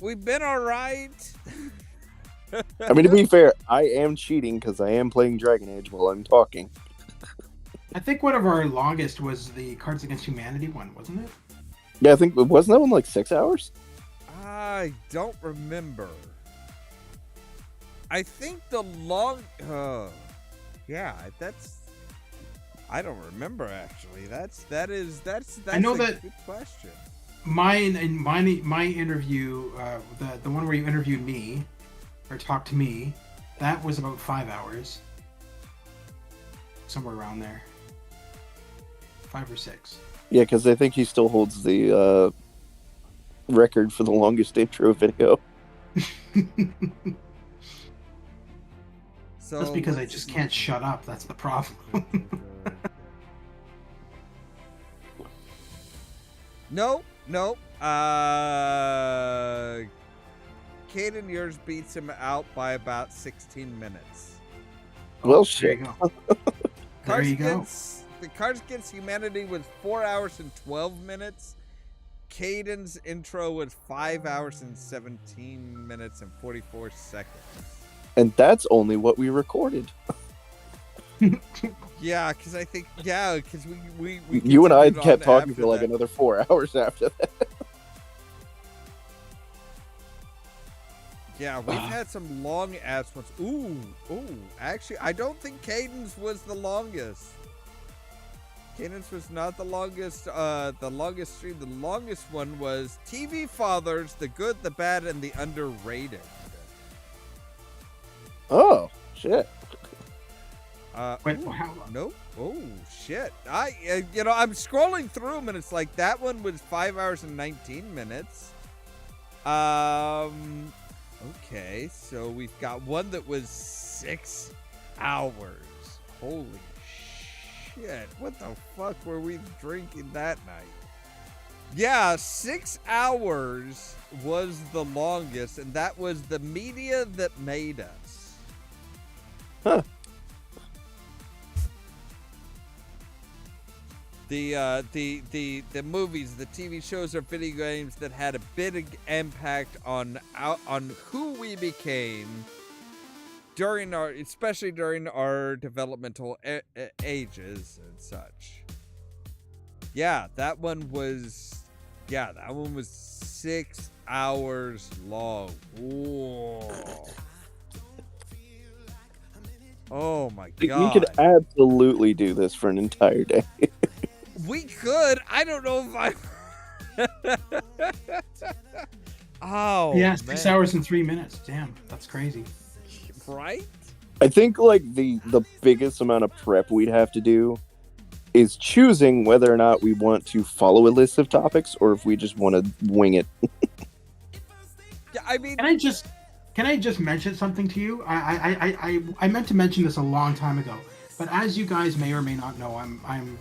we've been all right. I mean, to be fair, I am cheating because I am playing Dragon Age while I'm talking. I think one of our longest was the Cards Against Humanity one, wasn't it? Yeah, I think, wasn't that one like 6 hours? I don't remember. I think the long... that's... I don't remember, actually. That's I know a that good question. My interview, the one where you interviewed me, or talked to me, that was about 5 hours. Somewhere around there. 5 or 6. Yeah, because I think he still holds the record for the longest intro video. So That's because I just can't shut up. That's the problem. Nope. Caden, yours beats him out by about 16 minutes. Well, There shit. you go. There you go. The Cards Against Humanity was 4 hours and 12 minutes. Caden's intro was 5 hours and 17 minutes and 44 seconds. And that's only what we recorded. Yeah, because I think, because we You and I continued kept on talking after for like that. another 4 hours after that. Yeah, we've had some long ass ones. Ooh. Actually, I don't think Caden's was the longest. Caden's was not the longest. The longest stream. The longest one was TV Fathers, The Good, the Bad, and the Underrated. Oh, shit. Wait, Ooh, how? nope. Oh shit! I'm scrolling through them, and it's like that one was 5 hours and 19 minutes. Okay, so we've got one that was 6 hours. Holy shit! What the fuck were we drinking that night? Yeah, 6 hours was the longest, and that was The Media That Made Us. Huh. the movies, the TV shows, or video games that had a big impact on who we became especially during our developmental ages and such. Yeah, that one was 6 hours long. Whoa. Oh my god. We could absolutely do this for an entire day. We could. I don't know if I. Oh. Yeah, man. 6 hours and 3 minutes. Damn, that's crazy. Right? I think like the biggest amount of prep we'd have to do is choosing whether or not we want to follow a list of topics or if we just want to wing it. Yeah, I mean, Can I just mention something to you? I meant to mention this a long time ago, but as you guys may or may not know, I'm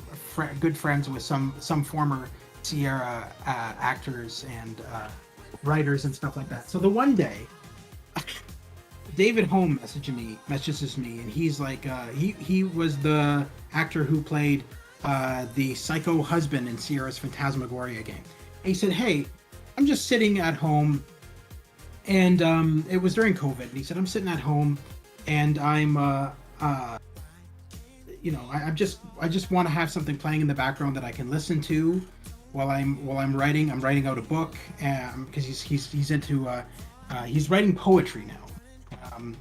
good friends with some former Sierra actors and writers and stuff like that. So the one day, David Holm messages me, and he's like, he was the actor who played the psycho husband in Sierra's Phantasmagoria game. And he said, "Hey, I'm just sitting at home." And it was during COVID, and he said, "I'm sitting at home, and I'm, I just want to have something playing in the background that I can listen to while I'm writing. I'm writing out a book, because he's into he's writing poetry now,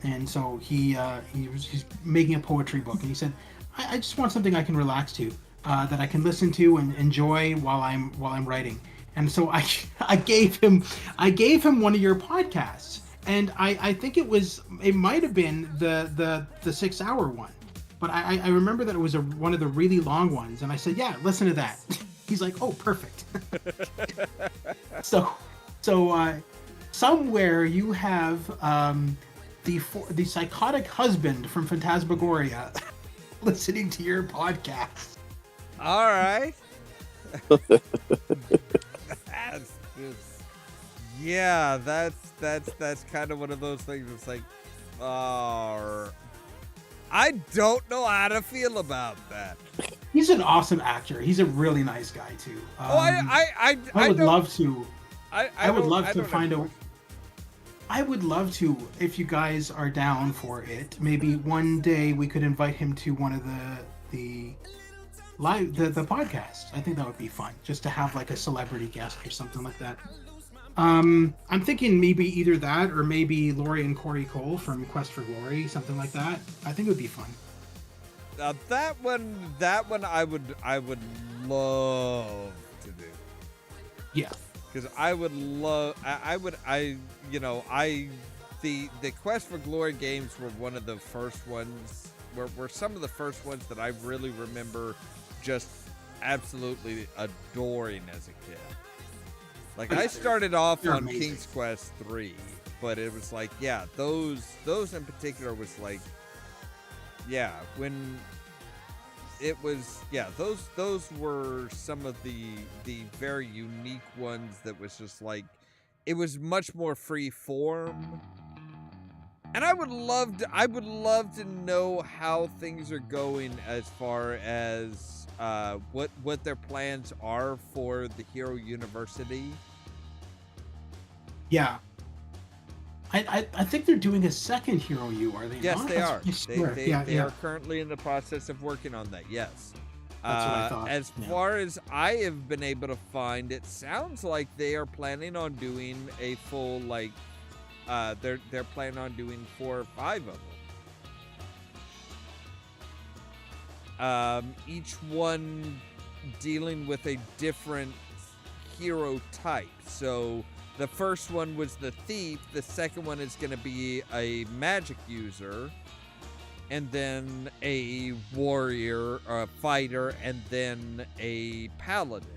and so he's making a poetry book. And he said, I just want something I can relax to, that I can listen to and enjoy while I'm writing." And so I gave him one of your podcasts, and I think it might have been the 6 hour one, but I remember that it was one of the really long ones, and I said, "Yeah, listen to that." He's like, "Oh, perfect." So somewhere you have the psychotic husband from Phantasmagoria listening to your podcast. all right. That's kind of one of those things. It's like, I don't know how to feel about that. He's an awesome actor. He's a really nice guy too. I would love to. I would love to, if you guys are down for it. Maybe one day we could invite him to one of the podcast. I think that would be fun, just to have like a celebrity guest or something like that. I'm thinking maybe either that or maybe Laurie and Corey Cole from Quest for Glory, something like that. I think it would be fun. That one I would love to do. Yeah, because I would love. The Quest for Glory games were one of the first ones. Were some of the first ones that I really remember just absolutely adoring as a kid. Like, I started off on amazing. King's Quest 3, but it was like, yeah, those in particular was like, yeah, when it was, yeah, those were some of the very unique ones that was just like, it was much more free form. And I would love to know how things are going as far as what their plans are for the Hero University. yeah. I think they're doing a second Hero U, are they? Yes, not? they are. They Yeah. are currently in the process of working on that. Yes. That's what I thought. As far as I have been able to find, it sounds like they are planning on doing a full they're planning on doing 4 or 5 of them. Each one dealing with a different hero type. So the first one was the thief. The second one is going to be a magic user, and then a warrior, or a fighter, and then a paladin.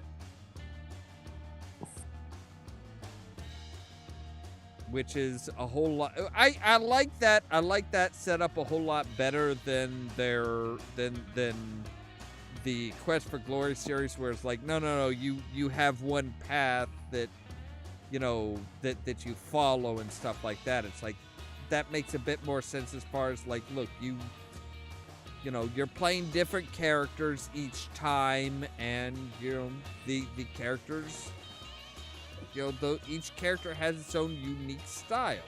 Which is a whole lot. I like that. I like that setup a whole lot better than than the Quest for Glory series, where it's like, no, you have one path that that you follow and stuff like that. It's like that makes a bit more sense as far as like, look, you're playing different characters each time, and the characters, each character has its own unique style.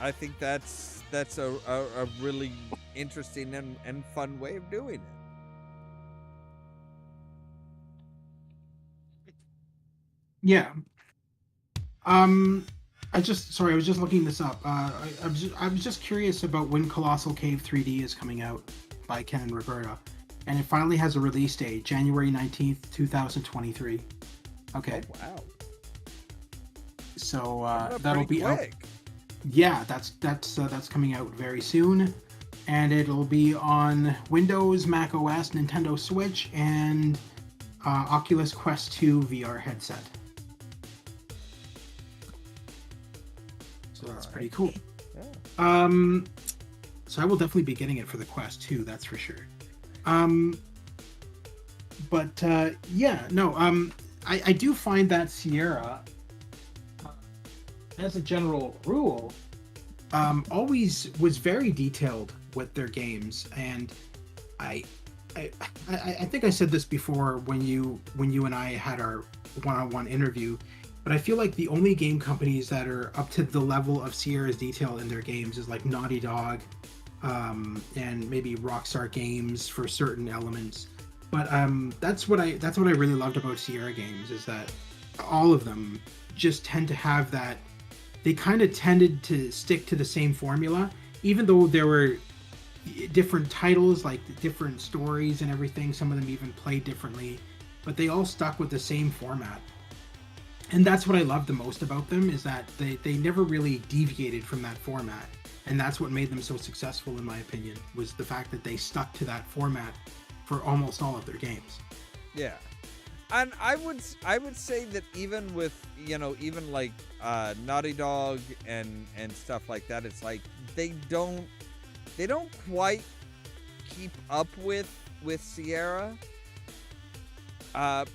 I think that's a really interesting and fun way of doing it. Yeah. I was just looking this up. I was just curious about when Colossal Cave 3D is coming out by Ken and Roberta, and it finally has a release date, January 19th, 2023. Okay. Oh, wow. So that'll be out. quick. Yeah, that's coming out very soon, and it'll be on Windows, Mac OS, Nintendo Switch, and Oculus Quest 2 VR headset. So that's pretty cool. Yeah. So I will definitely be getting it for the Quest 2, that's for sure. I do find that Sierra, as a general rule, always was very detailed with their games, and I think I said this before when you and I had our one-on-one interview, but I feel like the only game companies that are up to the level of Sierra's detail in their games is like Naughty Dog, and maybe Rockstar Games for certain elements. But that's what I really loved about Sierra games, is that all of them just tend to have that. They kind of tended to stick to the same formula, even though there were different titles, like different stories and everything. Some of them even played differently, but they all stuck with the same format. And that's what I love the most about them, is that they never really deviated from that format. And that's what made them so successful, in my opinion, was the fact that they stuck to that format for almost all of their games. Yeah. And I would say that even with, even like Naughty Dog and stuff like that, it's like they don't quite keep up with Sierra.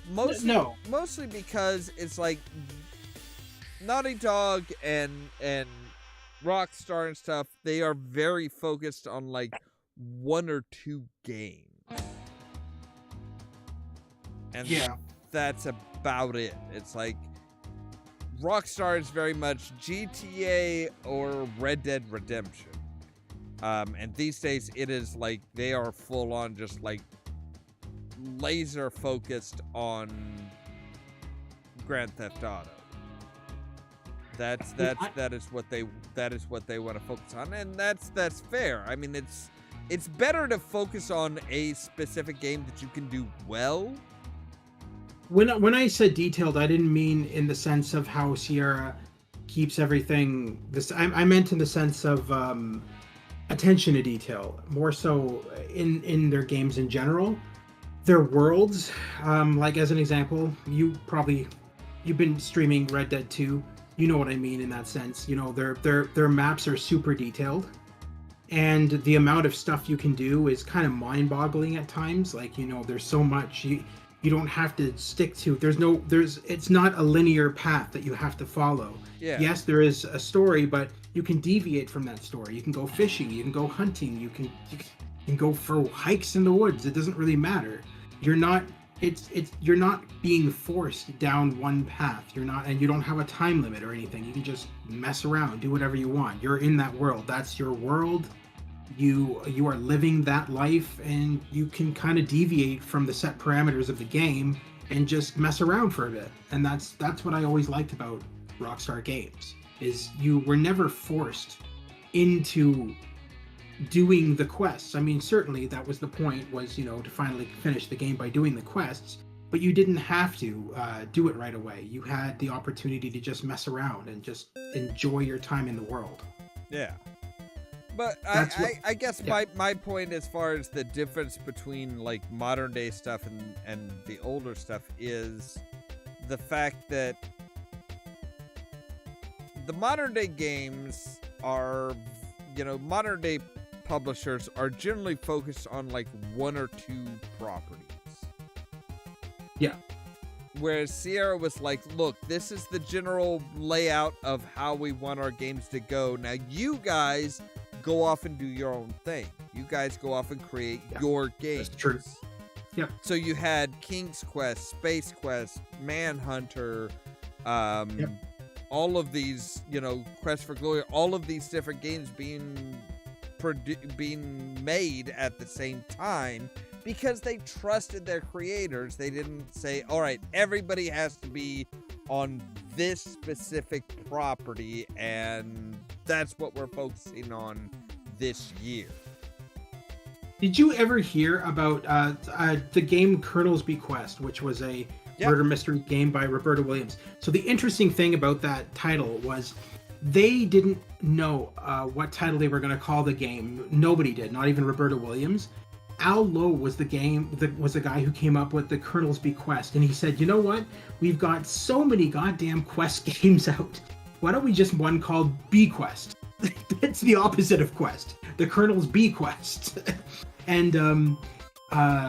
Mostly because it's like Naughty Dog and Rockstar and stuff, they are very focused on like one or two games. And Yeah. that's about it. It's like Rockstar is very much GTA or Red Dead Redemption. And these days it is like they are full on just like laser focused on Grand Theft Auto. That is what they want to focus on, and that's fair. I mean, it's better to focus on a specific game that you can do well. When I said detailed, I didn't mean in the sense of how Sierra keeps everything. I meant in the sense of attention to detail, more so in their games in general. Their worlds, like as an example, you've been streaming Red Dead 2. You know what I mean in that sense. Their maps are super detailed, and the amount of stuff you can do is kind of mind-boggling at times. Like, there's so much you don't have to stick to. It's not a linear path that you have to follow. Yeah. Yes, there is a story, but you can deviate from that story. You can go fishing, you can go hunting, you can go for hikes in the woods. It doesn't really matter. You're not being forced down one path. And you don't have a time limit or anything. You can just mess around, do whatever you want. You're in that world. That's your world. You are living that life, and you can kind of deviate from the set parameters of the game and just mess around for a bit. And that's what I always liked about Rockstar Games, is you were never forced into doing the quests. I mean, certainly that was the point, was to finally finish the game by doing the quests, but you didn't have to do it right away. You had the opportunity to just mess around and just enjoy your time in the world. Yeah. But I guess my point as far as the difference between like modern day stuff and the older stuff is the fact that the modern day games are, modern day publishers are generally focused on like one or two properties. Yeah. whereas Sierra was like, look, this is the general layout of how we want our games to go. Now you guys go off and do your own thing. You guys go off and create your games. That's true. Yep. So you had King's Quest, Space Quest, Manhunter, all of these, Quest for Glory, all of these different games being made at the same time because they trusted their creators. They didn't say, all right, everybody has to be on this specific property, and that's what we're focusing on this year. Did you ever hear about the game Colonel's Bequest, which was a murder mystery game by Roberta Williams? So the interesting thing about that title was they didn't know what title they were going to call the game. Nobody did, not even Roberta Williams. Al Lowe was the guy who came up with the Colonel's Bequest, and he said, you know what? We've got so many goddamn Quest games out. Why don't we just one called Bequest? It's the opposite of Quest. The Colonel's Bequest. And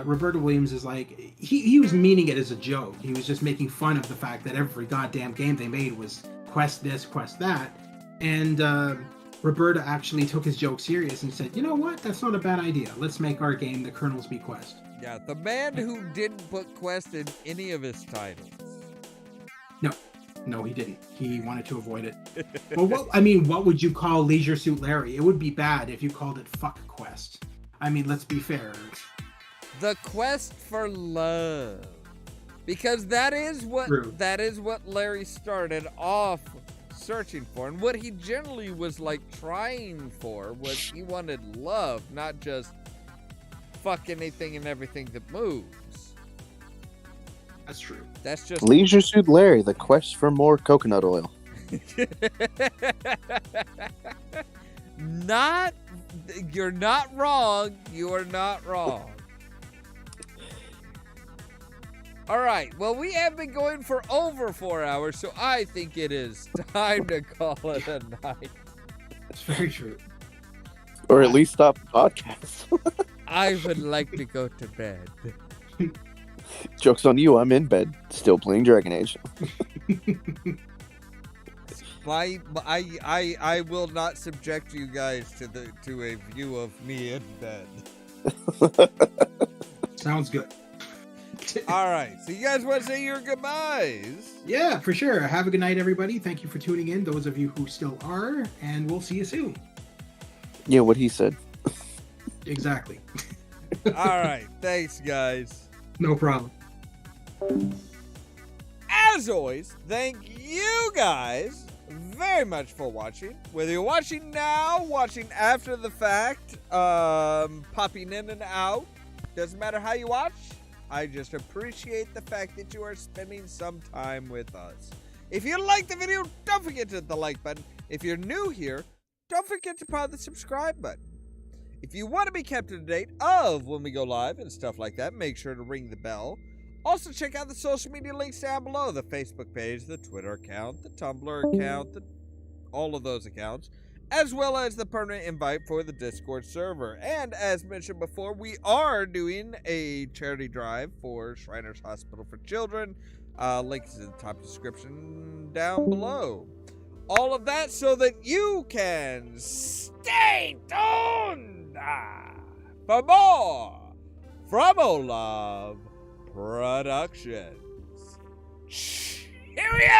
Roberta Williams is like, he was meaning it as a joke. He was just making fun of the fact that every goddamn game they made was Quest this, Quest that. And Roberta actually took his joke serious and said, you know what? That's not a bad idea. Let's make our game the Colonel's Bequest. Yeah, the man who didn't put Quest in any of his titles. No, he didn't. He wanted to avoid it. Well, what would you call Leisure Suit Larry? It would be bad if you called it Fuck Quest. I mean, let's be fair. The quest for love. Because that is what Larry started off searching for. And what he generally was like trying for was he wanted love, not just fuck anything and everything that moves. That's true. That's just Leisure Suit Larry, the quest for more coconut oil. You're not wrong. You are not wrong. All right. Well, we have been going for over 4 hours, so I think it is time to call it a night. That's very true. Or at least stop the podcast. I would like to go to bed. Joke's on you, I'm in bed, still playing Dragon Age. I will not subject you guys to a view of me in bed. Sounds good. All right, so you guys want to say your goodbyes? Yeah, for sure. Have a good night, everybody. Thank you for tuning in, those of you who still are, and we'll see you soon. Yeah, what he said. Exactly. All right, thanks, guys. No problem. As always, thank you guys very much for watching. Whether you're watching now, watching after the fact, popping in and out, doesn't matter how you watch. I just appreciate the fact that you are spending some time with us. If you like the video, don't forget to hit the like button. If you're new here, don't forget to pound the subscribe button. If you want to be kept up to date of when we go live and stuff like that, make sure to ring the bell. Also, check out the social media links down below. The Facebook page, the Twitter account, the Tumblr account, all of those accounts, as well as the permanent invite for the Discord server. And as mentioned before, we are doing a charity drive for Shriners Hospital for Children. Links in the top description down below. All of that so that you can stay tuned for more from Ollamh Productions. Cheerio!